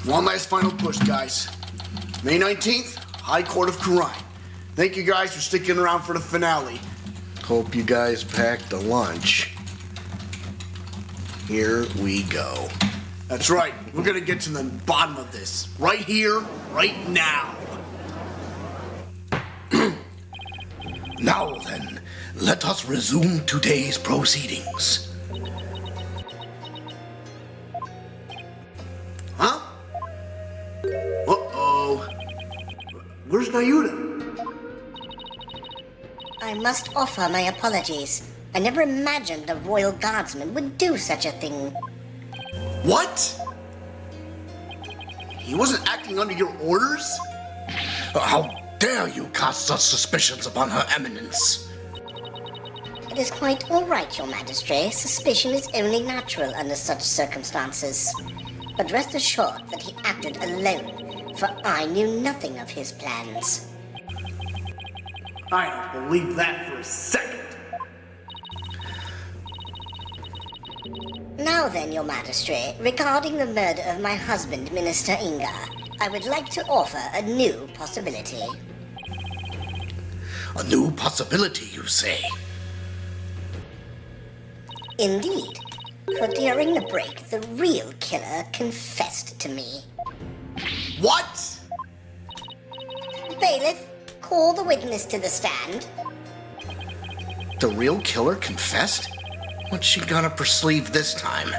Speaker 1: One last final push, guys. May 19th, High Court of Karan. Thank you guys for sticking around for the finale.
Speaker 2: Hope you guys packed a lunch. Here we go.
Speaker 1: That's right. We're gonna get to the bottom of this. Right here, right now.
Speaker 7: Now then, let us resume today's proceedings.
Speaker 1: Huh? Uh-oh. Where's Nayuda?
Speaker 3: I must offer my apologies. I never imagined a royal guardsman would do such a thing.
Speaker 1: What? He wasn't acting under your orders?
Speaker 7: How dare you cast such suspicions upon Her Eminence?
Speaker 3: It is quite all right, Your Majesty. Suspicion is only natural under such circumstances. But rest assured that he acted alone, for I knew nothing of his plans.
Speaker 1: I don't believe that for a second.
Speaker 3: Now then, Your Majesty, regarding the murder of my husband, Minister Inga, I would like to offer a new possibility.
Speaker 7: A new possibility, you say?
Speaker 3: Indeed. For during the break, the real killer confessed to me.
Speaker 1: What?
Speaker 3: Bailiff, call the witness to the stand.
Speaker 2: The real killer confessed? What's she got up her sleeve this time?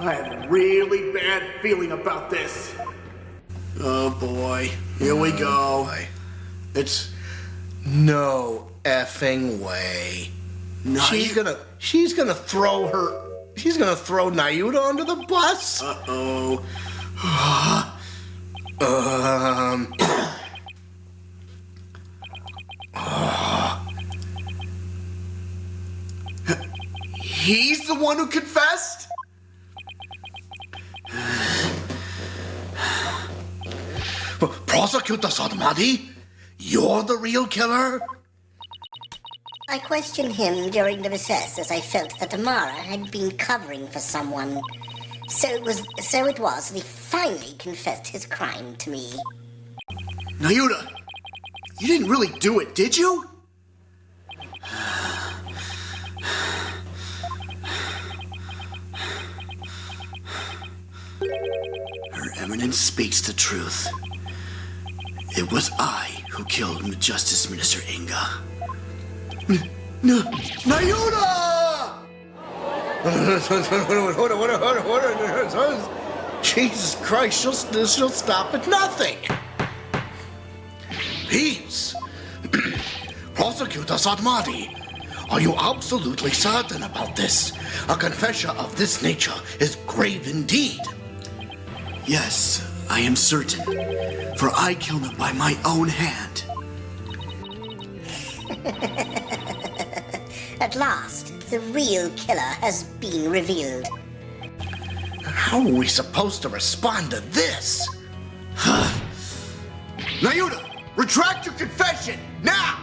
Speaker 1: I have a really bad feeling about this. Oh boy, here we go. It's
Speaker 2: No effing way. She's gonna throw Nayuda under the bus?
Speaker 1: Uh-oh. He's the one who confessed?
Speaker 7: Prosecutor Sahdmadhi, you're the real killer?
Speaker 3: I questioned him during the recess as I felt that Amara had been covering for someone. So it was that he finally confessed his crime to me.
Speaker 1: Nayuda, you didn't really do it, did you? Her Eminence speaks the truth. It was I who killed Justice Minister Inga.
Speaker 2: Nayuda! Jesus Christ, she'll stop at nothing. Peace. Prosecutor Sahdmadhi, are you absolutely certain about this? A confession of this nature is grave indeed.
Speaker 1: Yes, I am certain, for I killed him by my own hand.
Speaker 3: At last, the real killer has been revealed.
Speaker 2: How are we supposed to respond to this?
Speaker 1: Nayuda, retract your confession, now!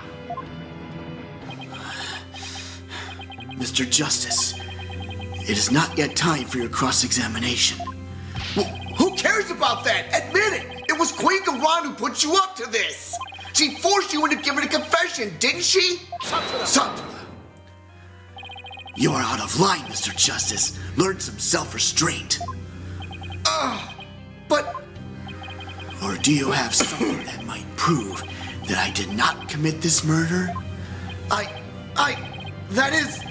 Speaker 1: Mr. Justice, it is not yet time for your cross-examination.
Speaker 5: Well, who cares about that? Admit it! It was Queen Garan who put you up to this! She forced you into giving a confession, didn't she?
Speaker 1: Satara! You are out of line, Mr. Justice. Learn some self-restraint.
Speaker 5: But
Speaker 1: Or do you have something that might prove that I did not commit this murder?
Speaker 5: that is...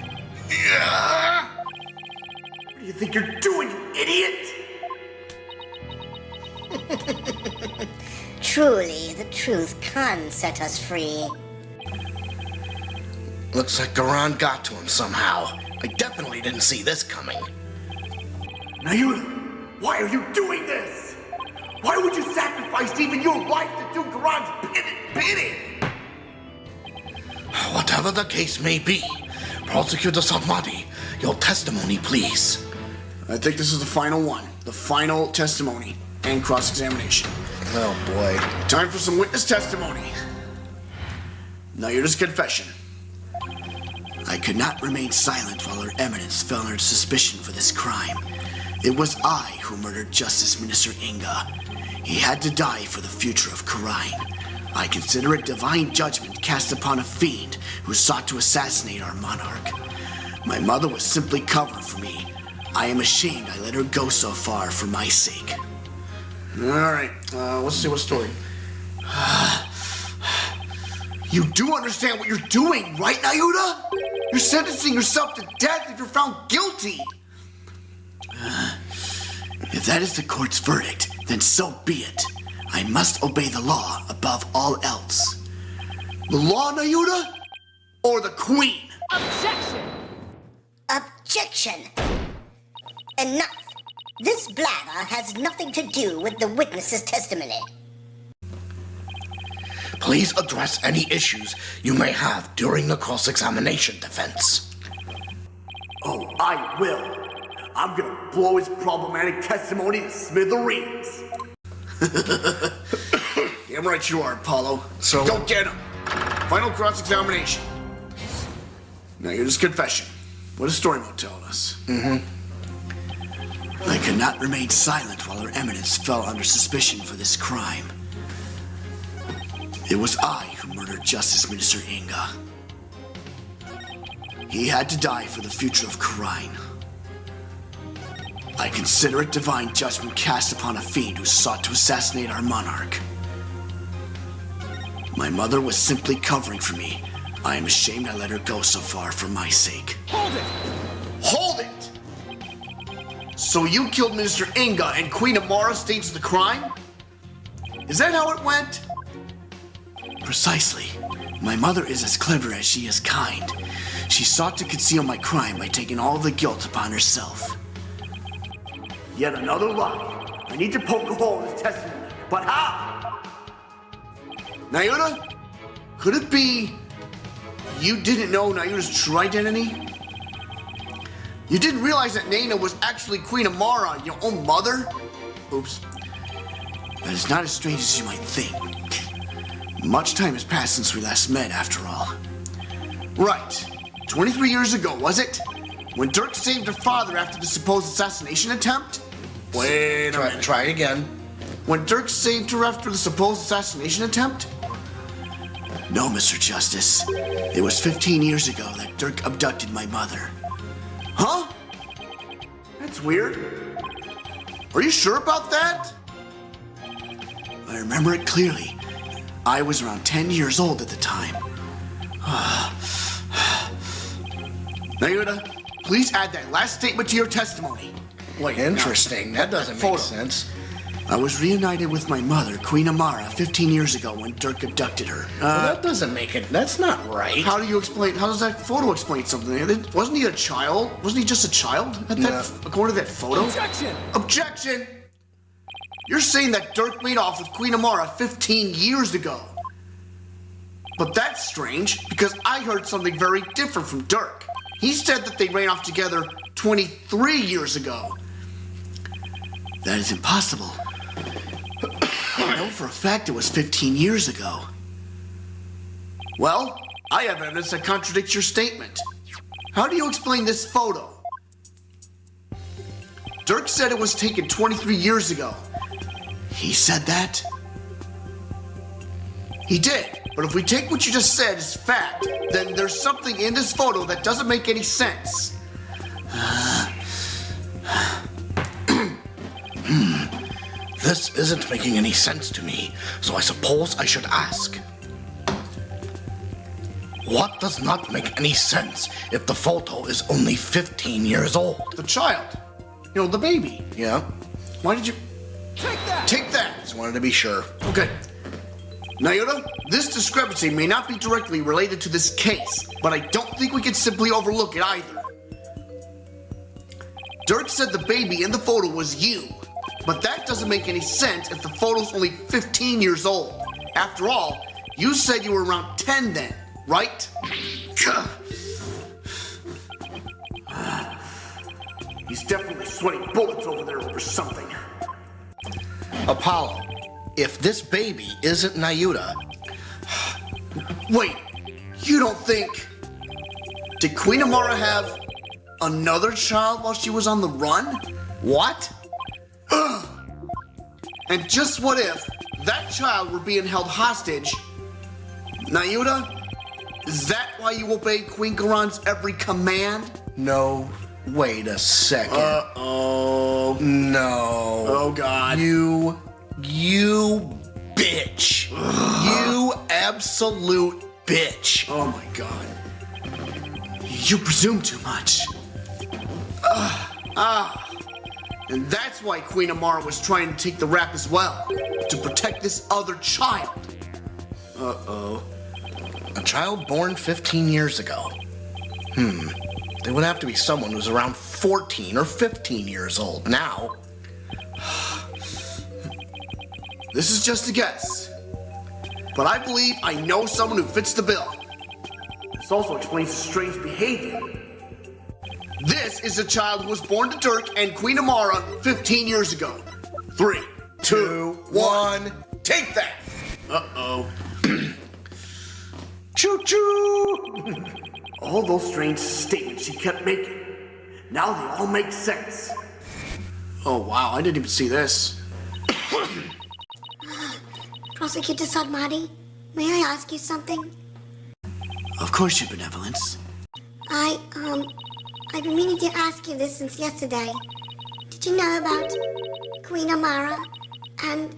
Speaker 5: What do you think you're doing, you idiot?
Speaker 3: Truly, the truth can set us free.
Speaker 2: Looks like Garan got to him somehow. I definitely didn't see this coming.
Speaker 5: Nayuda, why are you doing this? Why would you sacrifice even your life to do Garan's bidding?
Speaker 2: Whatever the case may be, Prosecutor Sahdmadhi, your testimony, please.
Speaker 1: I think this is the final one. The final testimony and cross-examination.
Speaker 2: Oh boy.
Speaker 1: Time for some witness testimony. Nayuda's confession. I could not remain silent while Her Eminence fell under suspicion for this crime. It was I who murdered Justice Minister Inga. He had to die for the future of Khura'in. I consider it divine judgment cast upon a fiend who sought to assassinate our monarch. My mother was simply covering for me. I am ashamed I let her go so far for my sake. All right, let's see what story.
Speaker 5: You do understand what you're doing, right, Nayuda? You're sentencing yourself to death if you're found guilty.
Speaker 1: If that is the court's verdict, then so be it. I must obey the law above all else.
Speaker 5: The law, Nayuda? Or the queen?
Speaker 3: Objection! Enough! This blather has nothing to do with the witness's testimony.
Speaker 2: Please address any issues you may have during the cross-examination, defense.
Speaker 5: Oh, I will. I'm gonna blow his problematic testimony to smithereens.
Speaker 1: Damn right you are, Apollo.
Speaker 2: So-
Speaker 1: Go get him. Final cross-examination. Nayuda's confession. What does story mode tell us? I could not remain silent while Her Eminence fell under suspicion for this crime. It was I who murdered Justice Minister Inga. He had to die for the future of Khura'in. I consider it divine judgment cast upon a fiend who sought to assassinate our monarch. My mother was simply covering for me. I am ashamed I let her go so far for my sake.
Speaker 5: Hold it! So you killed Minister Inga and Queen Amara staged the crime? Is that how it went?
Speaker 1: Precisely. My mother is as clever as she is kind. She sought to conceal my crime by taking all the guilt upon herself.
Speaker 5: Yet another lie. I need to poke a hole in his testimony. But how?
Speaker 1: Nayuda? Could it be you didn't know Nayuda's true identity? You didn't realize that Naina was actually Queen Amara, your own mother? Oops. That is not as strange as you might think. Much time has passed since we last met, after all. Right. 23 years ago, was it? When Dhurke saved her father after the supposed assassination attempt? Wait a minute.
Speaker 2: Try again.
Speaker 1: When Dhurke saved her after the supposed assassination attempt? No, Mr. Justice. It was 15 years ago that Dhurke abducted my mother.
Speaker 5: Huh? That's weird. Are you sure about that?
Speaker 1: I remember it clearly. I was around 10 years old at the time. Nayuta, please add that last statement to your testimony. Wait,
Speaker 2: Interesting. That doesn't make
Speaker 1: photo.
Speaker 2: sense.
Speaker 1: I was reunited with my mother, Queen Amara, 15 years ago when Dhurke abducted her.
Speaker 2: Well, that doesn't make it. That's not right.
Speaker 1: How does that photo explain something? Wasn't he a child? Wasn't he just a child? According to that photo?
Speaker 6: Objection!
Speaker 1: Objection! You're saying that Dhurke made off with Queen Amara 15 years ago. But that's strange, because I heard something very different from Dhurke. He said that they ran off together 23 years ago. That is impossible. I know for a fact it was 15 years ago. Well, I have evidence that contradicts your statement. How do you explain this photo? Dhurke said it was taken 23 years ago. He said that? He did, but if we take what you just said as fact, then there's something in this photo that doesn't make any sense.
Speaker 7: This isn't making any sense to me, so I suppose I should ask. What does not make any sense if the photo is only 15 years old?
Speaker 1: The child. You know, the baby.
Speaker 2: Yeah.
Speaker 1: Why did you...
Speaker 6: Take that!
Speaker 1: Take that!
Speaker 2: Just wanted to be sure.
Speaker 1: Okay. Nayuta, this discrepancy may not be directly related to this case, but I don't think we can simply overlook it either. Dhurke said the baby in the photo was you, but that doesn't make any sense if the photo's only 15 years old. After all, you said you were around 10 then, right? He's definitely sweating bullets over there over something.
Speaker 2: Apollo, if this baby isn't Nayuta,
Speaker 1: Wait, you don't think... Did Queen Amara have another child while she was on the run?
Speaker 2: what?
Speaker 1: And just what if that child were being held hostage? Nayuta, is that why you obey Queen Karan's every command?
Speaker 2: No, wait a second.
Speaker 1: Uh-oh.
Speaker 2: No.
Speaker 1: Oh, God.
Speaker 2: You bitch. You absolute bitch.
Speaker 1: Oh, my God. You presume too much. And that's why Queen Amara was trying to take the rap as well, to protect this other child. Uh-oh.
Speaker 2: A child born 15 years ago. There would have to be someone who's around 14 or 15 years old now.
Speaker 1: This is just a guess, but I believe I know someone who fits the bill. This also explains his strange behavior. This is a child who was born to Dhurke and Queen Amara 15 years ago. 3, 2, 1, take that! Uh-oh. Choo-choo! All those strange statements she kept making, now they all make sense. Oh, wow, I didn't even see this.
Speaker 8: Prosecutor Sahdmadhi, may I ask you something?
Speaker 1: Of course, Your Benevolence.
Speaker 8: I've been meaning to ask you this since yesterday. Did you know about Queen Amara and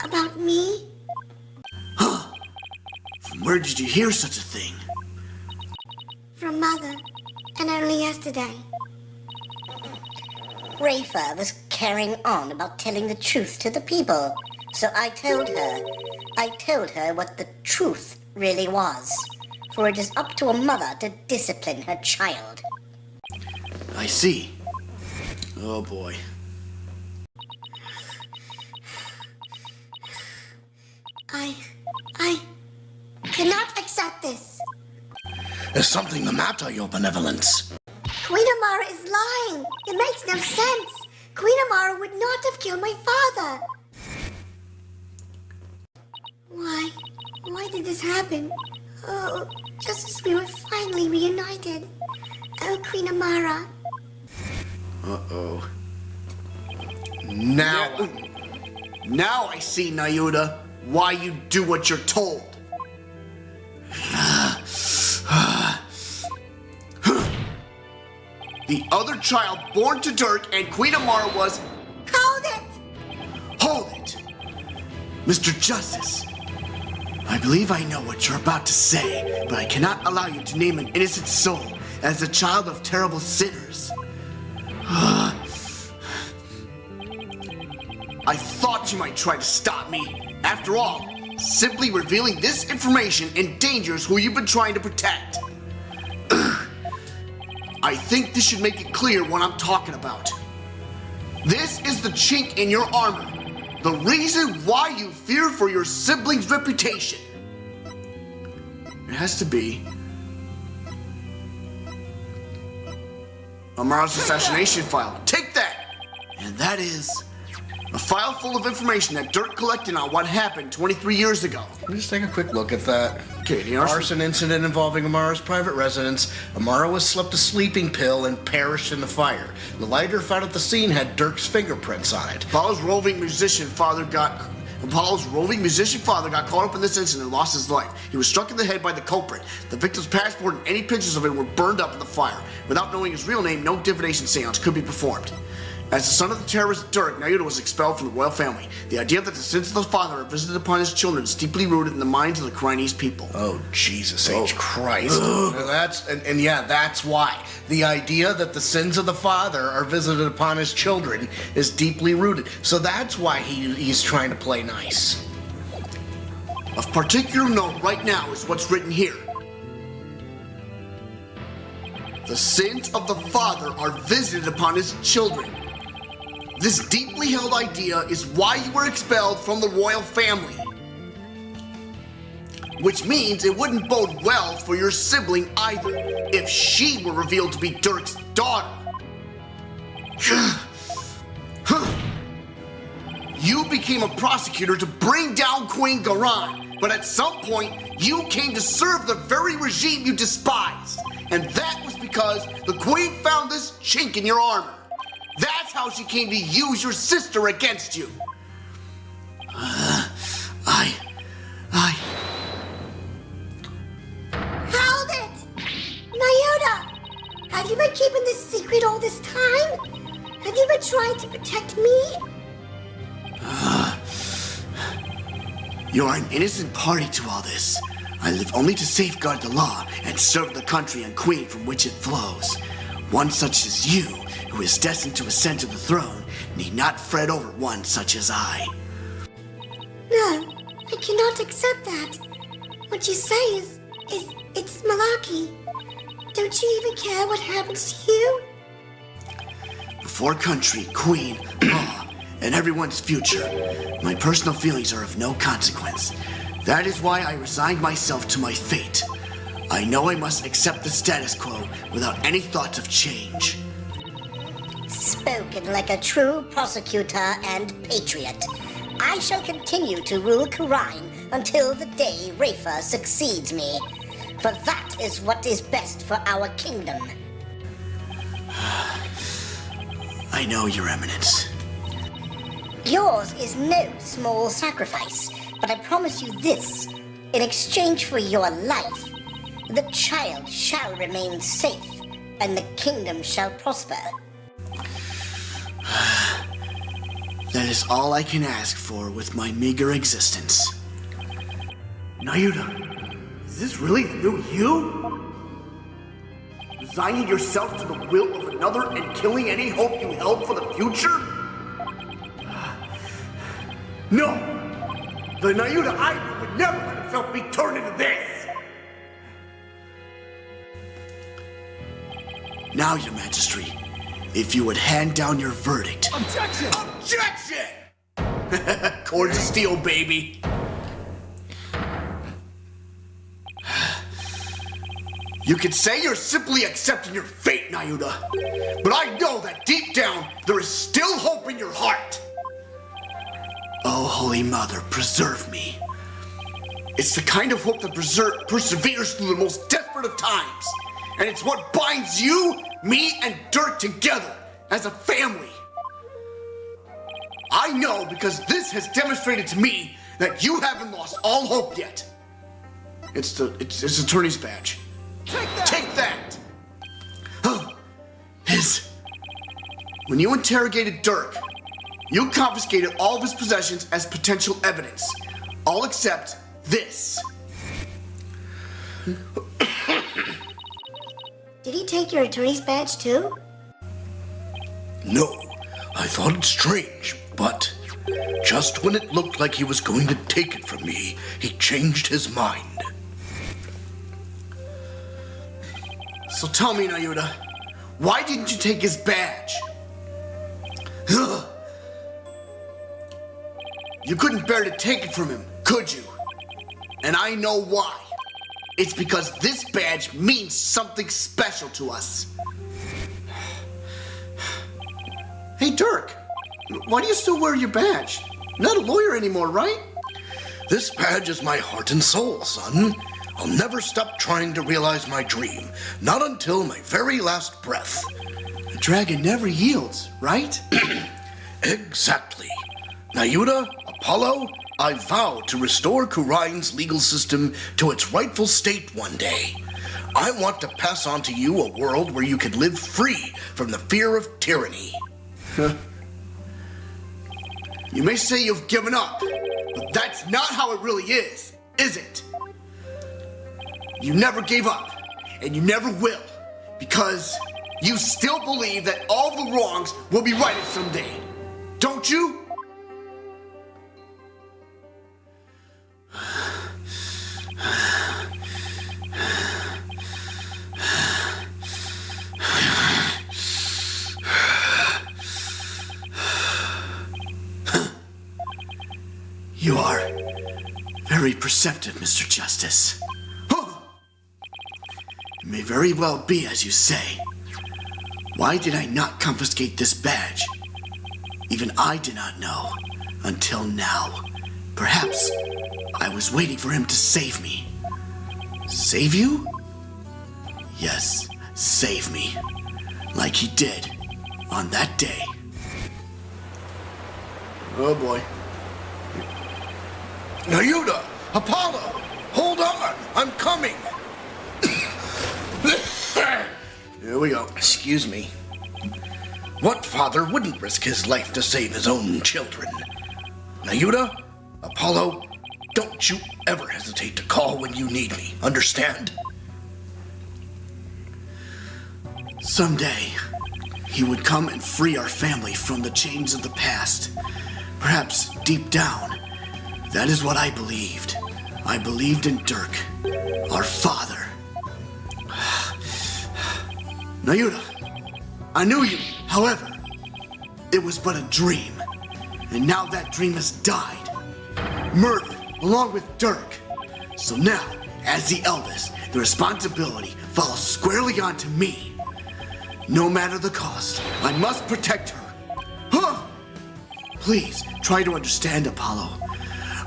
Speaker 8: about me?
Speaker 1: From where did you hear such a thing?
Speaker 8: From Mother, and only yesterday.
Speaker 3: Rafa was carrying on about telling the truth to the people. So I told her what the truth really was. For it is up to a mother to discipline her child.
Speaker 1: I see. Oh boy.
Speaker 8: I cannot accept this.
Speaker 7: Is something the matter, Your Benevolence?
Speaker 8: Queen Amara is lying. It makes no sense. Queen Amara would not have killed my father. Why did this happen? Oh, just as we were finally reunited. Oh, Queen Amara.
Speaker 1: Uh-oh.
Speaker 2: Now,
Speaker 1: Now I see, Nayuta, why you do what you're told. The other child born to Dhurke and Queen Amara was...
Speaker 8: Hold it!
Speaker 1: Hold it! Mr. Justice, I believe I know what you're about to say, but I cannot allow you to name an innocent soul
Speaker 2: as the child of terrible sinners. I thought you might try to stop me. After all, simply revealing this information endangers who you've been trying to protect. I think this should make it clear what I'm talking about. This is the chink in your armor. The reason why you fear for your sibling's reputation. It has to be Amara's assassination file. Take that! And that is a file full of information that Dhurke collected on what happened 23 years ago. Just take a quick look at that. Okay, the arson incident involving Amara's private residence. Amara was slipped a sleeping pill and perished in the fire. The lighter found at the scene had Dhurke's fingerprints on it. Apollo's roving musician father got caught up in this incident and lost his life. He was struck in the head by the culprit. The victim's passport and any pictures of him were burned up in the fire. Without knowing his real name, no divination seance could be performed. As the son of the terrorist Dhurke, Nayuda was expelled from the royal family. The idea that the sins of the father are visited upon his children is deeply rooted in the minds of the Chinese people. Oh, Jesus H. Christ. That's why. The idea that the sins of the father are visited upon his children is deeply rooted. So that's why he's trying to play nice. Of particular note right now is what's written here. The sins of the father are visited upon his children. This deeply held idea is why you were expelled from the royal family. Which means it wouldn't bode well for your sibling either, if she were revealed to be Dhurke's daughter. You became a prosecutor to bring down Queen Garan, but at some point, you came to serve the very regime you despised. And that was because the Queen found this chink in your armor. That's how she came to use your sister against you.
Speaker 8: Hold it! Nayuda! Have you been keeping this secret all this time? Have you been trying to protect me?
Speaker 2: You're an innocent party to all this. I live only to safeguard the law and serve the country and queen from which it flows. One such as you, who is destined to ascend to the throne, need not fret over one such as I.
Speaker 8: No, I cannot accept that. What you say is it's malarkey. Don't you even care what happens to you?
Speaker 2: Before country, queen, law, and everyone's future, my personal feelings are of no consequence. That is why I resigned myself to my fate. I know I must accept the status quo without any thought of change.
Speaker 8: Spoken like a true prosecutor and patriot. I shall continue to rule Karine until the day Rafa succeeds me. For that is what is best for our kingdom.
Speaker 2: I know, Your Eminence.
Speaker 8: Yours is no small sacrifice, but I promise you this. In exchange for your life, the child shall remain safe, and the kingdom shall prosper.
Speaker 2: That is all I can ask for with my meager existence.
Speaker 1: Nayuda, is this really the new you? Resigning yourself to the will of another and killing any hope you held for the future? No! The Nayuda I knew would never let himself be turned into this!
Speaker 2: Now, Your Majesty, if you would hand down your verdict.
Speaker 6: Objection!
Speaker 2: Objection! Cords of steel, baby.
Speaker 1: You could say you're simply accepting your fate, Nayuda. But I know that deep down, there is still hope in your heart.
Speaker 2: Oh, Holy Mother, preserve me.
Speaker 1: It's the kind of hope that perseveres through the most desperate of times. And it's what binds you, me, and Dhurke together as a family. I know because this has demonstrated to me that you haven't lost all hope yet. It's attorney's badge. Take that! When you interrogated Dhurke, you confiscated all of his possessions as potential evidence. All except this.
Speaker 3: Did he take your attorney's badge too?
Speaker 7: No, I thought it strange, but just when it looked like he was going to take it from me, he changed his mind.
Speaker 1: So tell me, Nayuta, why didn't you take his badge? Ugh. You couldn't bear to take it from him, could you? And I know why. It's because this badge means something special to us. Hey, Dirk, why do you still wear your badge? You're not a lawyer anymore, right?
Speaker 7: This badge is my heart and soul, son. I'll never stop trying to realize my dream, not until my very last breath.
Speaker 1: The dragon never yields, right?
Speaker 7: Exactly. Nayuta, Apollo, I vow to restore Kurain's legal system to its rightful state one day. I want to pass on to you a world where you can live free from the fear of tyranny.
Speaker 1: You may say you've given up, but that's not how it really is it? You never gave up, and you never will, because you still believe that all the wrongs will be righted someday. Don't you? You are very perceptive, Mr. Justice. It may very well be as you say. Why did I not confiscate this badge? Even I did not know until now. Perhaps I was waiting for him to save me. Save you? Yes, save me. Like he did on that day. Oh boy.
Speaker 7: Nayuta! Apollo! Hold on! I'm coming!
Speaker 1: Here we go.
Speaker 7: Excuse me. What father wouldn't risk his life to save his own children? Nayuta, Apollo, don't you ever hesitate to call when you need me, understand?
Speaker 1: Someday, he would come and free our family from the chains of the past. Perhaps deep down, that is what I believed. I believed in Dirk, our father. Nayuta, I knew you. However, it was but a dream. And now that dream has died. Murdered, along with Dirk. So now, as the eldest, the responsibility falls squarely onto me. No matter the cost, I must protect her. Huh! Please, try to understand, Apollo.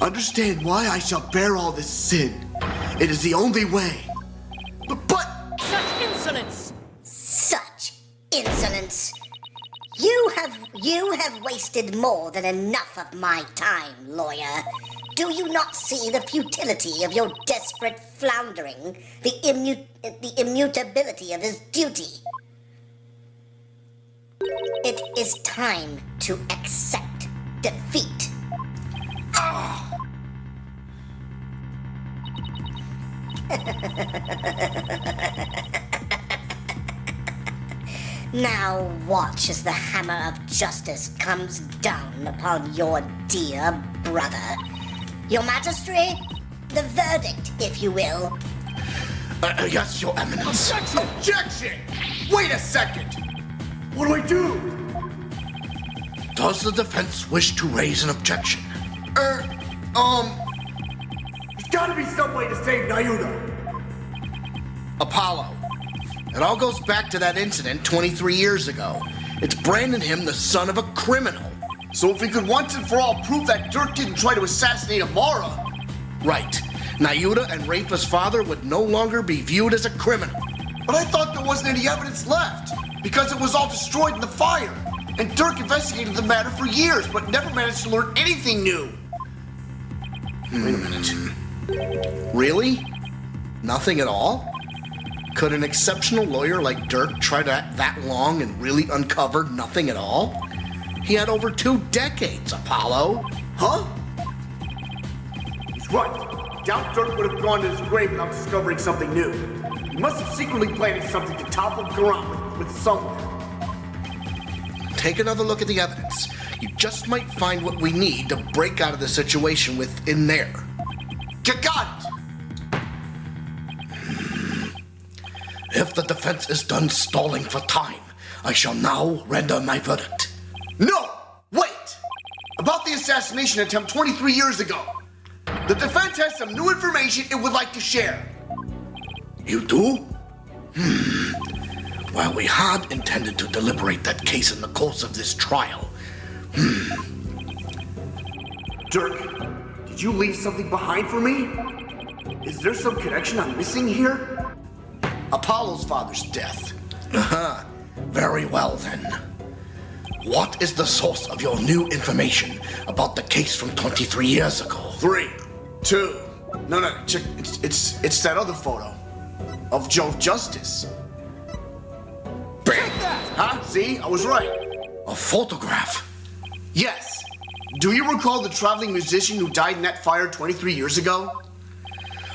Speaker 1: Understand why I shall bear all this sin. It is the only way. But...
Speaker 4: Such insolence!
Speaker 3: Such insolence! You have wasted more than enough of my time, lawyer. Do you not see the futility of your desperate floundering, the immutability of his duty? It is time to accept defeat. Now watch as the hammer of justice comes down upon your dear brother. Your Majesty, the verdict, if you will.
Speaker 7: Yes, Your Eminence.
Speaker 1: Objection! Wait a second! What do I do?
Speaker 7: Does the defense wish to raise an objection?
Speaker 1: There's gotta be some way to save Nayuta.
Speaker 2: Apollo. It all goes back to that incident 23 years ago. It's branding him the son of a criminal.
Speaker 1: So if we could once and for all prove that Dirk didn't try to assassinate Amara...
Speaker 2: Right. Nayuta and Rafa's father would no longer be viewed as a criminal.
Speaker 1: But I thought there wasn't any evidence left, because it was all destroyed in the fire. And Dirk investigated the matter for years, but never managed to learn anything new. Wait a minute.
Speaker 2: Really? Nothing at all? Could an exceptional lawyer like Dirk try that long and really uncover nothing at all? He had over 2 decades, Apollo.
Speaker 1: Huh? He's right. Doubt Dirk would have gone to his grave without discovering something new. You must have secretly planted something to topple Quran with someone.
Speaker 2: Take another look at the evidence. You just might find what we need to break out of the situation within there.
Speaker 1: You got it!
Speaker 7: If the defense is done stalling for time, I shall now render my verdict.
Speaker 1: No! Wait! About the assassination attempt 23 years ago. The defense has some new information it would like to share.
Speaker 7: You do? Well, we had intended to deliberate that case in the course of this trial.
Speaker 1: Dirk, did you leave something behind for me? Is there some connection I'm missing here? Apollo's father's death.
Speaker 7: Very well, then. What is the source of your new information about the case from 23 years ago?
Speaker 1: 3, 2. No, check. It's that other photo of Joe Justice.
Speaker 7: Bang!
Speaker 1: Huh? See, I was right.
Speaker 7: A photograph?
Speaker 1: Yes. Do you recall the traveling musician who died in that fire 23 years ago?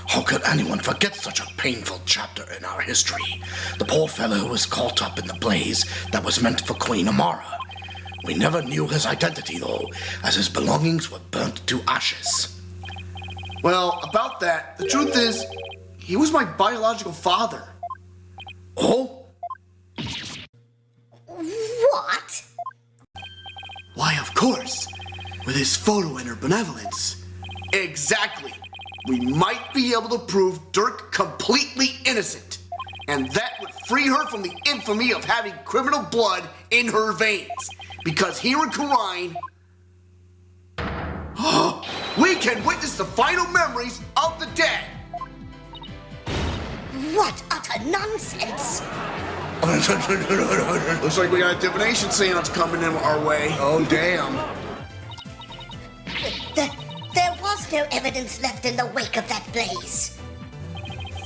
Speaker 7: How could anyone forget such a painful chapter in our history? The poor fellow was caught up in the blaze that was meant for Queen Amara. We never knew his identity, though, as his belongings were burnt to ashes.
Speaker 1: Well, about that, the truth is, he was my biological father.
Speaker 7: Oh?
Speaker 3: What?
Speaker 1: Why, of course. With his photo and her benevolence. Exactly. We might be able to prove Dirk completely innocent. And that would free her from the infamy of having criminal blood in her veins. Because here in Karine, we can witness the final memories of the dead.
Speaker 3: What utter nonsense!
Speaker 1: Looks like we got a divination seance coming in our way.
Speaker 2: Oh, damn.
Speaker 3: There was no evidence left in the wake of that blaze.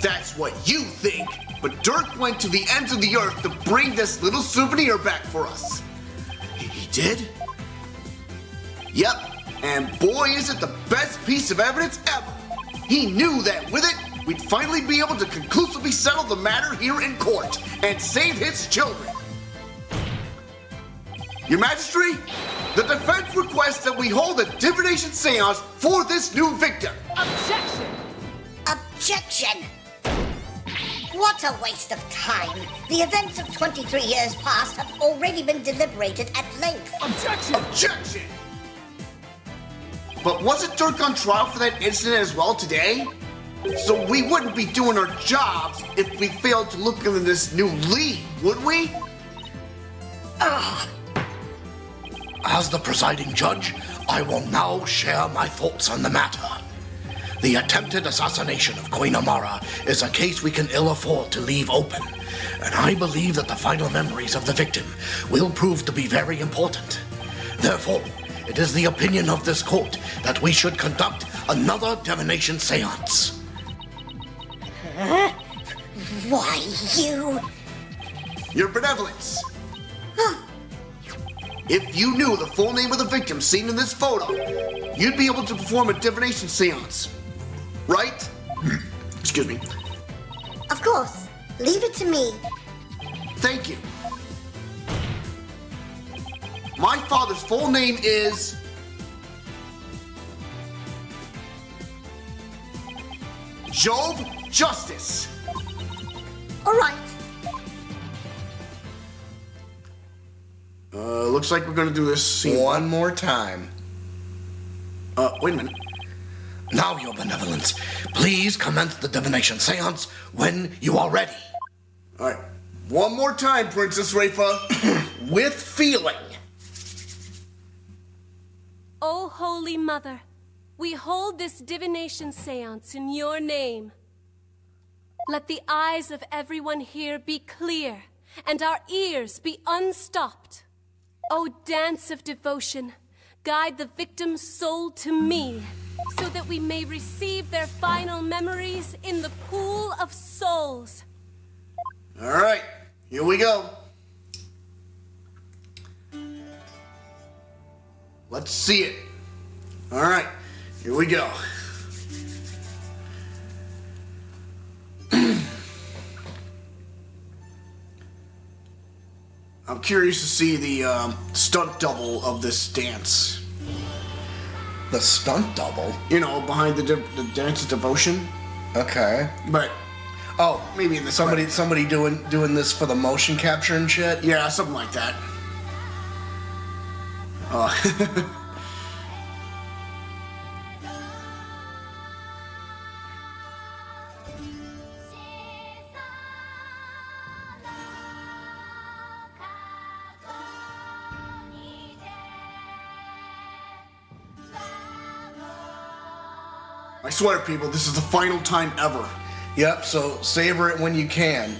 Speaker 1: That's what you think. But Dirk went to the ends of the earth to bring this little souvenir back for us. He did? Yep. And boy, is it the best piece of evidence ever. He knew that with it, we'd finally be able to conclusively settle the matter here in court and save his children. Your Majesty, the defense requests that we hold a divination seance for this new victim.
Speaker 4: Objection!
Speaker 3: Objection! What a waste of time. The events of 23 years past have already been deliberated at length.
Speaker 4: Objection!
Speaker 1: Objection! But wasn't Dirk on trial for that incident as well today? So we wouldn't be doing our jobs if we failed to look into this new lead, would we?
Speaker 7: As the presiding judge, I will now share my thoughts on the matter. The attempted assassination of Queen Amara is a case we can ill afford to leave open, and I believe that the final memories of the victim will prove to be very important. Therefore, it is the opinion of this court that we should conduct another divination seance.
Speaker 3: Why, you...
Speaker 1: Your benevolence. If you knew the full name of the victim seen in this photo, you'd be able to perform a divination seance. Right? Excuse me.
Speaker 3: Of course. Leave it to me.
Speaker 1: Thank you. My father's full name is... Jove Justice.
Speaker 3: All right.
Speaker 1: Looks like we're gonna do this scene.
Speaker 2: One more time.
Speaker 1: Wait a minute.
Speaker 7: Now, Your Benevolence, please commence the divination seance when you are ready.
Speaker 1: All right. One more time, Princess Rafa.
Speaker 2: With feeling.
Speaker 4: O Holy Mother, we hold this divination seance in your name. Let the eyes of everyone here be clear, and our ears be unstopped. O dance of devotion, guide the victim's soul to me, so that we may receive their final memories in the pool of souls.
Speaker 1: All right, here we go. Let's see it. All right, here we go. curious to see the stunt double of this dance.
Speaker 2: The stunt double?
Speaker 1: You know, behind the dance of devotion.
Speaker 2: Okay.
Speaker 1: But
Speaker 2: Oh,
Speaker 1: maybe in this
Speaker 2: somebody doing this for the motion capture and shit?
Speaker 1: Yeah, something like that. I swear, people, this is the final time ever.
Speaker 2: Yep, so savor it when you can.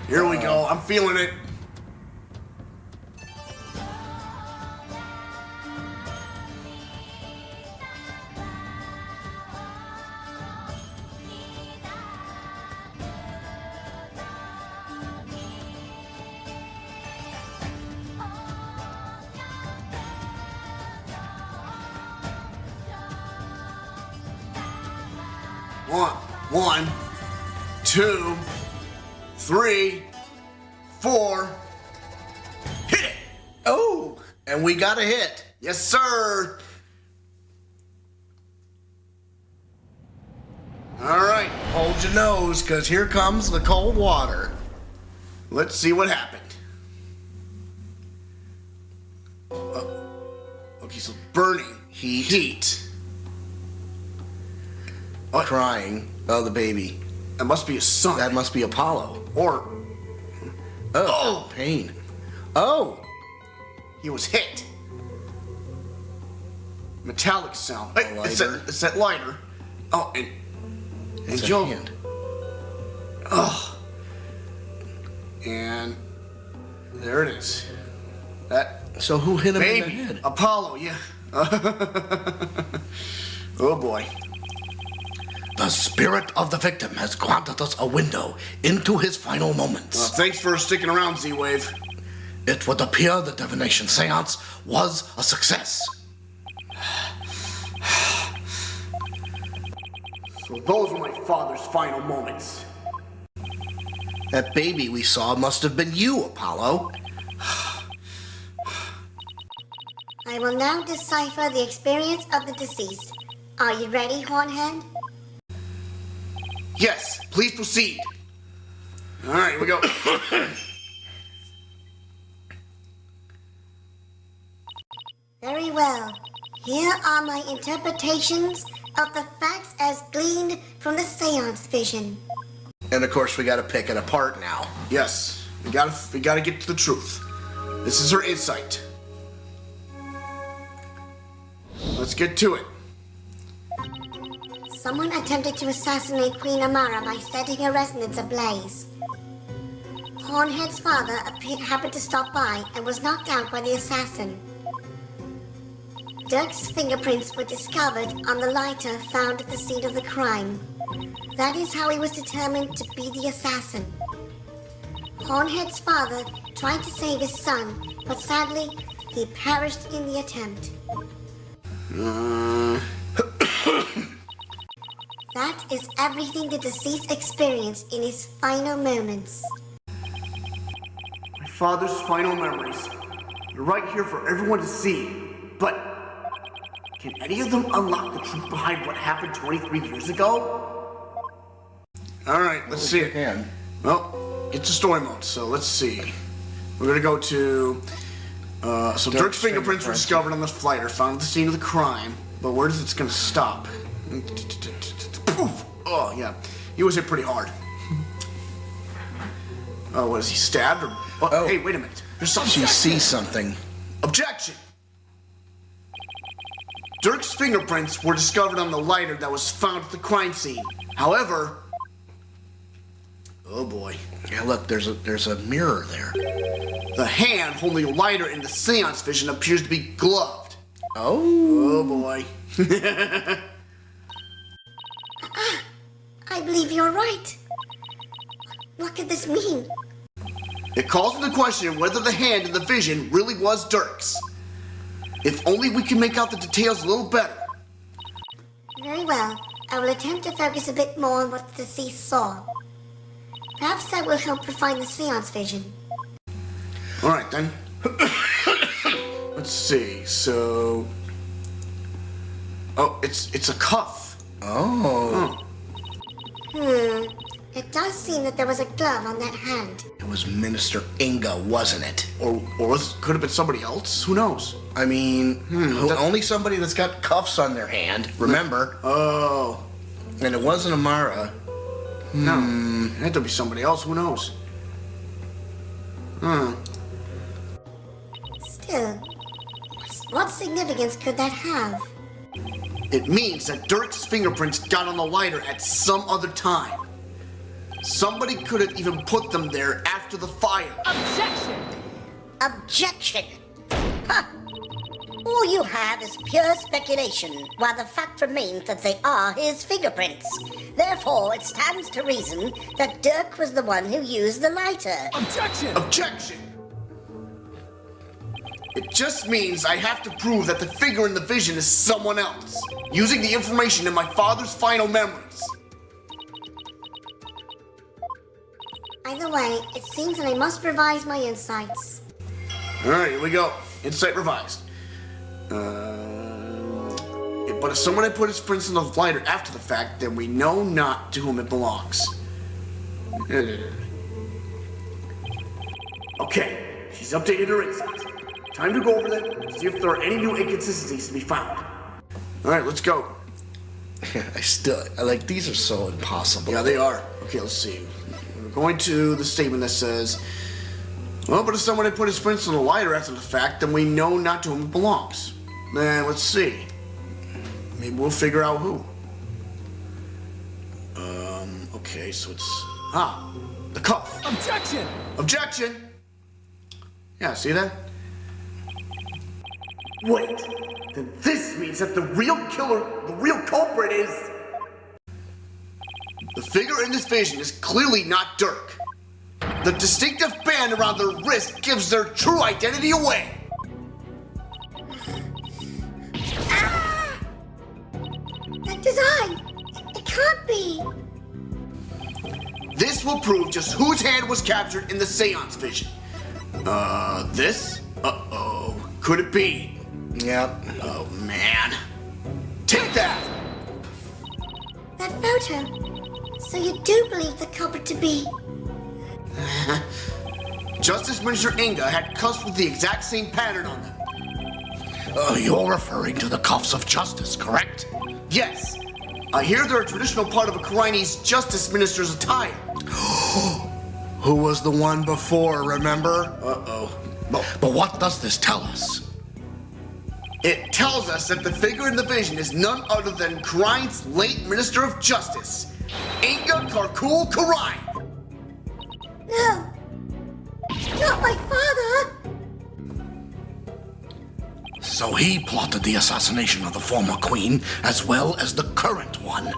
Speaker 1: Here we go. I'm feeling it. One, 2, 3, 4. Hit it!
Speaker 2: Oh, and we got a hit.
Speaker 1: Yes, sir. All right,
Speaker 2: Hold your nose, because here comes the cold water.
Speaker 1: let's see what happened. Okay, so burning, heat.
Speaker 2: Crying. Oh, the baby.
Speaker 1: That must be a son.
Speaker 2: That must be Apollo.
Speaker 1: Or
Speaker 2: Oh, pain. Oh,
Speaker 1: he was hit. Metallic sound. Hey, it's
Speaker 2: lighter.
Speaker 1: that lighter. Oh, and
Speaker 2: it's a
Speaker 1: Joe.
Speaker 2: hand.
Speaker 1: Oh. And there it is. That
Speaker 2: So who hit him in
Speaker 1: baby,
Speaker 2: the head?
Speaker 1: Apollo, yeah. Oh boy.
Speaker 7: The spirit of the victim has granted us a window into his final moments.
Speaker 1: Thanks for sticking around, Z-Wave.
Speaker 7: It would appear the divination seance was a success.
Speaker 1: So those were my father's final moments.
Speaker 2: That baby we saw must have been you, Apollo.
Speaker 8: I will now decipher the experience of the deceased. Are you ready, Hornhead?
Speaker 1: Yes, please proceed. All right, here we go.
Speaker 8: Very well. Here are my interpretations of the facts as gleaned from the seance vision.
Speaker 2: And of course, we got to pick it apart now.
Speaker 1: Yes, we gotta get to the truth. This is her insight. Let's get to it.
Speaker 8: Someone attempted to assassinate Queen Amara by setting her residence ablaze. Hornhead's father happened to stop by and was knocked out by the assassin. Dirk's fingerprints were discovered on the lighter found at the scene of the crime. That is how he was determined to be the assassin. Hornhead's father tried to save his son, but sadly, he perished in the attempt. That is everything the deceased experienced in his final moments.
Speaker 1: My father's final memories. They're right here for everyone to see. But can any of them unlock the truth behind what happened 23 years ago? All right, let's see it.
Speaker 2: Hand.
Speaker 1: Well, it's a story mode, so let's see. We're gonna go to. So Dirk's fingerprints were discovered on the fighter, found at the scene of the crime. But where is it gonna stop? Poof! Oh yeah, he was hit pretty hard. Oh, what is he stabbed or? Oh, hey, wait a minute. There's something.
Speaker 2: She sees something.
Speaker 1: Objection! Dirk's fingerprints were discovered on the lighter that was found at the crime scene. However, oh boy,
Speaker 2: Yeah, look, there's a mirror there.
Speaker 1: the hand holding the lighter in the seance vision appears to be gloved.
Speaker 2: Oh.
Speaker 1: Oh boy.
Speaker 8: I believe you're right. What could this mean?
Speaker 1: It calls into question whether the hand in the vision really was Dirk's. If only we can make out the details a little better.
Speaker 8: Very well. I will attempt to focus a bit more on what the deceased saw. Perhaps that will help refine the seance vision.
Speaker 1: All right, then. Let's see, so... Oh, it's a cuff.
Speaker 2: Oh.
Speaker 8: It does seem that there was a glove on that hand.
Speaker 2: It was Minister Inga, wasn't it?
Speaker 1: Or could have been somebody else? Who knows?
Speaker 2: I mean, only somebody that's got cuffs on their hand, remember?
Speaker 1: Oh.
Speaker 2: And it wasn't Amara.
Speaker 1: No. It had to be somebody else. Who knows?
Speaker 8: Still, what significance could that have?
Speaker 1: It means that Dhurke's fingerprints got on the lighter at some other time. Somebody could have even put them there after the fire.
Speaker 4: Objection!
Speaker 8: Objection! Huh. All you have is pure speculation, while the fact remains that they are his fingerprints. Therefore, it stands to reason that Dhurke was the one who used the lighter.
Speaker 6: Objection!
Speaker 1: Objection! It just means I have to prove that the figure in the vision is someone else, using the information in my father's final memories.
Speaker 8: Either way, it seems that I must revise my insights.
Speaker 1: All right, here we go. Insight revised. But if someone had put his prints on the lighter after the fact, then we know not to whom it belongs. Okay, she's updated her insights. Time to go over them and see if there are any new inconsistencies to be found. All right, let's go.
Speaker 2: These are so impossible.
Speaker 1: Yeah, they are. Okay, let's see. We're going to the statement that says, well, but if someone had put his prints on the lighter after the fact, then we know not to whom it belongs. Then let's see. Maybe we'll figure out who. Okay, so it's... the cuff.
Speaker 6: Objection!
Speaker 1: Objection! Yeah, see that? Wait, then this means that the real killer, the real culprit is... The figure in this vision is clearly not Dhurke. The distinctive band around their wrist gives their true identity away.
Speaker 8: That design! It can't be!
Speaker 1: This will prove just whose hand was captured in the seance vision. This? Uh-oh. Could it be?
Speaker 2: Yep.
Speaker 1: Oh, man. Take that!
Speaker 8: That photo. So you do believe the culprit to be...
Speaker 1: Justice Minister Inga had cuffs with the exact same pattern on them.
Speaker 7: You're referring to the cuffs of justice, correct?
Speaker 1: Yes. I hear they're a traditional part of a Karaini's Justice Minister's attire.
Speaker 2: Who was the one before, remember?
Speaker 1: Uh-oh.
Speaker 7: But what does this tell us?
Speaker 1: It tells us that the figure in the vision is none other than Karain's late Minister of Justice, Inga Karkul Karain.
Speaker 8: No! Not my father!
Speaker 7: So he plotted the assassination of the former queen as well as the current one.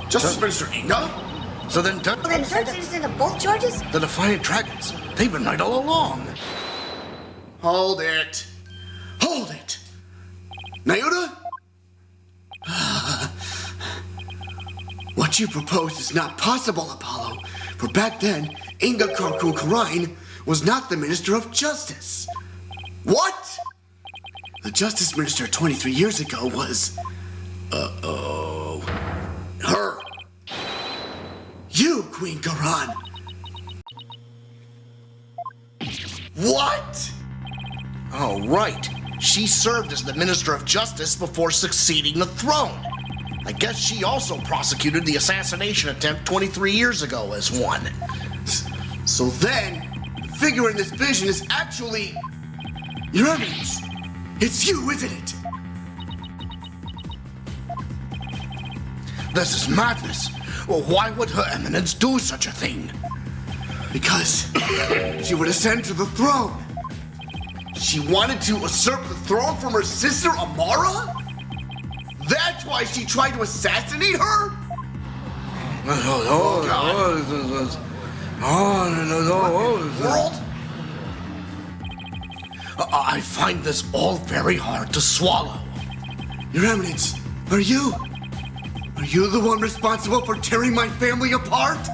Speaker 1: Justice Minister Inga?
Speaker 2: So then
Speaker 8: Then Dhurke's innocent of both charges?
Speaker 2: the Defiant Dragons, they've been right all along.
Speaker 1: Hold it. Hold it. Nayuda? What you propose is not possible, Apollo. For back then, Inga Karkul Karain was not the Minister of Justice. What? The Justice Minister 23 years ago was... her. You, Queen Garan. What?
Speaker 2: Oh, right. She served as the Minister of Justice before succeeding the throne. I guess she also prosecuted the assassination attempt 23 years ago as one.
Speaker 1: So then, the figure in this vision is actually... Your Eminence. It's you, isn't it?
Speaker 7: This is madness. Well, why would Her Eminence do such a thing?
Speaker 1: Because she would ascend to the throne. She wanted to usurp the throne from her sister Amara? That's why she tried to assassinate her? World?
Speaker 7: I find this all very hard to swallow.
Speaker 1: Your Eminence, are you the one responsible for tearing my family apart?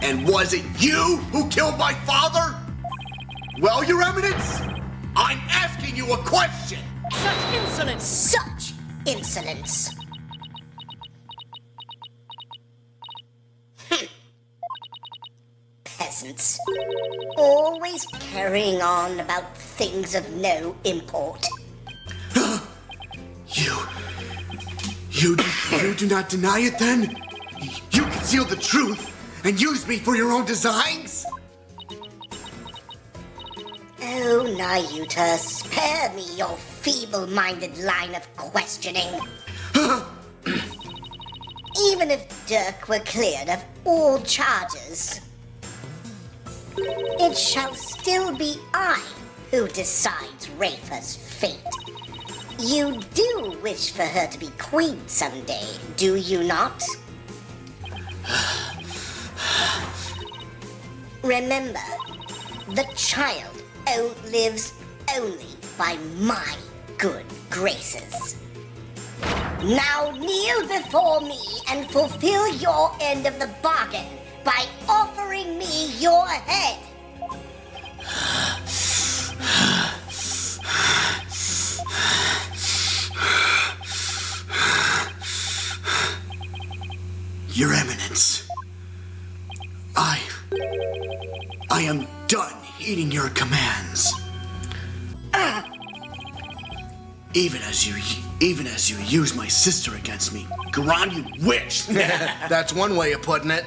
Speaker 1: And was it you who killed my father? Well, Your Eminence, I'm asking you a question.
Speaker 3: Such insolence! Such insolence! Peasants. Always carrying on about things of no import.
Speaker 1: You do not deny it then? You concealed the truth and used me for your own designs?
Speaker 3: Oh, Nayuta, spare me your feeble-minded line of questioning. Even if Dhurke were cleared of all charges, it shall still be I who decides Rafa's fate. You do wish for her to be queen someday, do you not? Remember, the child lives only by my good graces. Now kneel before me and fulfill your end of the bargain by offering me your head.
Speaker 1: Your Eminence, I am done heeding your commands. Even as you use my sister against me, Garan, you witch.
Speaker 2: That's one way of putting it.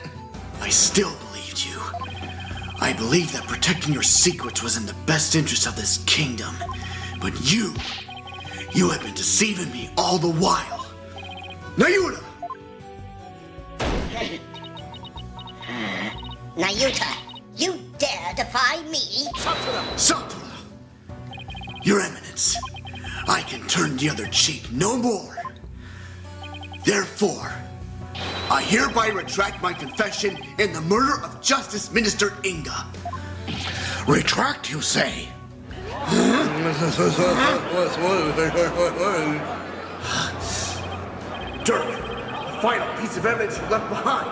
Speaker 1: I still believed you. I believed that protecting your secrets was in the best interest of this kingdom. But you have been deceiving me all the while. Nayuta!
Speaker 3: Nayuta, you dare defy me?
Speaker 1: Satura! Your Eminence, I can turn the other cheek no more. Therefore, I hereby retract my confession in the murder of Justice Minister Inga.
Speaker 7: Retract, you say?
Speaker 1: Dhurke, the final piece of evidence you left behind,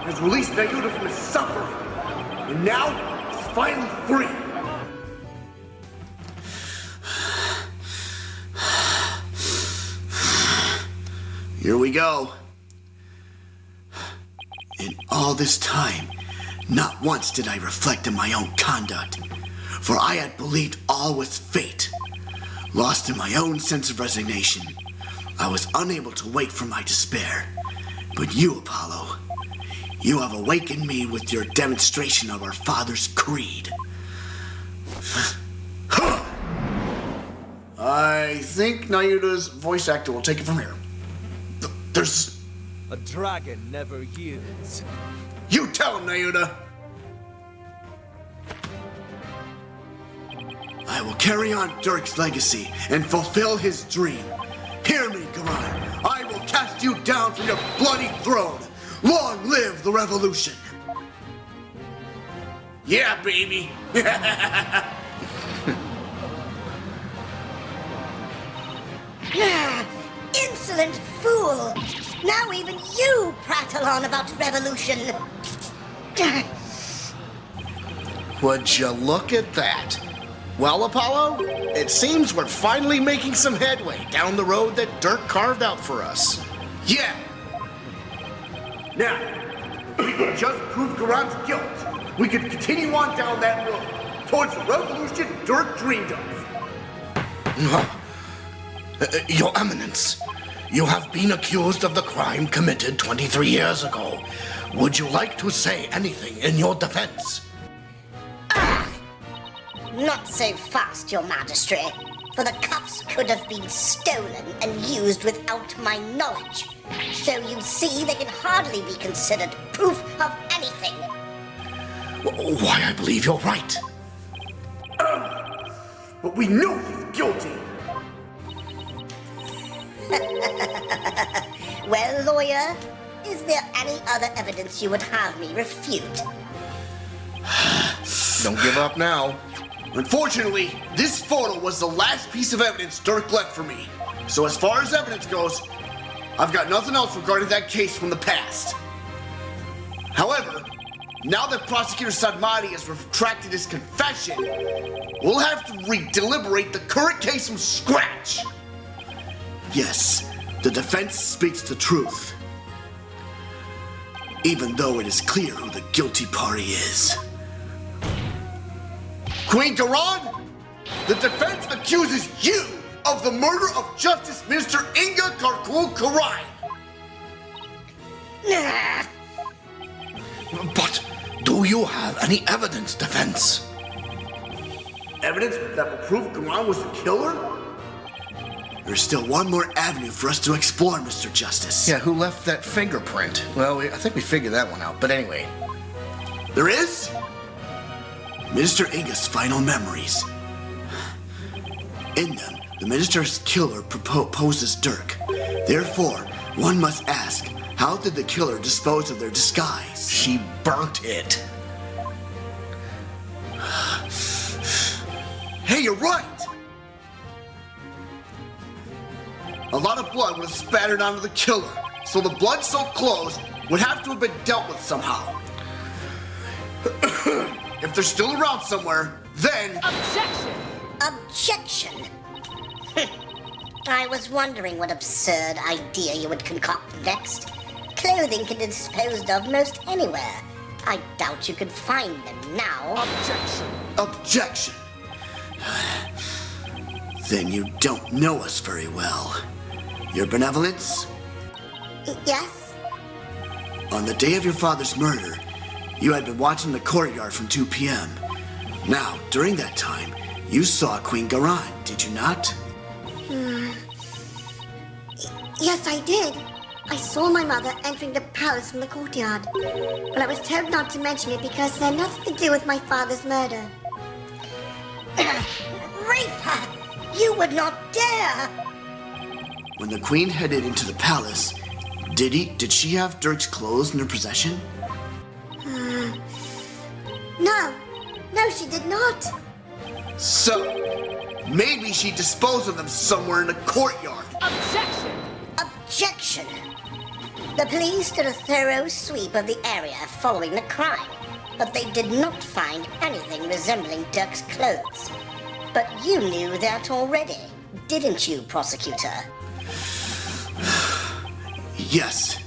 Speaker 1: has released Nayuta from his suffering, and now he's finally free. Here we go. In all this time, not once did I reflect on my own conduct, for I had believed all was fate. Lost in my own sense of resignation, I was unable to wait for my despair. But you, Apollo, you have awakened me with your demonstration of our father's creed. I think Nayuta's voice actor will take it from here. There's...
Speaker 6: A dragon never yields.
Speaker 1: You tell him, Nayuta! I will carry on Dhurke's legacy and fulfill his dream. Hear me, Garan. I will cast you down from your bloody throne. Long live the revolution! Yeah, baby!
Speaker 3: Insolent fool! Now even you prattle on about revolution!
Speaker 2: Would you look at that? Well, Apollo, it seems we're finally making some headway down the road that Dhurke carved out for us.
Speaker 1: Yeah! Now, if we could just prove Garan's guilt, we could continue on down that road towards the revolution Dhurke dreamed of.
Speaker 7: Your Eminence, you have been accused of the crime committed 23 years ago. Would you like to say anything in your defense?
Speaker 3: Not so fast, Your Majesty, for the cuffs could have been stolen and used without my knowledge. So you see, they can hardly be considered proof of anything.
Speaker 7: Why, I believe you're right.
Speaker 1: But we know he's guilty.
Speaker 3: Well, lawyer, is there any other evidence you would have me refute?
Speaker 2: Don't give up now.
Speaker 1: Unfortunately, this photo was the last piece of evidence Dhurke left for me. So as far as evidence goes, I've got nothing else regarding that case from the past. However,
Speaker 2: Now that Prosecutor Sahdmadhi has retracted his confession, we'll have to re-deliberate the current case from scratch.
Speaker 1: Yes, the defense speaks the truth. Even though it is clear who the guilty party is.
Speaker 2: Queen Garan, the defense accuses you of the murder of Justice Minister Inga Karkul Karai.
Speaker 7: But do you have any evidence, defense?
Speaker 1: Evidence that will prove Garan was the killer? There's still one more avenue for us to explore, Mr. Justice.
Speaker 2: Yeah, who left that fingerprint? Well, I think we figured that one out, but anyway.
Speaker 1: There is? Minister Inga's final memories. In them, the minister's killer poses Dhurke. Therefore, one must ask, how did the killer dispose of their disguise?
Speaker 2: She burnt it.
Speaker 1: Hey, you're right! A lot of blood was spattered onto the killer, so the blood-soaked clothes would have to have been dealt with somehow. If they're still around somewhere, then...
Speaker 4: Objection!
Speaker 3: Objection! I was wondering what absurd idea you would concoct next. Clothing can be disposed of most anywhere. I doubt you could find them now.
Speaker 4: Objection!
Speaker 1: Objection! Then you don't know us very well. Your benevolence?
Speaker 3: Yes?
Speaker 1: On the day of your father's murder, you had been watching the courtyard from 2 p.m. Now, during that time, you saw Queen Garan, did you not?
Speaker 8: Yes, I did. I saw my mother entering the palace from the courtyard. But I was told not to mention it because it had nothing to do with my father's murder.
Speaker 3: Reaper! You would not dare!
Speaker 1: When the queen headed into the palace, did she have Dhurke's clothes in her possession?
Speaker 8: No, she did not.
Speaker 1: So, maybe she disposed of them somewhere in the courtyard.
Speaker 4: Objection!
Speaker 3: Objection! The police did a thorough sweep of the area following the crime, but they did not find anything resembling Dhurke's clothes. But you knew that already, didn't you, prosecutor?
Speaker 1: Yes,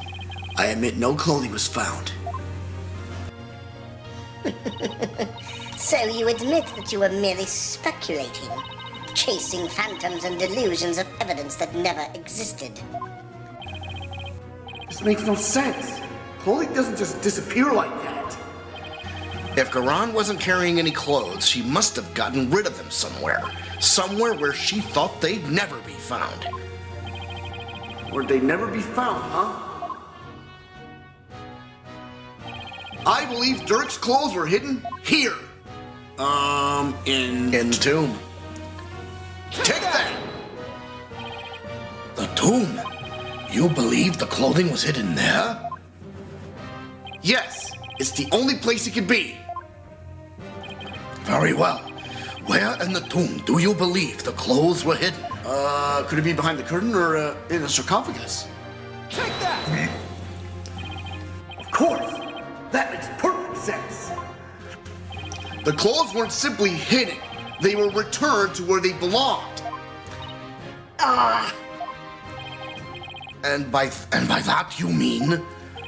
Speaker 1: I admit no clothing was found.
Speaker 3: So you admit that you were merely speculating, chasing phantoms and delusions of evidence that never existed.
Speaker 1: This makes no sense. Clothing doesn't just disappear like that.
Speaker 2: If Garan wasn't carrying any clothes, she must have gotten rid of them somewhere. Somewhere where she thought they'd never be found.
Speaker 1: Where'd they never be found, huh? I believe Dhurke's clothes were hidden here.
Speaker 2: In the tomb.
Speaker 1: Take that!
Speaker 7: The tomb? You believe the clothing was hidden there?
Speaker 1: Yes, it's the only place it could be.
Speaker 7: Very well. Where in the tomb do you believe the clothes were hidden?
Speaker 1: Could it be behind the curtain or in a sarcophagus?
Speaker 4: Take that!
Speaker 1: Of course! That makes perfect sense! The clothes weren't simply hidden. They were returned to where they belonged.
Speaker 7: And by that you mean?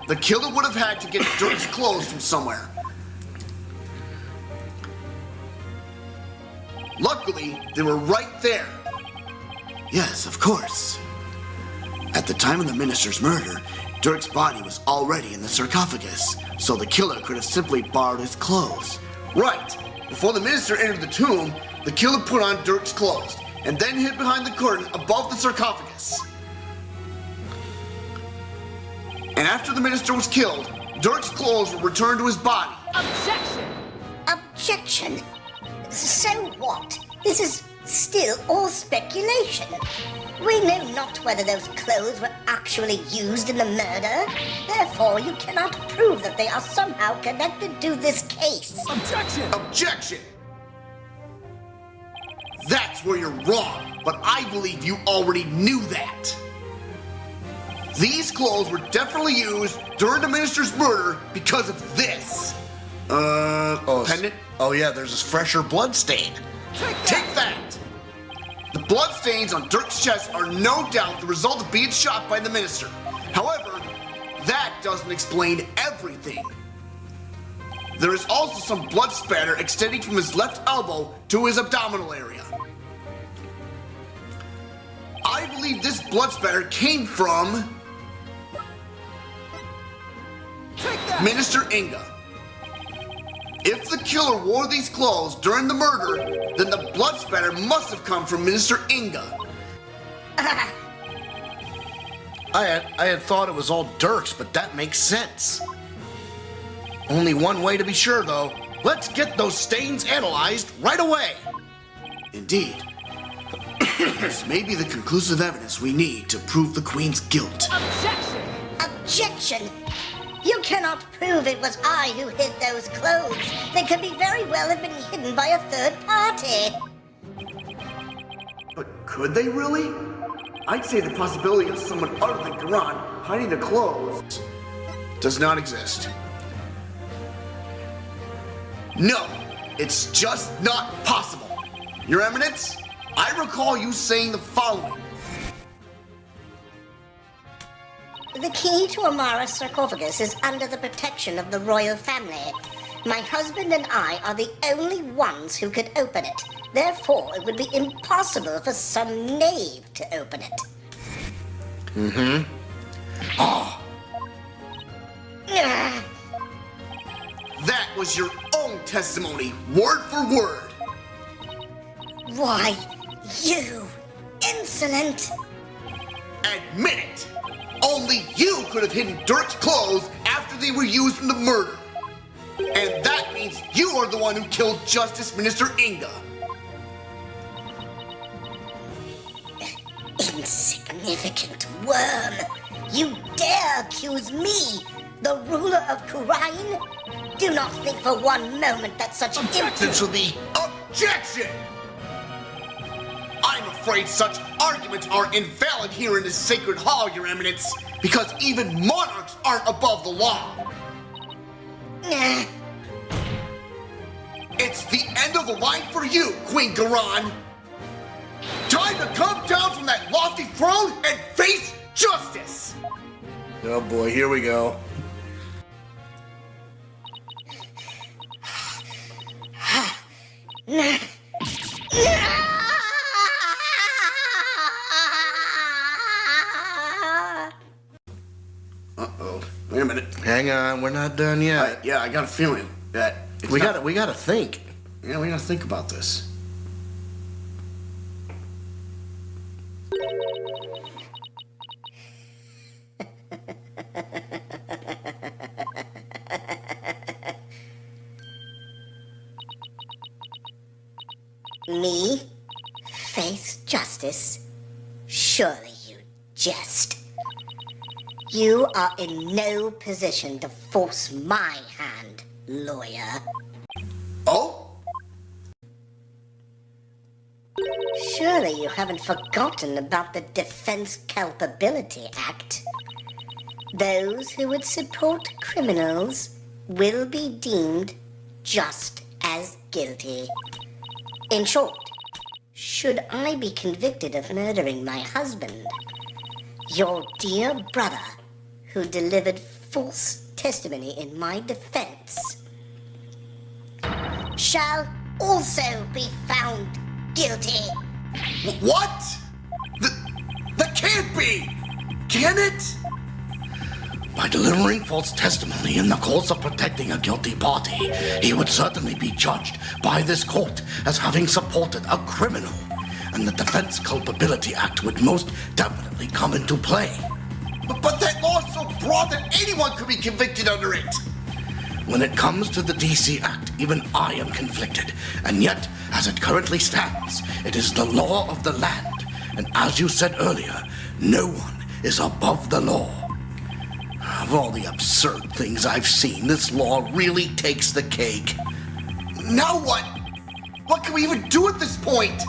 Speaker 1: The killer would have had to get Dhurke's clothes from somewhere. Luckily, they were right there. Yes, of course. At the time of the minister's murder, Dhurke's body was already in the sarcophagus, so the killer could have simply borrowed his clothes. Right. Before the minister entered the tomb, the killer put on Dhurke's clothes, and then hid behind the curtain above the sarcophagus. And after the minister was killed, Dhurke's clothes were returned to his body.
Speaker 4: Objection!
Speaker 3: Objection! So what? This is still all speculation. We know not whether those clothes were actually used in the murder. Therefore, you cannot prove that they are somehow connected to this case.
Speaker 4: Objection!
Speaker 1: Objection! That's where you're wrong, but I believe you already knew that. These clothes were definitely used during the minister's murder because of this. Pendant?
Speaker 2: Oh yeah, there's this fresher blood stain.
Speaker 1: Take that! The bloodstains on Dhurke's chest are no doubt the result of being shot by the minister. However, that doesn't explain everything. There is also some blood spatter extending from his left elbow to his abdominal area. I believe this blood spatter came from Minister Inga. If the killer wore these clothes during the murder, then the blood spatter must have come from Minister Inga.
Speaker 2: I had thought it was all Dhurke's, but that makes sense. Only one way to be sure, though. Let's get those stains analyzed right away.
Speaker 1: Indeed. This may be the conclusive evidence we need to prove the Queen's guilt.
Speaker 4: Objection!
Speaker 3: Objection! You cannot prove it was I who hid those clothes. They could be very well have been hidden by a third party.
Speaker 1: But could they really? I'd say the possibility of someone other than Garan hiding the clothes does not exist. No, it's just not possible. Your Eminence, I recall you saying the following.
Speaker 3: The key to Amara's sarcophagus is under the protection of the royal family. My husband and I are the only ones who could open it. Therefore, it would be impossible for some knave to open it.
Speaker 1: That was your own testimony, word for word.
Speaker 3: Why, you insolent!
Speaker 1: Admit it! Only you could have hidden Dhurke's clothes after they were used in the murder. And that means you are the one who killed Justice Minister Inga.
Speaker 3: Insignificant worm! You dare accuse me, the ruler of Kurain? Do not think for one moment that such impudence will be...
Speaker 1: Objection! I'm afraid such arguments are invalid here in this sacred hall, Your Eminence, because even monarchs aren't above the law. It's the end of the line for you, Queen Garan. Time to come down from that lofty throne and face justice!
Speaker 2: Oh boy, here we go.
Speaker 1: Uh-oh. Wait a minute.
Speaker 2: Hang on, we're not done yet.
Speaker 1: Yeah, I got a feeling that
Speaker 2: We gotta think.
Speaker 1: Yeah, we gotta think about this.
Speaker 3: Me? Face justice? Surely you jest. You are in no position to force my hand, lawyer.
Speaker 1: Oh?
Speaker 3: Surely you haven't forgotten about the Defense Culpability Act. Those who would support criminals will be deemed just as guilty. In short, should I be convicted of murdering my husband, your dear brother, who delivered false testimony in my defense, shall also be found guilty.
Speaker 1: What? That can't be! Can it?
Speaker 2: By delivering false testimony in the cause of protecting a guilty party, he would certainly be judged by this court as having supported a criminal, and the Defense Culpability Act would most definitely come into play.
Speaker 1: But that law is so broad that anyone could be convicted under it.
Speaker 2: When it comes to the DC Act, even I am conflicted, and yet, as it currently stands, it is the law of the land, and as you said earlier, no one is above the law. Of all the absurd things I've seen, this law really takes the cake.
Speaker 1: Now what? What can we even do at this point?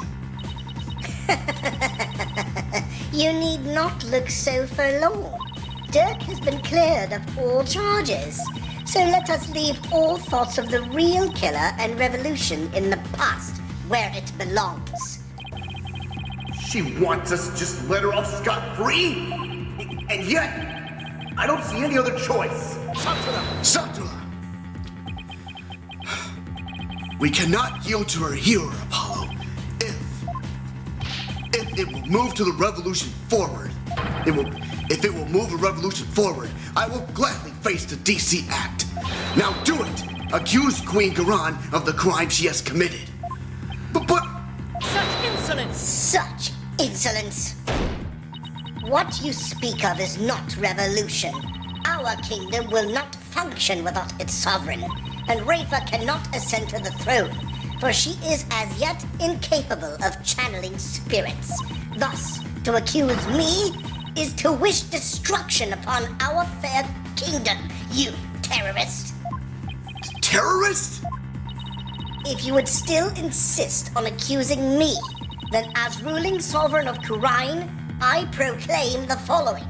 Speaker 3: You need not look so forlorn. Dhurke has been cleared of all charges. So let us leave all thoughts of the real killer and revolution in the past, where it belongs.
Speaker 1: She wants us to just let her off scot-free? And yet, I don't see any other choice.
Speaker 7: Satura! We cannot yield to her here, Apollo. If it will move to the revolution forward, if it will move the revolution forward, I will gladly face the DC Act. Now do it! Accuse Queen Garan of the crime she has committed. But
Speaker 8: Such insolence! Such insolence! What you speak of is not revolution. Our kingdom will not function without its sovereign, and Rafa cannot ascend to the throne, for she is as yet incapable of channeling spirits. Thus, to accuse me is to wish destruction upon our fair kingdom, you terrorist.
Speaker 7: terrorist?
Speaker 3: If you would still insist on accusing me, then as ruling sovereign of Kurine, I proclaim the following.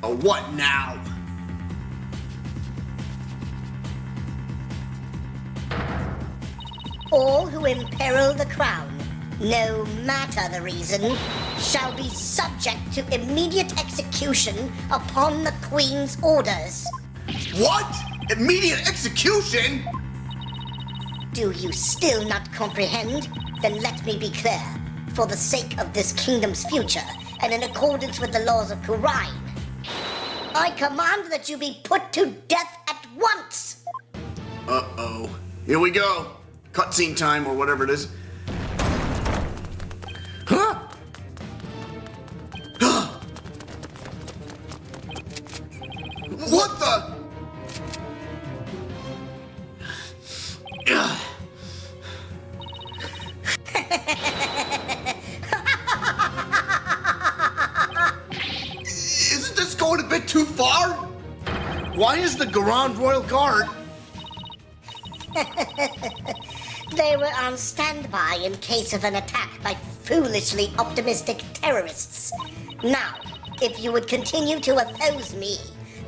Speaker 7: What now?
Speaker 3: All who imperil the crown, no matter the reason, shall be subject to immediate execution upon the Queen's orders.
Speaker 7: What? Immediate execution?
Speaker 3: Do you still not comprehend? Then let me be clear. For the sake of this kingdom's future, and in accordance with the laws of Kurine, I command that you be put to death at once!
Speaker 1: Uh-oh. Here we go. Cutscene time, or whatever it is.
Speaker 7: Huh? What the? Isn't this going a bit too far?
Speaker 2: Why is the Grand Royal Guard?
Speaker 3: They were on standby in case of an attack by foolishly optimistic terrorists. Now, if you would continue to oppose me,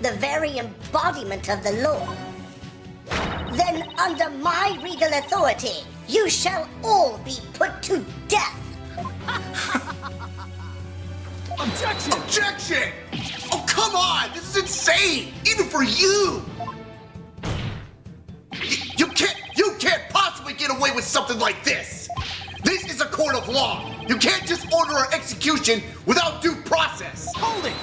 Speaker 3: the very embodiment of the law, then under my regal authority, you shall all be put to death.
Speaker 6: Objection!
Speaker 7: Objection! Oh, come on! This is insane! Even for you! You can't possibly get away with something like this! This is a court of law! You can't just order our execution without due process!
Speaker 6: Hold it!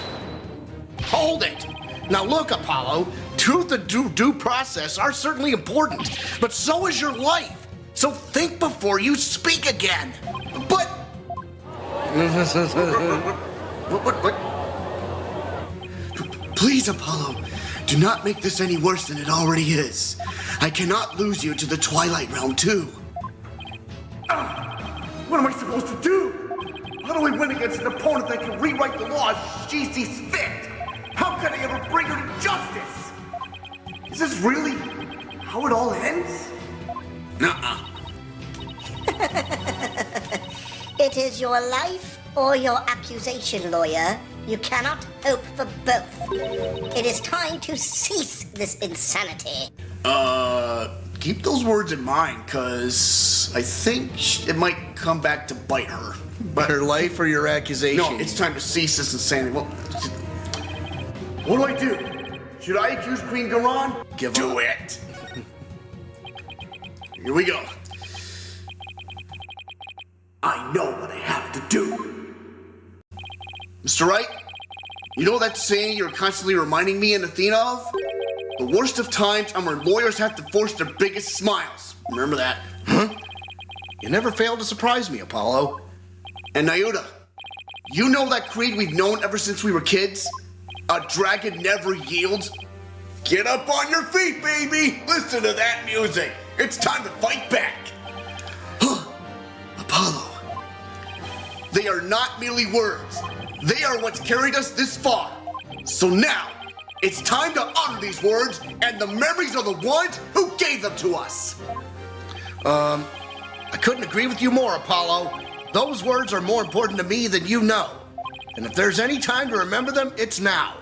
Speaker 2: Hold it! Now look, Apollo, truth and due process are certainly important, but so is your life. So think before you speak again.
Speaker 7: But... What? Please, Apollo, do not make this any worse than it already is. I cannot lose you to the Twilight Realm, too.
Speaker 1: What am I supposed to do? How do we win against an opponent that can rewrite the law as she sees fit? How can I ever bring her to justice? Is this really how it all ends?
Speaker 7: Nuh-uh.
Speaker 3: It is your life or your accusation, lawyer. You cannot hope for both. It is time to cease this insanity.
Speaker 1: Keep those words in mind, cause I think it might come back to bite her. But
Speaker 2: Your life or your accusation?
Speaker 1: no, it's time to cease this insanity. Well, what do I do? Should I accuse Queen Garan?
Speaker 7: Do it.
Speaker 1: Here we go. I know what I have to do. Mr. Wright, you know that saying you're constantly reminding me and Athena of? The worst of times are when lawyers have to force their biggest smiles. Remember that?
Speaker 2: Huh? You never fail to surprise me, Apollo.
Speaker 1: And Nyuta, you know that creed we've known ever since we were kids? A dragon never yields? Get up on your feet, baby! Listen to that music! It's time to fight back!
Speaker 7: Apollo.
Speaker 1: They are not merely words. They are what's carried us this far. So now, it's time to honor these words and the memories of the ones who gave them to us.
Speaker 2: I couldn't agree with you more, Apollo. Those words are more important to me than you know. And if there's any time to remember them, it's now.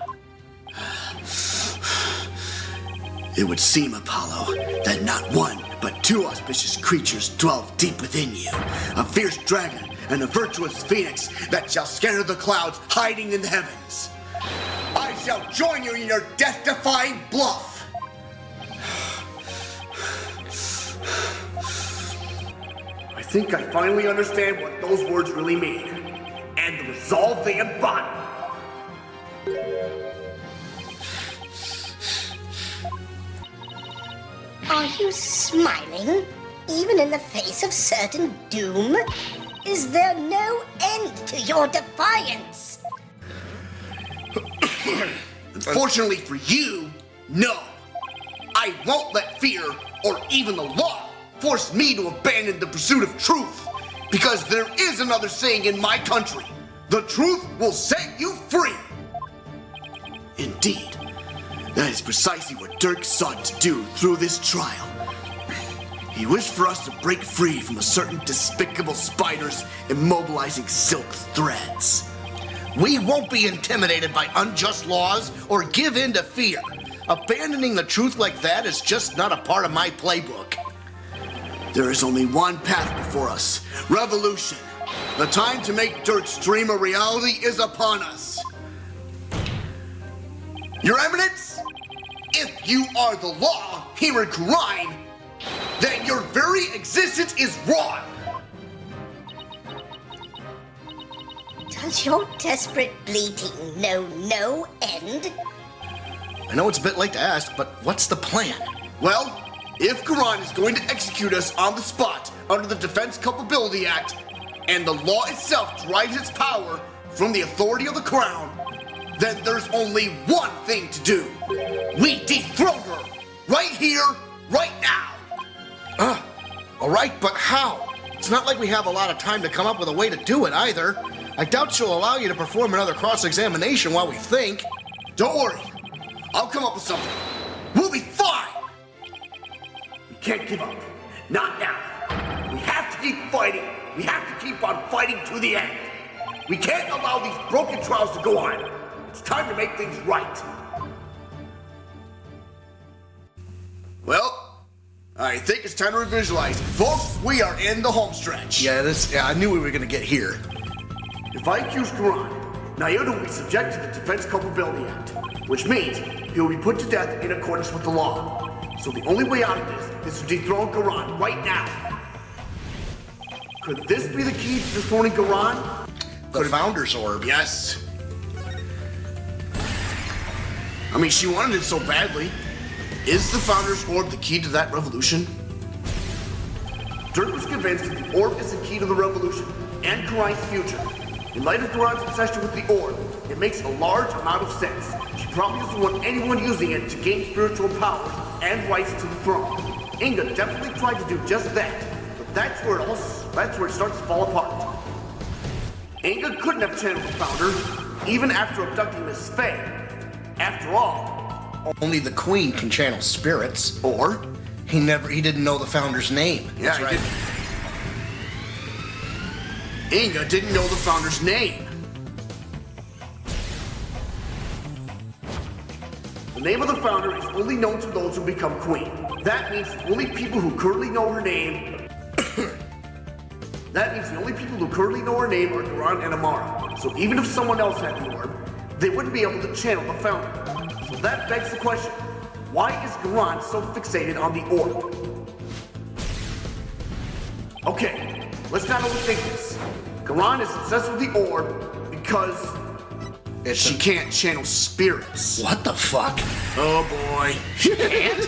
Speaker 1: It would seem, Apollo, that not one, but two auspicious creatures dwell deep within you. A fierce dragon and a virtuous phoenix that shall scatter the clouds hiding in the heavens. I shall join you in your death-defying bluff. I think I finally understand what those words really mean, and the resolve they embody.
Speaker 3: Are you smiling, even in the face of certain doom? Is there no end to your defiance?
Speaker 1: Unfortunately for you, no. I won't let fear, or even the law, force me to abandon the pursuit of truth. Because there is another saying in my country: the truth will set you free. Indeed, that is precisely what Dhurke sought to do through this trial. He wished for us to break free from a certain despicable spider's immobilizing silk threads.
Speaker 2: We won't be intimidated by unjust laws or give in to fear. Abandoning the truth like that is just not a part of my playbook.
Speaker 1: There is only one path before us: revolution. The time to make Dhurke's dream a reality is upon us. Your Eminence, if you are the law here in Quran, then your very existence is wrong.
Speaker 3: Does your desperate bleating know no end?
Speaker 2: I know it's a bit late to ask, but what's the plan?
Speaker 1: Well, if Quran is going to execute us on the spot under the Defense Culpability Act, and the law itself derives its power from the authority of the Crown, then there's only one thing to do. We dethrone her, right here, right now.
Speaker 2: All right, but how? It's not like we have a lot of time to come up with a way to do it either. I doubt she'll allow you to perform another cross-examination while we think.
Speaker 1: Don't worry, I'll come up with something. We'll be fine. We can't give up, not now. We have to keep fighting. We have to keep on fighting to the end. We can't allow these broken trials to go on. It's time to make things right. Well, I think it's time to visualize. Folks, we are in the home stretch.
Speaker 2: Yeah, I knew we were gonna get here.
Speaker 1: If I accuse Quran, Nayoda will be subject to the Defense Culpability Act, which means he will be put to death in accordance with the law. So the only way out of this is to dethrone Quran right now. Could this be the key to dethroning Quran?
Speaker 2: The Founder's Orb.
Speaker 1: Yes. I mean, she wanted it so badly. Is the Founder's Orb the key to that revolution? Dhurke was convinced that the orb is the key to the revolution and Quran's future. In light of Quran's obsession with the orb, it makes a large amount of sense. She probably doesn't want anyone using it to gain spiritual powers and rights to the throne. Inga definitely tried to do just that, but that's where it starts to fall apart. Inga couldn't have channeled the Founder, even after abducting Miss Fey. After all,
Speaker 2: only the Queen can channel spirits.
Speaker 1: Or
Speaker 2: he didn't know the Founder's name.
Speaker 1: Yeah,
Speaker 2: That's right.
Speaker 1: Inga didn't know the Founder's name. The name of the Founder is only known to those who become Queen. That means the only people who currently know her name are Quran and Amara. So even if someone else had the orb, they wouldn't be able to channel the Founder. So that begs the question, why is Quran so fixated on the orb? Okay, let's not overthink this. Quran is obsessed with the orb because she can't channel spirits.
Speaker 2: What the fuck?
Speaker 1: Oh boy. She can't?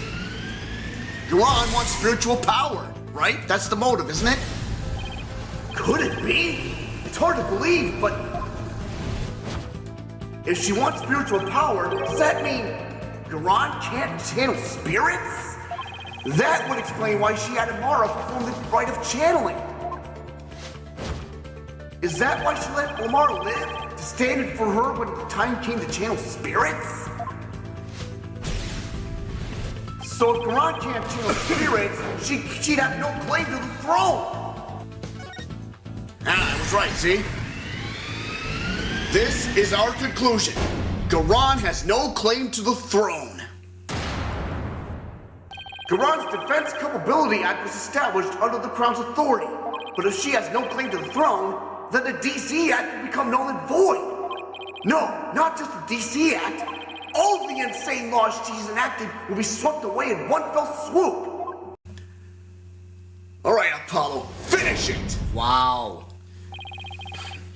Speaker 1: Quran wants spiritual power, right? That's the motive, isn't it? Could it be? It's hard to believe, but if she wants spiritual power, does that mean Quran can't channel spirits? That would explain why she had Amara perform the rite of channeling. Is that why she let Amara live? To stand in for her when the time came to channel spirits? So if Quran can't channel spirits, she'd have no claim to the throne. I was right, see? This is our conclusion. Quran has no claim to the throne. Garon's Defense Culpability Act was established under the Crown's authority. But if she has no claim to the throne, then the DC Act will become null and void. No, not just the DC Act. All of the insane laws she's enacted will be swept away in one fell swoop. All right, Apollo, finish it.
Speaker 2: Wow.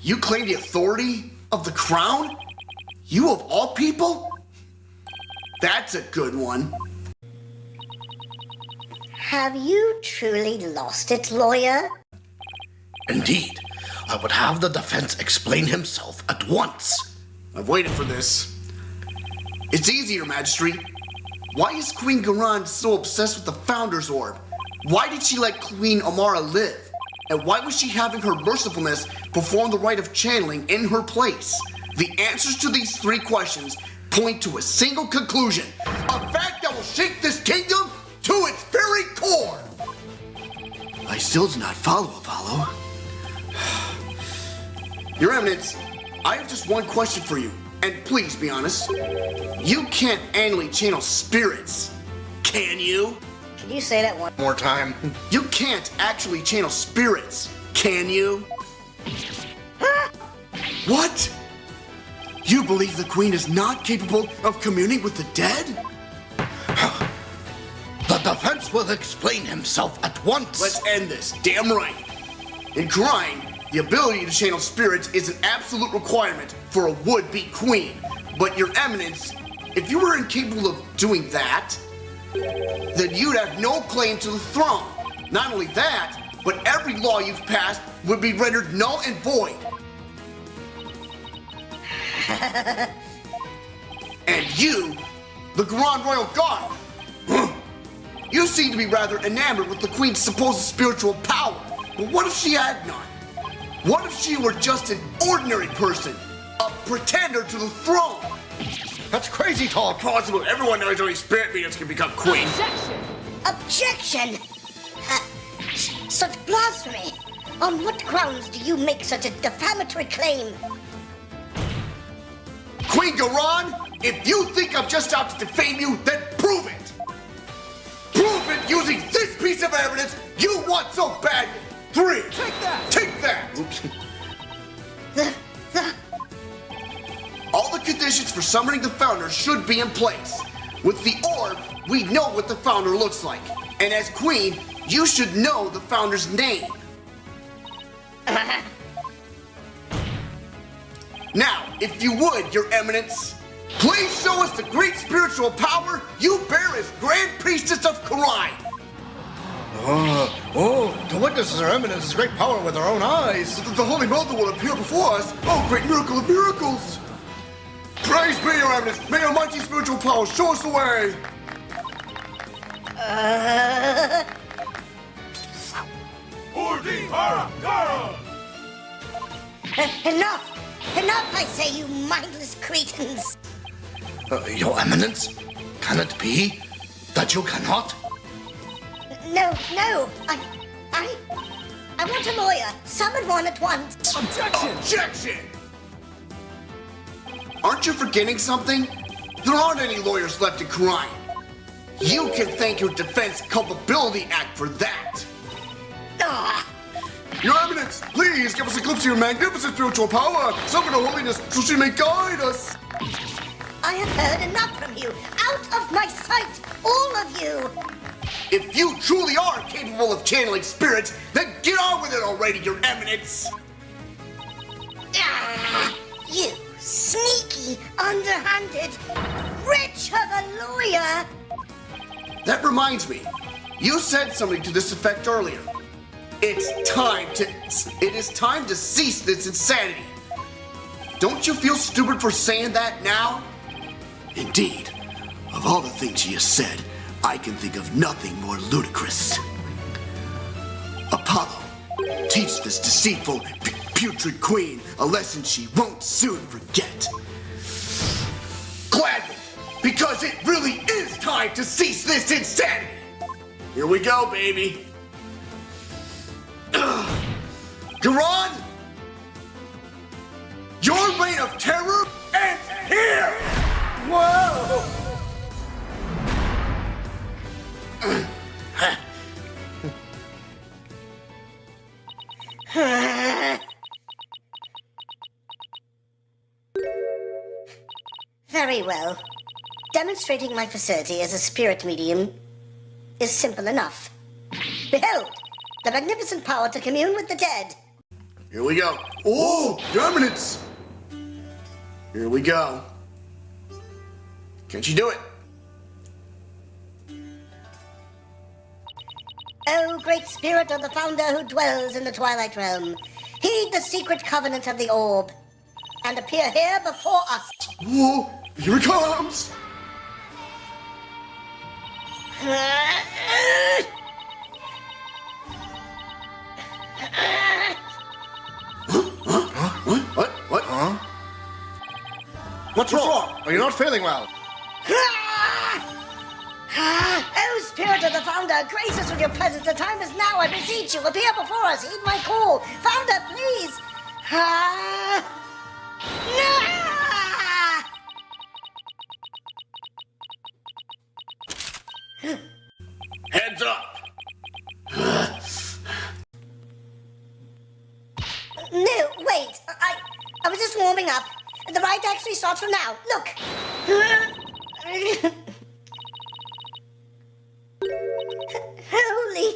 Speaker 1: You claim the authority of the Crown? You of all people? That's a good one.
Speaker 3: Have you truly lost it, lawyer?
Speaker 7: Indeed, I would have the defense explain himself at once.
Speaker 1: I've waited for this. It's easy, Your Majesty. Why is Queen Garon so obsessed with the Founder's Orb? Why did she let Queen Amara live? And why was she having her mercifulness perform the rite of channeling in her place? The answers to these three questions point to a single conclusion. A fact that will shake this kingdom to its very core. I still do not follow, Apollo. Your Eminence, I have just one question for you. And please be honest. You can't annually channel spirits, can you?
Speaker 3: Can you say that one
Speaker 2: More time.
Speaker 1: You can't actually channel spirits, can you? What? You believe the Queen is not capable of communing with the dead?
Speaker 7: The defense will explain himself at once.
Speaker 1: Let's end this, damn right. In crime, the ability to channel spirits is an absolute requirement for a would-be queen. But Your Eminence, if you were incapable of doing that, then you'd have no claim to the throne. Not only that, but every law you've passed would be rendered null and void. And you, the Grand Royal Guard, you seem to be rather enamored with the Queen's supposed spiritual power. But what if she had none? What if she were just an ordinary person? A pretender to the throne?
Speaker 2: That's crazy talk.
Speaker 1: Possible. Everyone knows only spirit mediums can become queen.
Speaker 3: Objection! Such blasphemy! On what grounds do you make such a defamatory claim?
Speaker 1: Queen Garon, if you think I'm just out to defame you, then prove it! Prove it using this piece of evidence you want so badly! 3! Take that! Take that! Oops. All the conditions for summoning the Founder should be in place. With the orb, we know what the Founder looks like. And as Queen, you should know the Founder's name. Now, if you would, Your Eminence, please show us the great spiritual power you bear as Grand Priestess of Karai.
Speaker 2: To witness Her Eminence's great power with our own eyes.
Speaker 1: The Holy Mother will appear before us. Oh, great miracle of miracles! Praise be, Your Eminence. May Almighty spiritual power show us the way.
Speaker 3: Enough! Enough, I say, you mindless cretins!
Speaker 7: Your Eminence, can it be that you cannot?
Speaker 3: No, I want a lawyer. Summon one at once.
Speaker 1: Objection! Aren't you forgetting something? There aren't any lawyers left in crime. You can thank your Defense Culpability Act for that.
Speaker 3: Ah,
Speaker 1: Your Eminence, please give us a glimpse of your magnificent spiritual power. Summon her holiness so she may guide us.
Speaker 3: I have heard enough from you. Out of my sight, all of you.
Speaker 1: If you truly are capable of channeling spirits, then get on with it already, Your Eminence.
Speaker 3: Ah, you sneaky, underhanded, rich of a lawyer.
Speaker 1: That reminds me, you said something to this effect earlier. It is time to cease this insanity. Don't you feel stupid for saying that now? Indeed, of all the things she has said, I can think of nothing more ludicrous. Apollo, teach this deceitful, putrid queen a lesson she won't soon forget. Gladly, because it really is time to cease this insanity. Here we go, baby. Garon, your reign of terror ends here!
Speaker 2: Whoa!
Speaker 3: Very well. Demonstrating my facility as a spirit medium is simple enough. Behold, the magnificent power to commune with the dead.
Speaker 1: Here we go. Oh, Your Eminence! Here we go. Can't you do it?
Speaker 3: O great spirit of the founder who dwells in the Twilight Realm, heed the secret covenant of the orb, and appear here before us.
Speaker 1: Whoa, here it comes! What?
Speaker 2: Huh? What's wrong? Are you not feeling well?
Speaker 3: O spirit of the founder, grace us with your presence. The time is now, I beseech you. Appear before us. Heed my call. Founder, please.
Speaker 1: Heads up!
Speaker 3: No, wait. I was just warming up. The ride actually starts from now. Look. Holy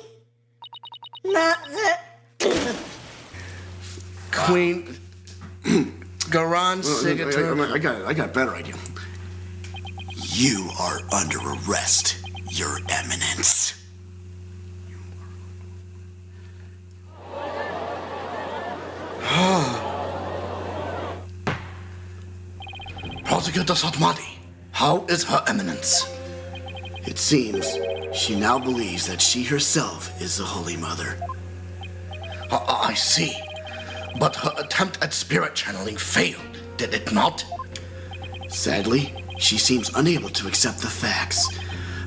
Speaker 3: Mother.
Speaker 2: Queen Garon's signature.
Speaker 1: I got a better idea.
Speaker 7: You are under arrest, Your Eminence. Prosecutor Sahdmadhi, how is Her Eminence?
Speaker 1: It seems she now believes that she herself is the Holy Mother.
Speaker 7: I see. But her attempt at spirit channeling failed, did it not?
Speaker 1: Sadly, she seems unable to accept the facts.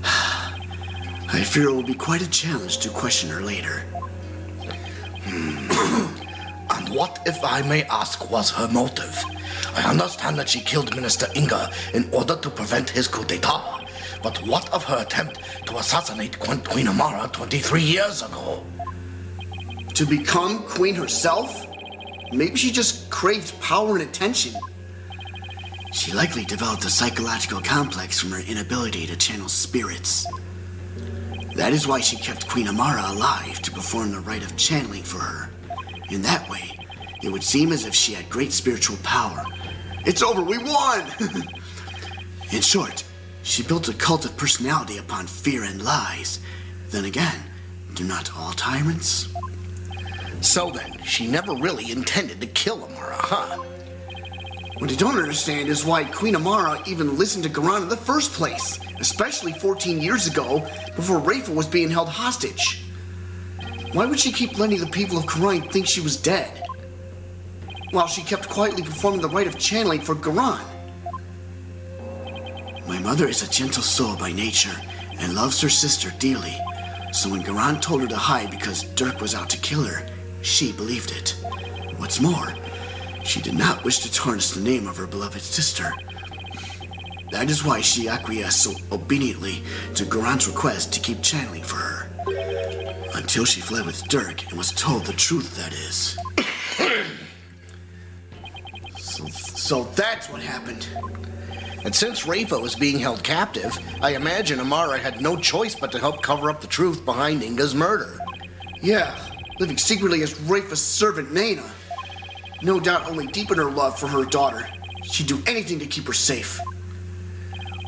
Speaker 1: I fear it will be quite a challenge to question her later.
Speaker 7: And what, if I may ask, was her motive? I understand that she killed Minister Inga in order to prevent his coup d'etat. But what of her attempt to assassinate Queen Amara 23 years ago?
Speaker 1: To become queen herself? Maybe she just craved power and attention. She likely developed a psychological complex from her inability to channel spirits. That is why she kept Queen Amara alive to perform the rite of channeling for her. In that way, it would seem as if she had great spiritual power. It's over, we won! In short, she built a cult of personality upon fear and lies. Then again, do not all tyrants?
Speaker 2: So then, she never really intended to kill Amara, huh?
Speaker 1: What I don't understand is why Queen Amara even listened to Garan in the first place, especially 14 years ago, before Rafa was being held hostage. Why would she keep letting the people of Karine think she was dead, while she kept quietly performing the rite of channeling for Garan? My mother is a gentle soul by nature and loves her sister dearly, so when Garan told her to hide because Dhurke was out to kill her, she believed it. What's more, she did not wish to tarnish the name of her beloved sister. That is why she acquiesced so obediently to Garan's request to keep channeling for her. Until she fled with Dhurke and was told the truth, that is. So that's what happened.
Speaker 2: And since Rafa was being held captive, I imagine Amara had no choice but to help cover up the truth behind Inga's murder.
Speaker 1: Yeah, living secretly as Rafa's servant Naina. No doubt only deepened her love for her daughter. She'd do anything to keep her safe.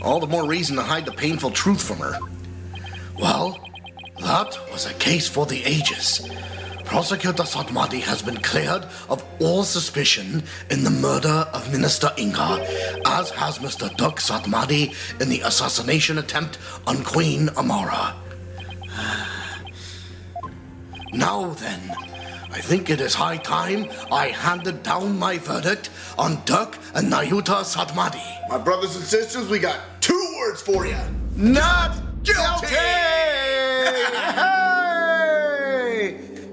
Speaker 2: All the more reason to hide the painful truth from her.
Speaker 7: Well, that was a case for the ages. Prosecutor Sahdmadhi has been cleared of all suspicion in the murder of Minister Inga, as has Mr. Dhurke Sahdmadhi in the assassination attempt on Queen Amara. Now then, I think it is high time I handed down my verdict on Dhurke and Nayuta Sahdmadhi.
Speaker 1: My brothers and sisters, we got 2 words for you.
Speaker 2: Not
Speaker 1: Guilty!
Speaker 2: Hey!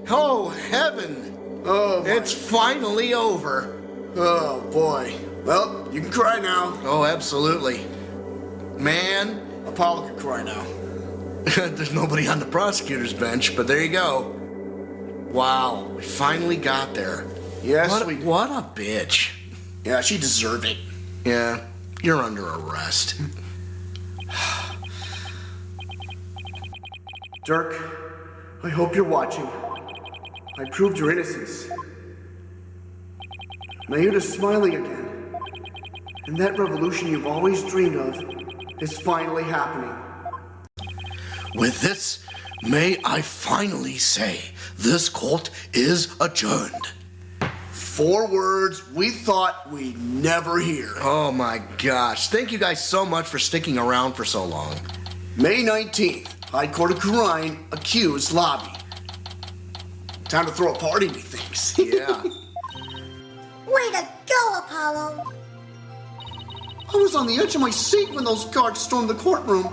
Speaker 2: Oh, heaven.
Speaker 1: Oh, my.
Speaker 2: It's finally over.
Speaker 1: Oh, boy. Well, you can cry now.
Speaker 2: Oh, absolutely. Man,
Speaker 1: Apollo can cry now.
Speaker 2: There's nobody on the prosecutor's bench, but there you go. Wow, we finally got there.
Speaker 1: Yes,
Speaker 2: What a bitch.
Speaker 1: Yeah, she deserved it.
Speaker 2: Yeah, you're under arrest.
Speaker 1: Dirk, I hope you're watching. I proved your innocence. Mayuda's smiling again. And that revolution you've always dreamed of is finally happening.
Speaker 7: With this, may I finally say this court is adjourned.
Speaker 1: 4 words we thought we'd never hear.
Speaker 2: Oh my gosh. Thank you guys so much for sticking around for so long.
Speaker 1: May 19th, High Court of Karine, accused lobby. Time to throw a party, methinks.
Speaker 2: Yeah.
Speaker 8: Way to go, Apollo!
Speaker 1: I was on the edge of my seat when those guards stormed the courtroom.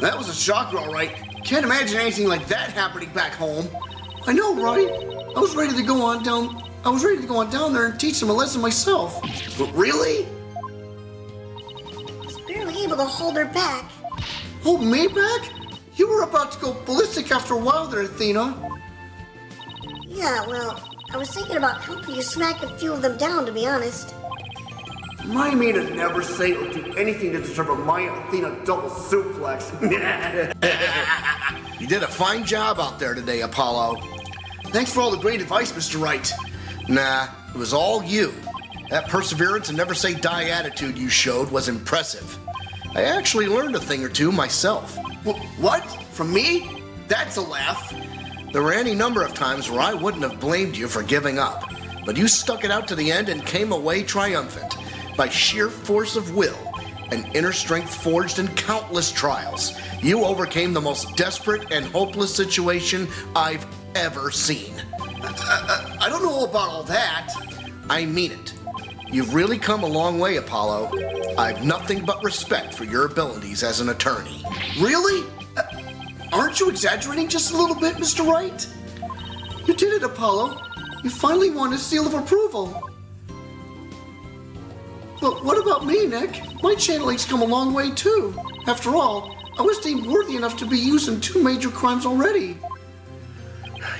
Speaker 1: That was a shocker, all right. Can't imagine anything like that happening back home. I know, right? I was ready to go on down there and teach them a lesson myself. But really?
Speaker 8: I was barely able to hold her back.
Speaker 1: Hold me back? You were about to go ballistic after a while there, Athena.
Speaker 8: Yeah, well, I was thinking about helping you smack a few of them down, to be honest.
Speaker 1: Remind me to never say or do anything to deserve a Maya Athena double suplex.
Speaker 2: You did a fine job out there today, Apollo.
Speaker 1: Thanks for all the great advice, Mr. Wright.
Speaker 2: Nah, it was all you. That perseverance and never say die attitude you showed was impressive. I actually learned a thing or two myself.
Speaker 1: What? From me? That's a laugh.
Speaker 2: There were any number of times where I wouldn't have blamed you for giving up, but you stuck it out to the end and came away triumphant by sheer force of will and inner strength forged in countless trials. You overcame the most desperate and hopeless situation I've ever seen.
Speaker 1: I don't know about all that.
Speaker 2: I mean it. You've really come a long way, Apollo. I've nothing but respect for your abilities as an attorney.
Speaker 1: Really? Aren't you exaggerating just a little bit, Mr. Wright? You did it, Apollo. You finally won a seal of approval. But what about me, Nick? My channeling's come a long way, too. After all, I was deemed worthy enough to be used in 2 major crimes already.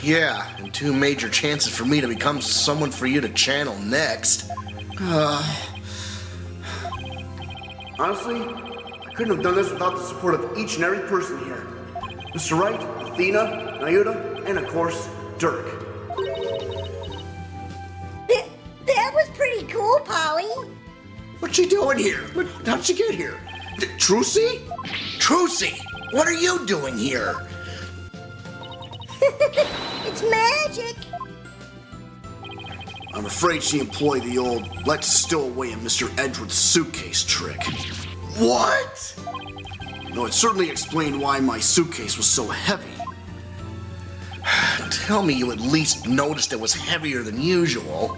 Speaker 2: Yeah, and 2 major chances for me to become someone for you to channel next.
Speaker 1: Honestly, I couldn't have done this without the support of each and every person here. Mr. Wright, Athena, Nayuda, and of course, Dirk.
Speaker 8: That was pretty cool, Polly.
Speaker 1: What's she doing here? How'd she get here? Trucy?
Speaker 2: Trucy, what are you doing here?
Speaker 8: It's magic.
Speaker 1: I'm afraid she employed the old let's stow away in Mr. Edgeworth's suitcase trick.
Speaker 2: What?
Speaker 1: No, it certainly explained why my suitcase was so heavy.
Speaker 2: Tell me you at least noticed it was heavier than usual.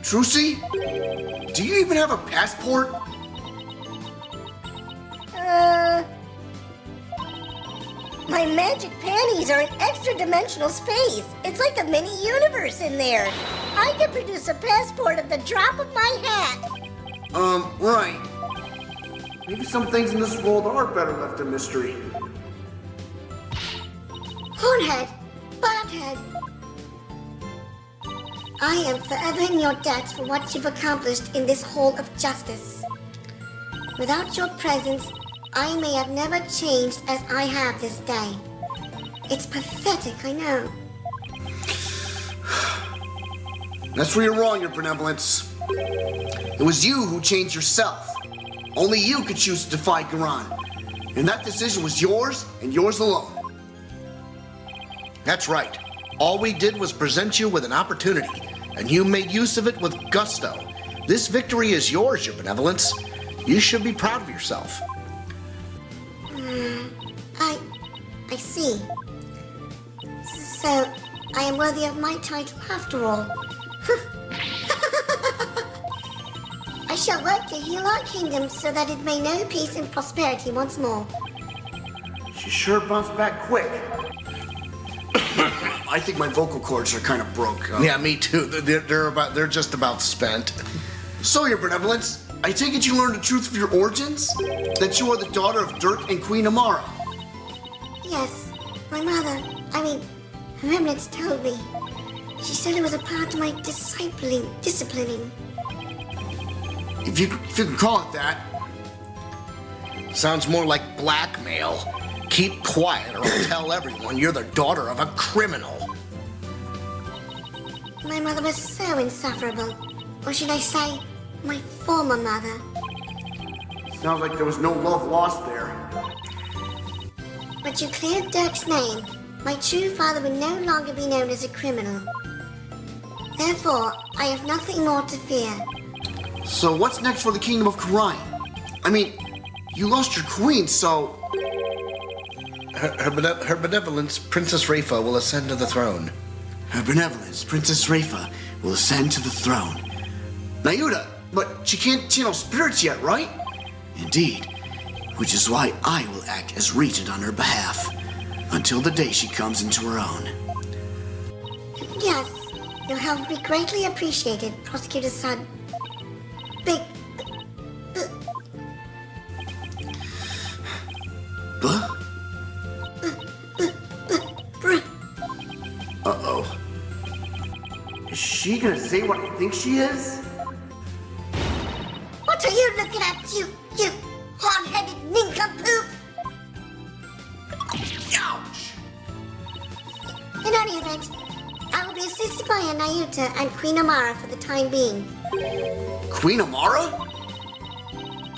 Speaker 1: Trucy? Do you even have a passport?
Speaker 8: My magic panties are in extra-dimensional space. It's like a mini universe in there. I can produce a passport at the drop of my hat.
Speaker 1: Right. Maybe some things in this world are better left a mystery.
Speaker 8: Hornhead, Bobhead, I am forever in your debt for what you've accomplished in this hall of justice. Without your presence, I may have never changed as I have this day. It's pathetic, I know.
Speaker 1: That's where you're wrong, Your Benevolence. It was you who changed yourself. Only you could choose to defy Garan. And that decision was yours and yours alone.
Speaker 2: That's right. All we did was present you with an opportunity, and you made use of it with gusto. This victory is yours, Your Benevolence. You should be proud of yourself.
Speaker 8: I see. So, I am worthy of my title after all. I shall work to heal our kingdom so that it may know peace and prosperity once more.
Speaker 1: She sure bounced back quick. I think my vocal cords are kind of broke.
Speaker 2: Yeah, me too. They're just about spent.
Speaker 1: So, Your Benevolence,
Speaker 2: I take it you learned the truth of your origins? That you are the daughter of Dhurke and Queen Amara.
Speaker 8: Yes, my mother, her remnants told me. She said it was a part of my disciplining.
Speaker 2: If you can call it that. Sounds more like blackmail. Keep quiet or I'll tell everyone you're the daughter of a criminal.
Speaker 8: My mother was so insufferable. Or should I say, my former mother.
Speaker 2: Sounds like there was no love lost there.
Speaker 8: But you cleared Dhurke's name. My true father would no longer be known as a criminal. Therefore, I have nothing more to fear.
Speaker 2: So what's next for the Kingdom of Khura'in? I mean, you lost your queen, so... Her benevolence, Princess Rafa, will ascend to the throne.
Speaker 5: Her benevolence, Princess Rafa, will ascend to the throne.
Speaker 2: Nayuta, but she can't channel spirits yet, right?
Speaker 5: Indeed, which is why I will act as regent on her behalf, until the day she comes into her own.
Speaker 8: Yes, your help will be greatly appreciated, Prosecutor Son.
Speaker 2: Uh-oh. Is she gonna say what I think she is?
Speaker 8: What are you looking at, you hard-headed nincompoop?
Speaker 2: Ouch!
Speaker 8: In any event, I will be assisted by Nayuta and Queen Amara for the time being.
Speaker 2: Queen Amara?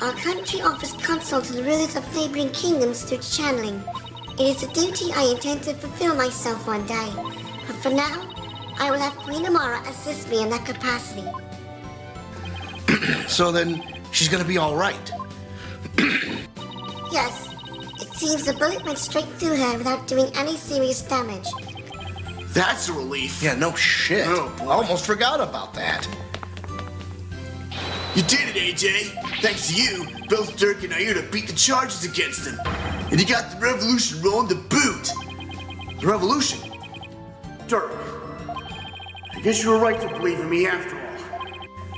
Speaker 8: Our country offers counsel to the rulers of neighboring kingdoms through channeling. It is a duty I intend to fulfill myself one day. But for now, I will have Queen Amara assist me in that capacity.
Speaker 2: So then, she's gonna be all right.
Speaker 8: Yes, it seems the bullet went straight through her without doing any serious damage.
Speaker 2: That's a relief. Yeah, no shit.
Speaker 5: Oh, boy.
Speaker 2: I almost forgot about that.
Speaker 5: You did it, AJ! Thanks to you, both Dhurke and Nayuta beat the charges against him. And you got the revolution rolling to boot.
Speaker 2: The revolution?
Speaker 5: Dhurke, I guess you were right to believe in me after all.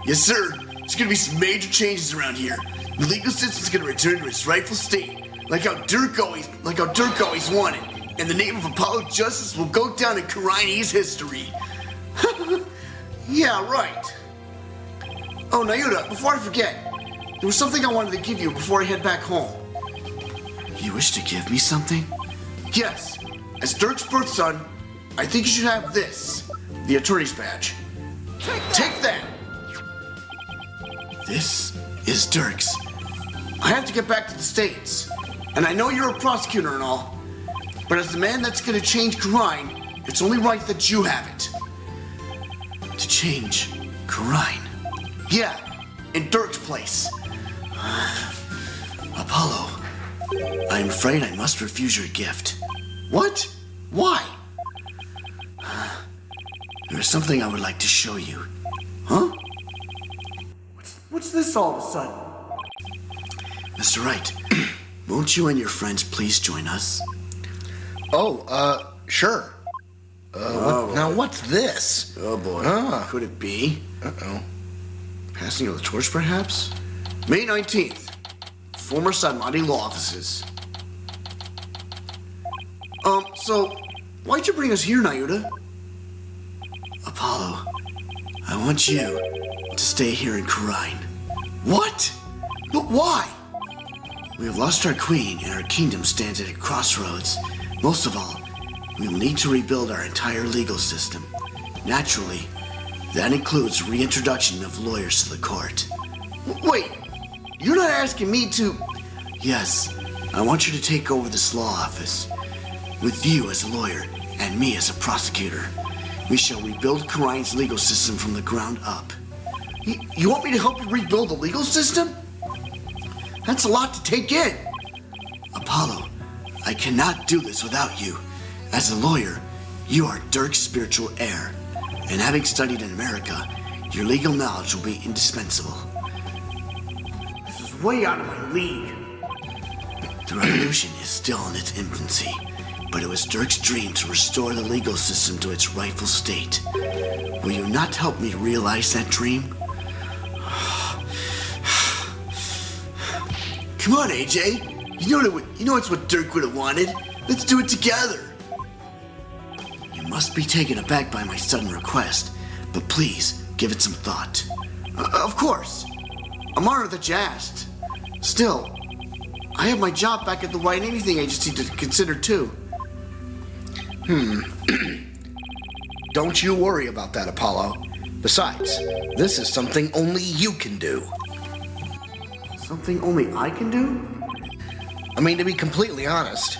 Speaker 5: Yes, sir. There's gonna be some major changes around here. The legal system's gonna return to its rightful state, like how Dhurke always wanted. And the name of Apollo Justice will go down in Khura'inese history.
Speaker 2: Yeah, right. Oh, Nayuta, before I forget, there was something I wanted to give you before I head back home.
Speaker 5: You wish to give me something?
Speaker 2: Yes, as Dhurke's birth son, I think you should have this, the attorney's badge. Take that!
Speaker 5: This is Dhurke's.
Speaker 2: I have to get back to the States, and I know you're a prosecutor and all, but as the man that's gonna change Khura'in, it's only right that you have it.
Speaker 5: To change Khura'in?
Speaker 2: Yeah, in Dhurke's place.
Speaker 5: Apollo, I'm afraid I must refuse your gift.
Speaker 2: What? Why?
Speaker 5: There is something I would like to show you.
Speaker 2: Huh? What's this all of a sudden?
Speaker 5: Mr. Wright, won't you and your friends please join us?
Speaker 2: Oh, sure. Now what's this?
Speaker 5: Oh boy. Could it be?
Speaker 2: Uh-oh.
Speaker 5: Passing of the torch, perhaps?
Speaker 2: May 19th. Former Sahdmadhi law offices. So, why'd you bring us here, Nayuta?
Speaker 5: Apollo, I want you to stay here in Khura'in.
Speaker 2: What? But why?
Speaker 5: We have lost our queen and our kingdom stands at a crossroads. Most of all, we will need to rebuild our entire legal system. Naturally, that includes reintroduction of lawyers to the court.
Speaker 2: Wait, you're not asking me to...
Speaker 5: Yes, I want you to take over this law office. With you as a lawyer and me as a prosecutor, we shall rebuild Khura'in's legal system from the ground up.
Speaker 2: You want me to help you rebuild the legal system? That's a lot to take in.
Speaker 5: Apollo, I cannot do this without you. As a lawyer, you are Dhurke's spiritual heir. And having studied in America, your legal knowledge will be indispensable.
Speaker 2: This is way out of my league.
Speaker 5: The revolution is still in its infancy, but it was Dhurke's dream to restore the legal system to its rightful state. Will you not help me realize that dream?
Speaker 1: Come on, AJ. You know it's what Dirk would have wanted. Let's do it together. You must be taken aback by my sudden request, but please give it some thought. Of course. I'm honored that you asked. Still, I have my job back at the Wright Anything Agency to consider too.
Speaker 2: Don't you worry about that, Apollo. Besides, this is something only you can do.
Speaker 1: Something only I can do?
Speaker 2: I mean, to be completely honest,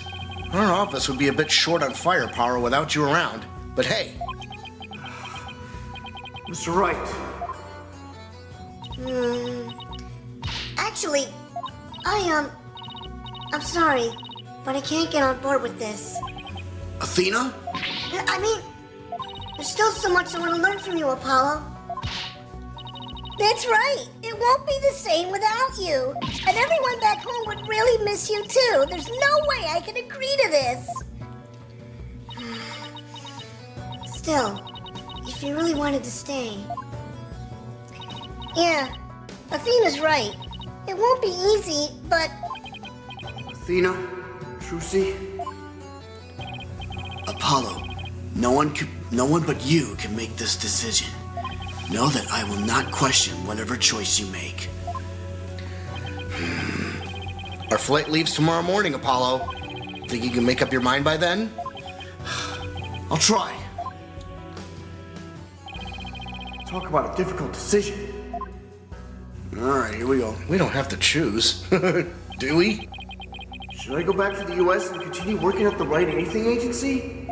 Speaker 2: our office would be a bit short on firepower without you around. But hey.
Speaker 1: Mr. Wright.
Speaker 8: Actually, I'm sorry, but I can't get on board with this.
Speaker 1: Athena?
Speaker 8: I mean, there's still so much I want to learn from you, Apollo. That's right. It won't be the same without you. And everyone back home would really miss you too. There's no way I can agree to this. Still, if you really wanted to stay. Yeah, Athena's right. It won't be easy, but...
Speaker 1: Athena? Trucy? Apollo, no one but you can make this decision. Know that I will not question whatever choice you make.
Speaker 2: Our flight leaves tomorrow morning, Apollo. Think you can make up your mind by then?
Speaker 1: I'll try. Talk about a difficult decision. All right, here we go.
Speaker 2: We don't have to choose, do we?
Speaker 1: Should I go back to the U.S. and continue working at the Wright Anything Agency?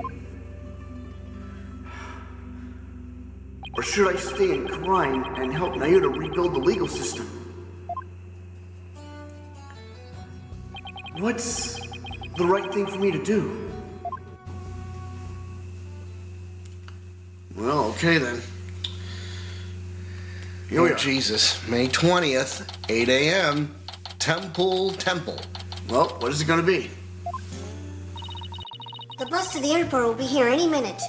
Speaker 1: Or should I stay in Crime and help Naruto rebuild the legal system? What's the right thing for me to do? Well, okay then. Here we are.
Speaker 2: Jesus, May 20th, 8 a.m., Temple.
Speaker 1: Well, what is it gonna be?
Speaker 8: The bus to the airport will be here any minute.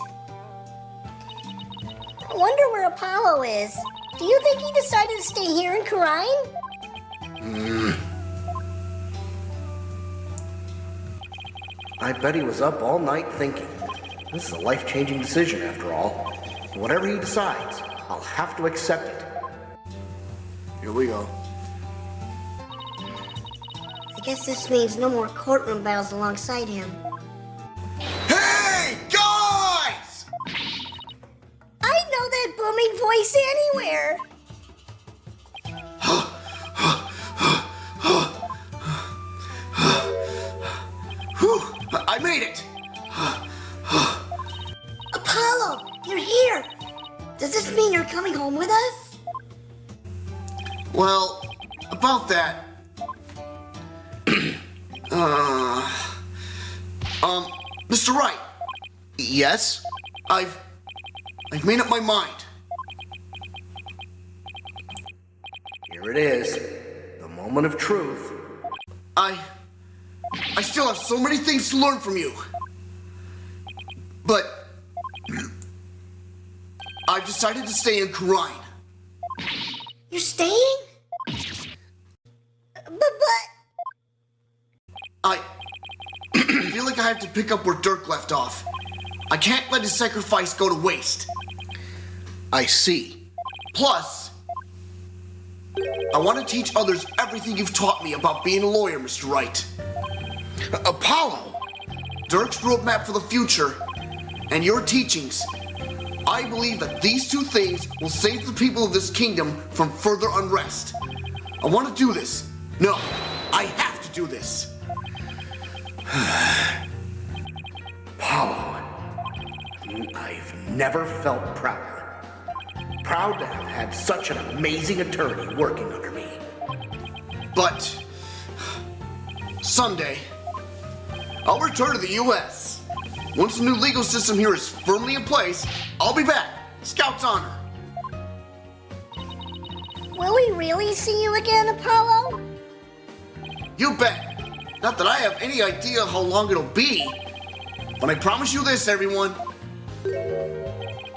Speaker 8: I wonder where Apollo is. Do you think he decided to stay here in Karine?
Speaker 2: I bet he was up all night thinking. This is a life-changing decision after all. Whatever he decides, I'll have to accept it.
Speaker 1: Here we go.
Speaker 8: I guess this means no more courtroom battles alongside him.
Speaker 1: Hey, guys!
Speaker 8: I know that booming voice anywhere.
Speaker 1: Whew, I made it!
Speaker 8: Apollo, you're here. Does this mean you're coming home with us?
Speaker 1: Well, about that. Mr. Wright.
Speaker 2: Yes?
Speaker 1: I've made up my mind.
Speaker 2: Here it is. The moment of truth.
Speaker 1: I still have so many things to learn from you. But I've decided to stay in Karine.
Speaker 8: You're staying? But...
Speaker 1: I feel like I have to pick up where Dirk left off. I can't let his sacrifice go to waste.
Speaker 2: I see.
Speaker 1: Plus, I want to teach others everything you've taught me about being a lawyer, Mr. Wright.
Speaker 2: Apollo!
Speaker 1: Dirk's roadmap for the future and your teachings. I believe that these two things will save the people of this kingdom from further unrest. I want to do this. No, I have to do this.
Speaker 2: Apollo, I've never felt prouder. Proud to have had such an amazing attorney working under me.
Speaker 1: But someday, I'll return to the U.S. Once the new legal system here is firmly in place, I'll be back. Scout's honor.
Speaker 8: will we really see you again, Apollo?
Speaker 1: You bet. Not that I have any idea how long it'll be. But I promise you this, everyone.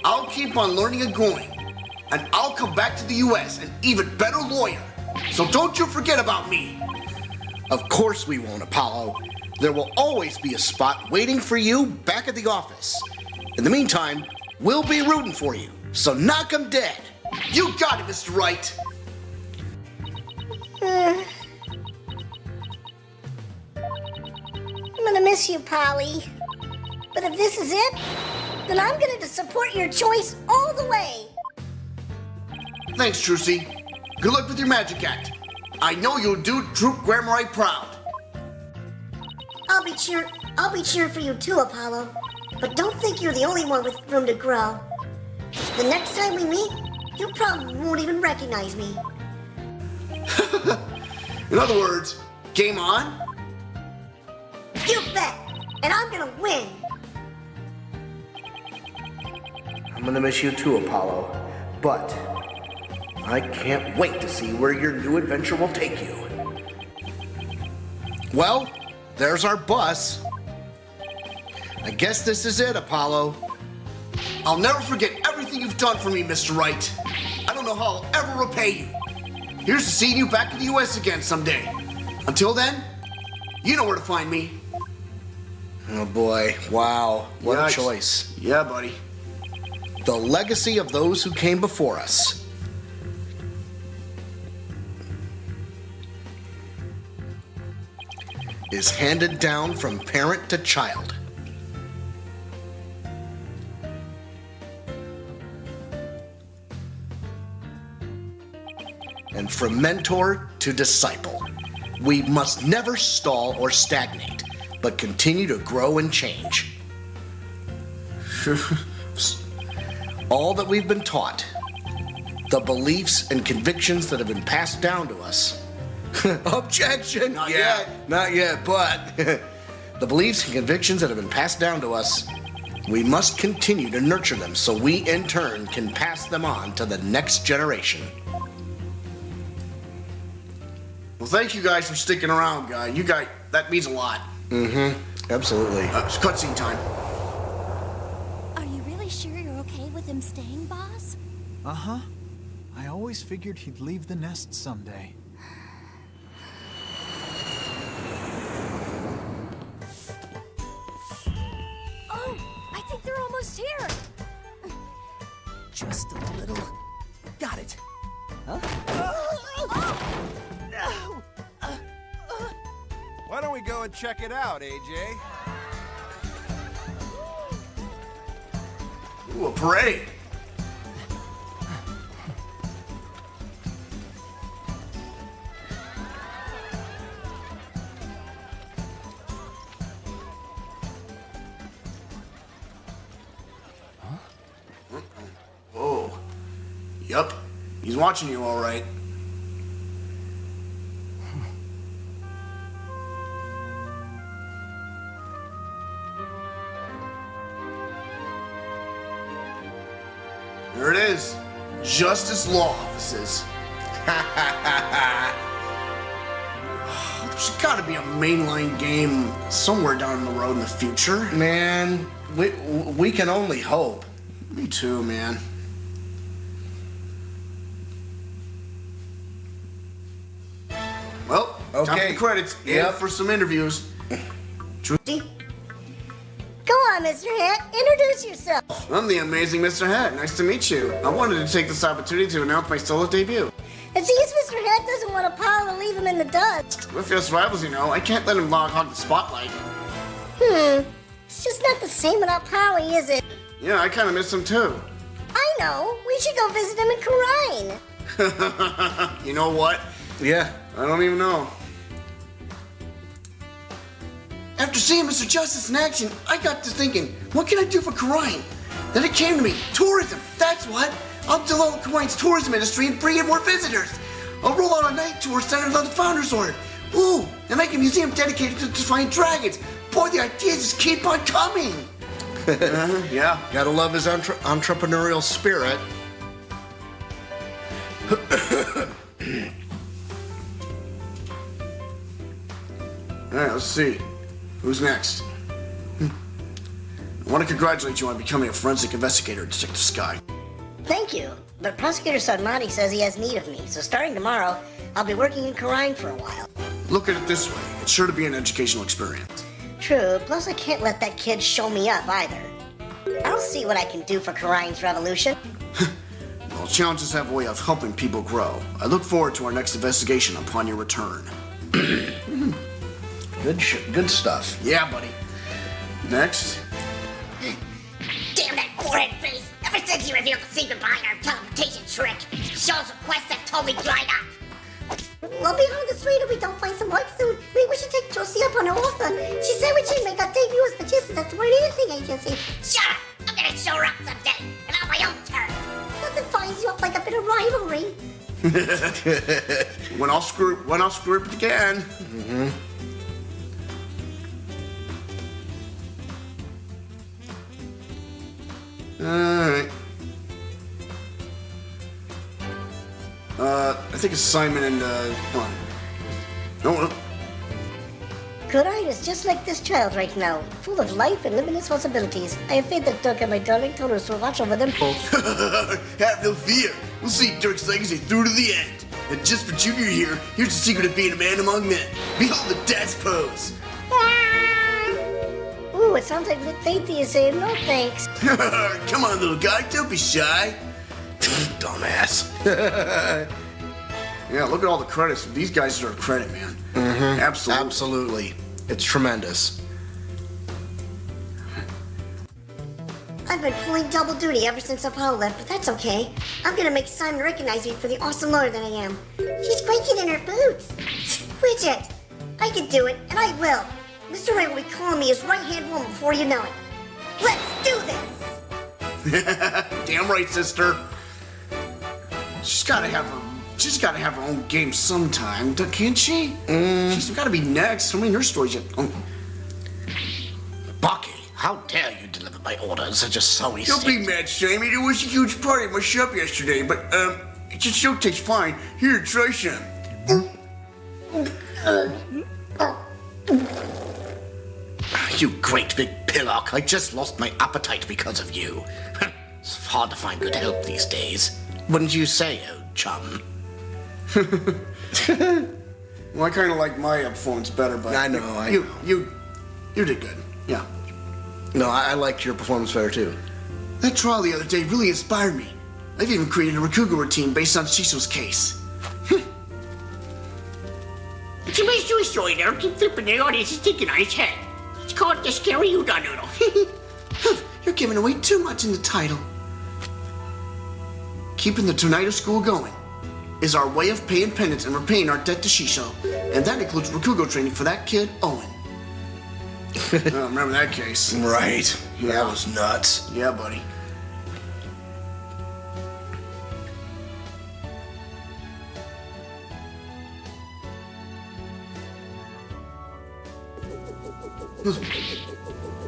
Speaker 1: I'll keep on learning and growing. And I'll come back to the U.S. an even better lawyer. So don't you forget about me.
Speaker 2: Of course we won't, Apollo. There will always be a spot waiting for you back at the office. In the meantime, we'll be rooting for you, so knock 'em dead.
Speaker 1: You got it, Mr. Wright.
Speaker 3: I'm gonna miss you, Polly. But if this is it, then I'm gonna support your choice all the way.
Speaker 1: Thanks, Trucy. Good luck with your magic act. I know you'll do Troop Gramarite proud.
Speaker 3: I'll be cheering for you too, Apollo. But don't think you're the only one with room to grow. The next time we meet, you probably won't even recognize me.
Speaker 1: In other words, game on?
Speaker 3: You bet! And I'm gonna win!
Speaker 2: I'm gonna miss you too, Apollo. But I can't wait to see where your new adventure will take you. Well, there's our bus. I guess this is it, Apollo.
Speaker 1: I'll never forget everything you've done for me, Mr. Wright. I don't know how I'll ever repay you. Here's to seeing you back in the U.S. again someday. Until then, you know where to find me.
Speaker 2: Oh boy, wow, what
Speaker 1: Yikes.
Speaker 2: a choice.
Speaker 1: Yeah, buddy.
Speaker 2: The legacy of those who came before us. Is handed down from parent to child. And from mentor to disciple. We must never stall or stagnate, but continue to grow and change. All that we've been taught, the beliefs and convictions that have been passed down to us. Objection!
Speaker 1: Not yet.
Speaker 2: Not yet, but the beliefs and convictions that have been passed down to us, we must continue to nurture them so we in turn can pass them on to the next generation.
Speaker 1: Well, thank you guys for sticking around, guy. You guys, that means a lot.
Speaker 2: Absolutely.
Speaker 1: It's cutscene time.
Speaker 9: Are you really sure you're okay with him staying, boss?
Speaker 10: Uh-huh. I always figured he'd leave the nest someday.
Speaker 9: Oh, I think they're almost here.
Speaker 6: Just a little. Got it. Huh?
Speaker 11: Why don't we go and check it out, AJ?
Speaker 1: Ooh, a parade. Whoa. Yup. He's watching you all right. There it is. Justice Law Offices. There's gotta be a mainline game somewhere down the road in the future.
Speaker 2: Man, we can only hope.
Speaker 1: Me too, man. Well, time for
Speaker 2: Okay.
Speaker 1: the credits.
Speaker 2: Yep.
Speaker 1: And for some interviews.
Speaker 3: Go on, Mr. Hat, introduce yourself.
Speaker 1: I'm the amazing Mr. Hat. Nice to meet you. I wanted to take this opportunity to announce my solo debut.
Speaker 3: It seems Mr. Hat doesn't want Apollo to leave him in the dust.
Speaker 1: We're fierce rivals, you know. I can't let him hog the spotlight.
Speaker 3: It's just not the same without Polly, is it?
Speaker 1: Yeah, I kind of miss him too.
Speaker 3: I know. We should go visit him in Karine.
Speaker 1: You know what?
Speaker 2: Yeah.
Speaker 1: I don't even know. After seeing Mr. Justice in action, I got to thinking, what can I do for Karine? Then it came to me, tourism, that's what. I'll develop Karine's tourism industry and bring in more visitors. I'll roll out a night tour centered on the Founders Sword. Ooh, and make a museum dedicated to defying dragons. Boy, the ideas just keep on coming. Yeah.
Speaker 2: Gotta love his entrepreneurial spirit.
Speaker 1: All right, let's see. Who's next? I want to congratulate you on becoming a forensic investigator at Detective Sky.
Speaker 3: Thank you. But Prosecutor Sahdmadhi says he has need of me, so starting tomorrow, I'll be working in Karine for a while.
Speaker 1: Look at it this way. It's sure to be an educational experience.
Speaker 3: True, plus I can't let that kid show me up either. I'll see what I can do for Karine's revolution.
Speaker 1: Well, challenges have a way of helping people grow. I look forward to our next investigation upon your return.
Speaker 2: Good stuff.
Speaker 1: Yeah, buddy. Next.
Speaker 8: Damn that forehead face! Ever since you revealed the secret behind our teleportation trick, Shaw's requests have totally dried up.
Speaker 3: Well, behind the street if we don't find some work soon. Maybe we should take Josie up on her offer. She said we should make our debut as magicians at the Wright agency.
Speaker 8: Shut up! I'm gonna show her up someday, and on my own terms.
Speaker 3: Nothing finds you up like a bit of rivalry.
Speaker 1: When I'll screw it again.
Speaker 2: Mm-hmm.
Speaker 1: Alright. I think it's Simon and, come on. No.
Speaker 3: Karine is just like this child right now, full of life and limitless possibilities. I have faith that Dhurke, my darling, told us to watch over them both.
Speaker 7: Have no fear. We'll see Dhurke's legacy through to the end. And just for Junior here, here's the secret of being a man among men. Behold the dance pose.
Speaker 3: Ooh, it sounds like Lit Faithy is saying no thanks.
Speaker 7: Come on, little guy, don't be shy. Dumbass.
Speaker 1: Yeah, look at all the credits. These guys deserve credit, man.
Speaker 2: Mm-hmm.
Speaker 1: Absolutely.
Speaker 2: Absolutely. It's tremendous.
Speaker 3: I've been pulling double duty ever since Apollo left, but that's okay. I'm gonna make Simon recognize me for the awesome lawyer that I am. She's breaking in her boots. Bridget, I can do it, and I will. Mr. Wright will be calling me his right-hand woman before you know it. Let's do this!
Speaker 1: Damn right, sister. She's gotta have her own game sometime, can't she? She's gotta be next. I mean, her story's yet.
Speaker 2: Bucky, how dare you deliver my orders such a sorry
Speaker 1: Don't be mad, Sammy. There was a huge party at my shop yesterday, but it just still tastes fine. Here, try some.
Speaker 2: You great big pillock. I just lost my appetite because of you. It's hard to find good help these days. Wouldn't you say, old chum?
Speaker 1: Well, I kind of like my performance better, but
Speaker 2: I know.
Speaker 1: You did good. Yeah.
Speaker 2: No, I liked your performance better too.
Speaker 1: That trial the other day really inspired me. I've even created a Rakugo routine based on Shiso's case.
Speaker 5: It's a mystery story that'll keep flipping the audience is thinking on its head. It's called The Scary Udon Noodle.
Speaker 1: You're giving away too much in the title. Keeping the Tornado School going is our way of paying penance and repaying our debt to Shisho. And that includes Rakugo training for that kid, Owen. Remember that case?
Speaker 7: Right. That was nuts.
Speaker 1: Yeah, buddy.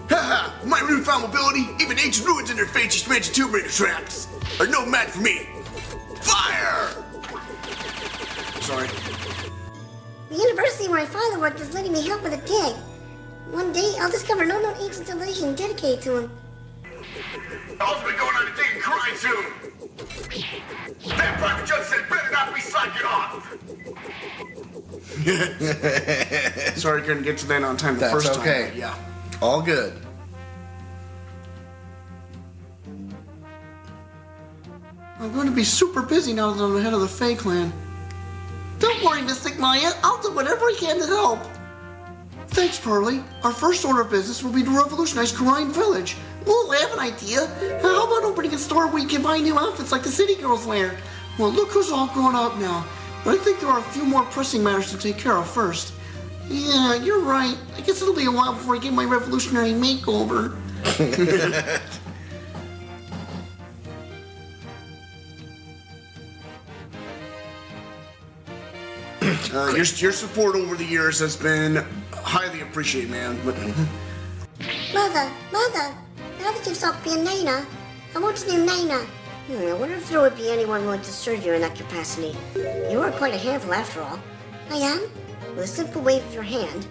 Speaker 1: Haha! My newfound mobility, even ancient ruins and their fancy smancy Tomb Raider traps are no match for me. Fire! Sorry.
Speaker 3: The university where my father worked is letting me help with a dig. One day, I'll discover an unknown ancient civilization dedicated to him.
Speaker 7: I'll be going on a dig and crying soon. That private judge said better not be slacking off.
Speaker 1: Sorry I couldn't get to that on time the
Speaker 2: That's
Speaker 1: first
Speaker 2: okay.
Speaker 1: time. But yeah.
Speaker 2: All good.
Speaker 1: I'm going to be super busy now that I'm the head of the Fey clan.
Speaker 5: Don't worry, Mystic Maya. I'll do whatever I can to help.
Speaker 1: Thanks, Pearly. Our first order of business will be to revolutionize Karine Village.
Speaker 5: Oh, I have an idea. How about opening a store where you can buy new outfits like the city girls wear?
Speaker 1: Well, look who's all grown up now. But I think there are a few more pressing matters to take care of first.
Speaker 5: Yeah, you're right. I guess it'll be a while before I get my revolutionary makeover.
Speaker 1: Your support over the years has been highly appreciated, man. But
Speaker 3: Mother, now that you've stopped being Nana, I want to name Nana. I wonder if there would be anyone willing to serve you in that capacity. You are quite a handful after all. I am? With a simple wave of your hand,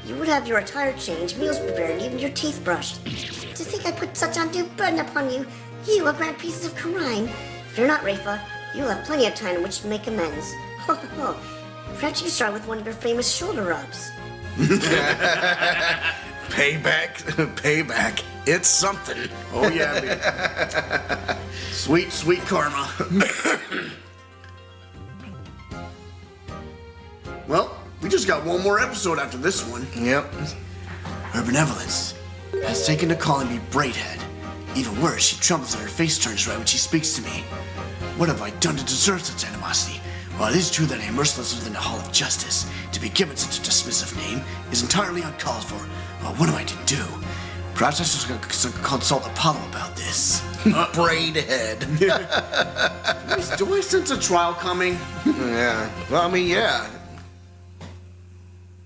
Speaker 3: you would have your attire changed, meals prepared, and even your teeth brushed. To think I put such undue burden upon you, you, a grand priestess of Karine. Fear not, Rafa. You'll have plenty of time in which to make amends. Perhaps you start with one of your famous shoulder rubs.
Speaker 2: Payback. It's something.
Speaker 1: Oh, yeah, baby. Sweet, sweet karma. Well, we just got one more episode after this one.
Speaker 2: Yep.
Speaker 1: Her benevolence has taken to calling me Braidhead. Even worse, she trembles and her face turns red when she speaks to me. What have I done to deserve such animosity? While it is true that I am merciless within the Hall of Justice, to be given such a dismissive name is entirely uncalled for. Well, what am I to do? Perhaps I should consult Apollo about this.
Speaker 2: Braidhead.
Speaker 1: Do I sense a trial coming?
Speaker 2: Yeah. Well, I mean, yeah.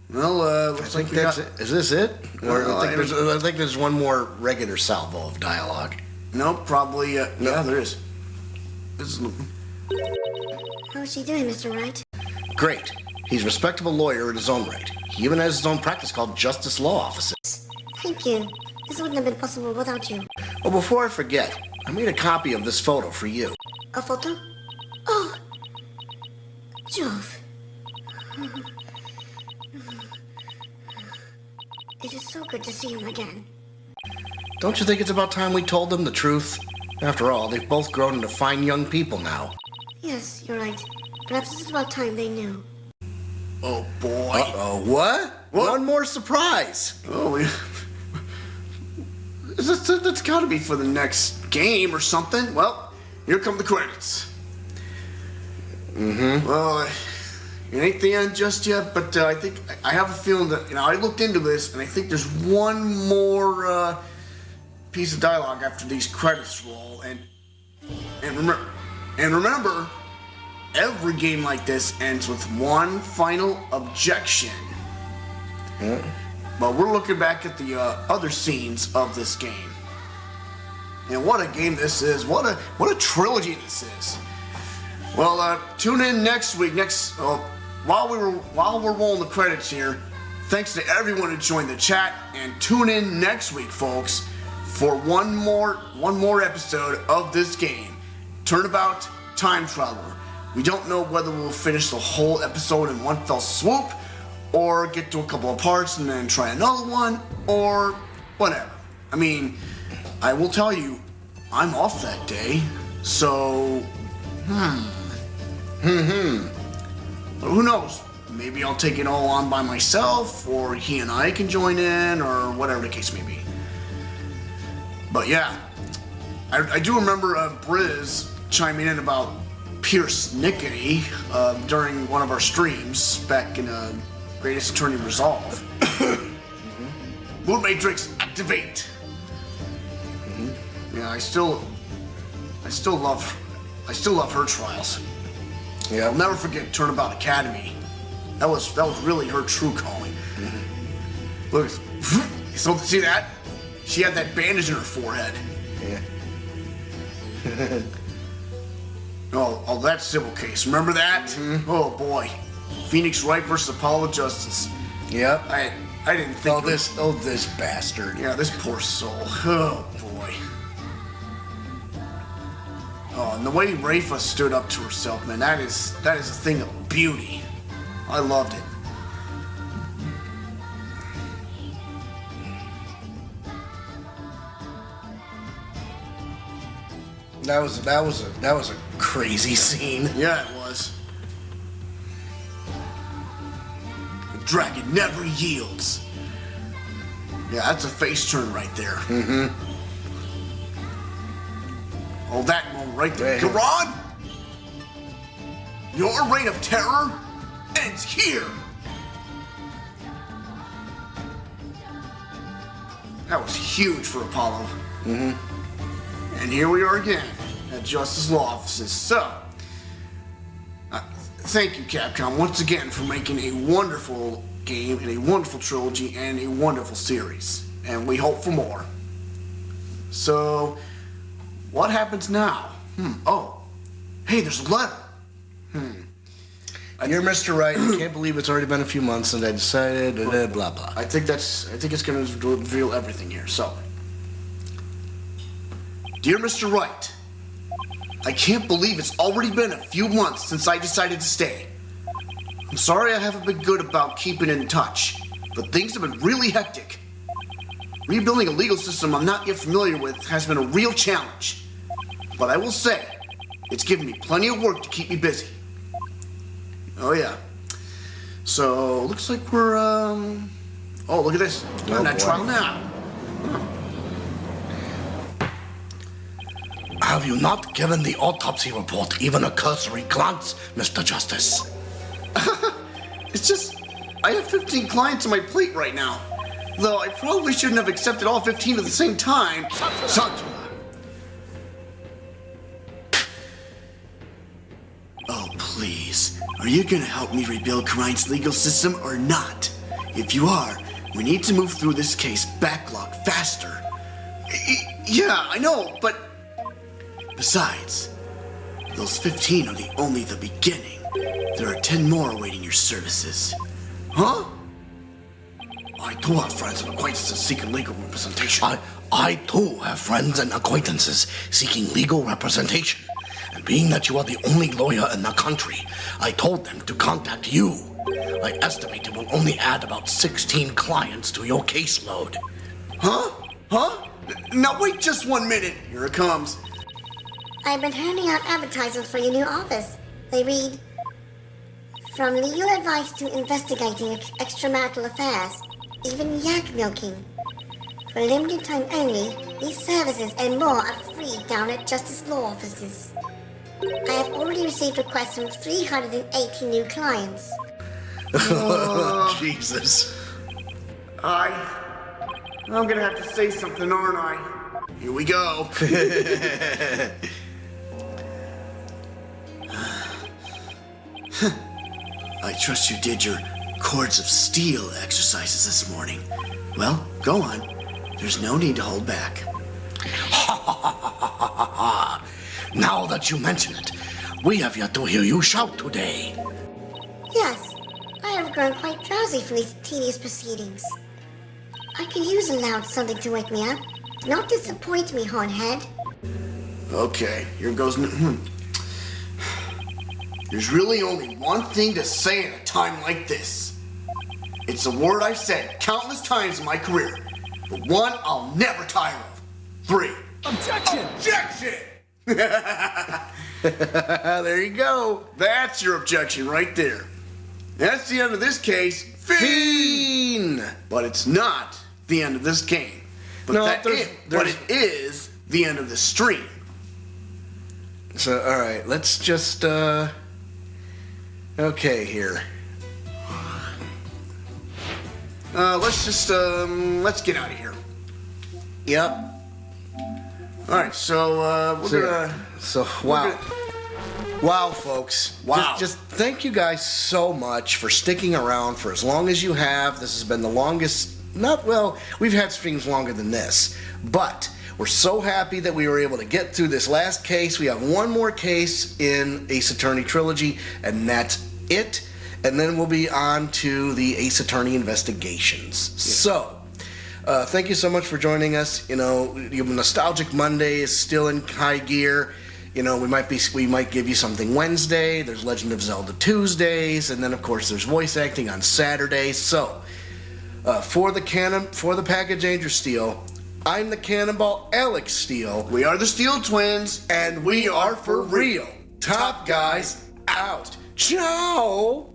Speaker 1: Well,
Speaker 2: I
Speaker 1: looks
Speaker 2: think
Speaker 1: like we
Speaker 2: that's
Speaker 1: got...
Speaker 2: it. Is this it? Or
Speaker 1: Well,
Speaker 2: I think there's one more regular salvo of dialogue.
Speaker 1: No, probably, yeah, there is.
Speaker 3: How is she doing, Mr. Wright?
Speaker 2: Great. He's a respectable lawyer in his own right. He even has his own practice called Justice Law Offices.
Speaker 3: Thank you. This wouldn't have been possible without you.
Speaker 2: Well, before I forget, I made a copy of this photo for you.
Speaker 3: A photo? Oh! Jove. It is so good to see him again.
Speaker 2: Don't you think it's about time we told them the truth? After all, they've both grown into fine young people now.
Speaker 3: Yes, you're right. Perhaps it's about time they knew.
Speaker 1: Oh, boy.
Speaker 2: Uh-oh, what? One more surprise.
Speaker 1: Oh, yeah. That's got to be for the next game or something. Well, here come the credits.
Speaker 2: Mm-hmm.
Speaker 1: Well, it ain't the end just yet, but I think I have a feeling that I looked into this, and I think there's one more piece of dialogue after these credits roll, and remember, every game like this ends with one final objection.
Speaker 2: Yeah.
Speaker 1: But we're looking back at the other scenes of this game. And what a game this is. What a trilogy this is. Well, tune in next week. While we're rolling the credits here, thanks to everyone who joined the chat, and tune in next week, folks, for one more episode of this game. Turnabout Time Travel. We don't know whether we'll finish the whole episode in one fell swoop, or get to a couple of parts and then try another one, or whatever. I mean, I will tell you, I'm off that day, so, who knows? Maybe I'll take it all on by myself, or he and I can join in, or whatever the case may be. But yeah, I do remember Briz chiming in about Pierce Nickety during one of our streams back in Greatest Attorney Resolve. Mood Matrix activate. Yeah, I still love her trials.
Speaker 2: Yeah.
Speaker 1: I'll never forget Turnabout Academy. That was really her true calling. Look, so see that? She had that bandage in her forehead.
Speaker 2: Yeah.
Speaker 1: Oh, that civil case. Remember that?
Speaker 2: Mm-hmm.
Speaker 1: Oh boy, Phoenix Wright versus Apollo Justice.
Speaker 2: Yep.
Speaker 1: I didn't think.
Speaker 2: This bastard.
Speaker 1: Yeah, this poor soul. Oh boy. Oh, and the way Rafa stood up to herself, man, that is a thing of beauty. I loved it.
Speaker 2: That was a crazy scene.
Speaker 1: Yeah, it was. The dragon never yields. Yeah, that's a face turn right there.
Speaker 2: Mm-hmm.
Speaker 1: Oh, that moment right there.
Speaker 2: Yeah.
Speaker 1: Garon! Your reign of terror ends here! That was huge for Apollo.
Speaker 2: Mm-hmm.
Speaker 1: And here we are again at Justice Law Offices. So, thank you, Capcom, once again for making a wonderful game and a wonderful trilogy and a wonderful series. And we hope for more. So, what happens now? Oh, hey, there's a letter.
Speaker 2: You're Mr. Wright. I can't believe it's already been a few months and I decided blah blah.
Speaker 1: I think it's going to reveal everything here. So, dear Mr. Wright, I can't believe it's already been a few months since I decided to stay. I'm sorry I haven't been good about keeping in touch, but things have been really hectic. Rebuilding a legal system I'm not yet familiar with has been a real challenge. But I will say, it's given me plenty of work to keep me busy. Oh yeah. So, looks like we're, oh, look at this. We're in that trial now.
Speaker 7: Have you not given the autopsy report even a cursory glance, Mr. Justice?
Speaker 1: It's just, I have 15 clients on my plate right now. Though I probably shouldn't have accepted all 15 at the same time. Satura. Oh, please. Are you gonna help me rebuild Karine's legal system or not? If you are, we need to move through this case backlog faster. Yeah, I know, but... Besides, those 15 are only the beginning. There are 10 more awaiting your services. Huh? I too have friends and acquaintances seeking legal representation.
Speaker 7: I too have friends and acquaintances seeking legal representation. And being that you are the only lawyer in the country, I told them to contact you. I estimate it will only add about 16 clients to your caseload.
Speaker 1: Huh? Huh? Now wait just 1 minute. Here it comes.
Speaker 8: I've been handing out advertisements for your new office. They read, from legal advice to investigating extramarital affairs, even yak milking. For a limited time only, these services and more are free down at Justice Law offices. I have already received requests from 380 new clients.
Speaker 1: Oh,
Speaker 7: Jesus.
Speaker 1: I'm gonna have to say something, aren't I? Here we go. I trust you did your cords of steel exercises this morning. Well, go on. There's no need to hold back.
Speaker 7: Now that you mention it, we have yet to hear you shout today.
Speaker 8: Yes, I have grown quite drowsy from these tedious proceedings. I could use a loud something to wake me up. Do not disappoint me, Hornhead.
Speaker 1: Okay, here goes. There's really only one thing to say at a time like this. It's a word I've said countless times in my career, but one I'll never tire of. 3.
Speaker 6: Objection!
Speaker 1: Objection!
Speaker 2: There you go.
Speaker 1: That's your objection right there. That's the end of this case.
Speaker 2: Fiend!
Speaker 1: But it's not the end of this game. But,
Speaker 2: No,
Speaker 1: but it is the end of the stream.
Speaker 2: So, all right, let's just, okay here.
Speaker 1: Let's get out of here.
Speaker 2: Yep.
Speaker 1: All right, so,
Speaker 2: Wow, folks.
Speaker 1: Wow.
Speaker 2: Just thank you guys so much for sticking around for as long as you have. This has been the longest, we've had streams longer than this, but we're so happy that we were able to get through this last case. We have one more case in Ace Attorney Trilogy, and that's it. And then we'll be on to the Ace Attorney Investigations. Yeah. So, thank you so much for joining us. You know, Nostalgic Monday is still in high gear. You know, we might give you something Wednesday. There's Legend of Zelda Tuesdays, and then of course there's voice acting on Saturdays. So, for the Package Ranger Steel, I'm the Cannonball Alex Steele.
Speaker 1: We are the Steel Twins,
Speaker 2: and we are for real. Top guys out. Ciao.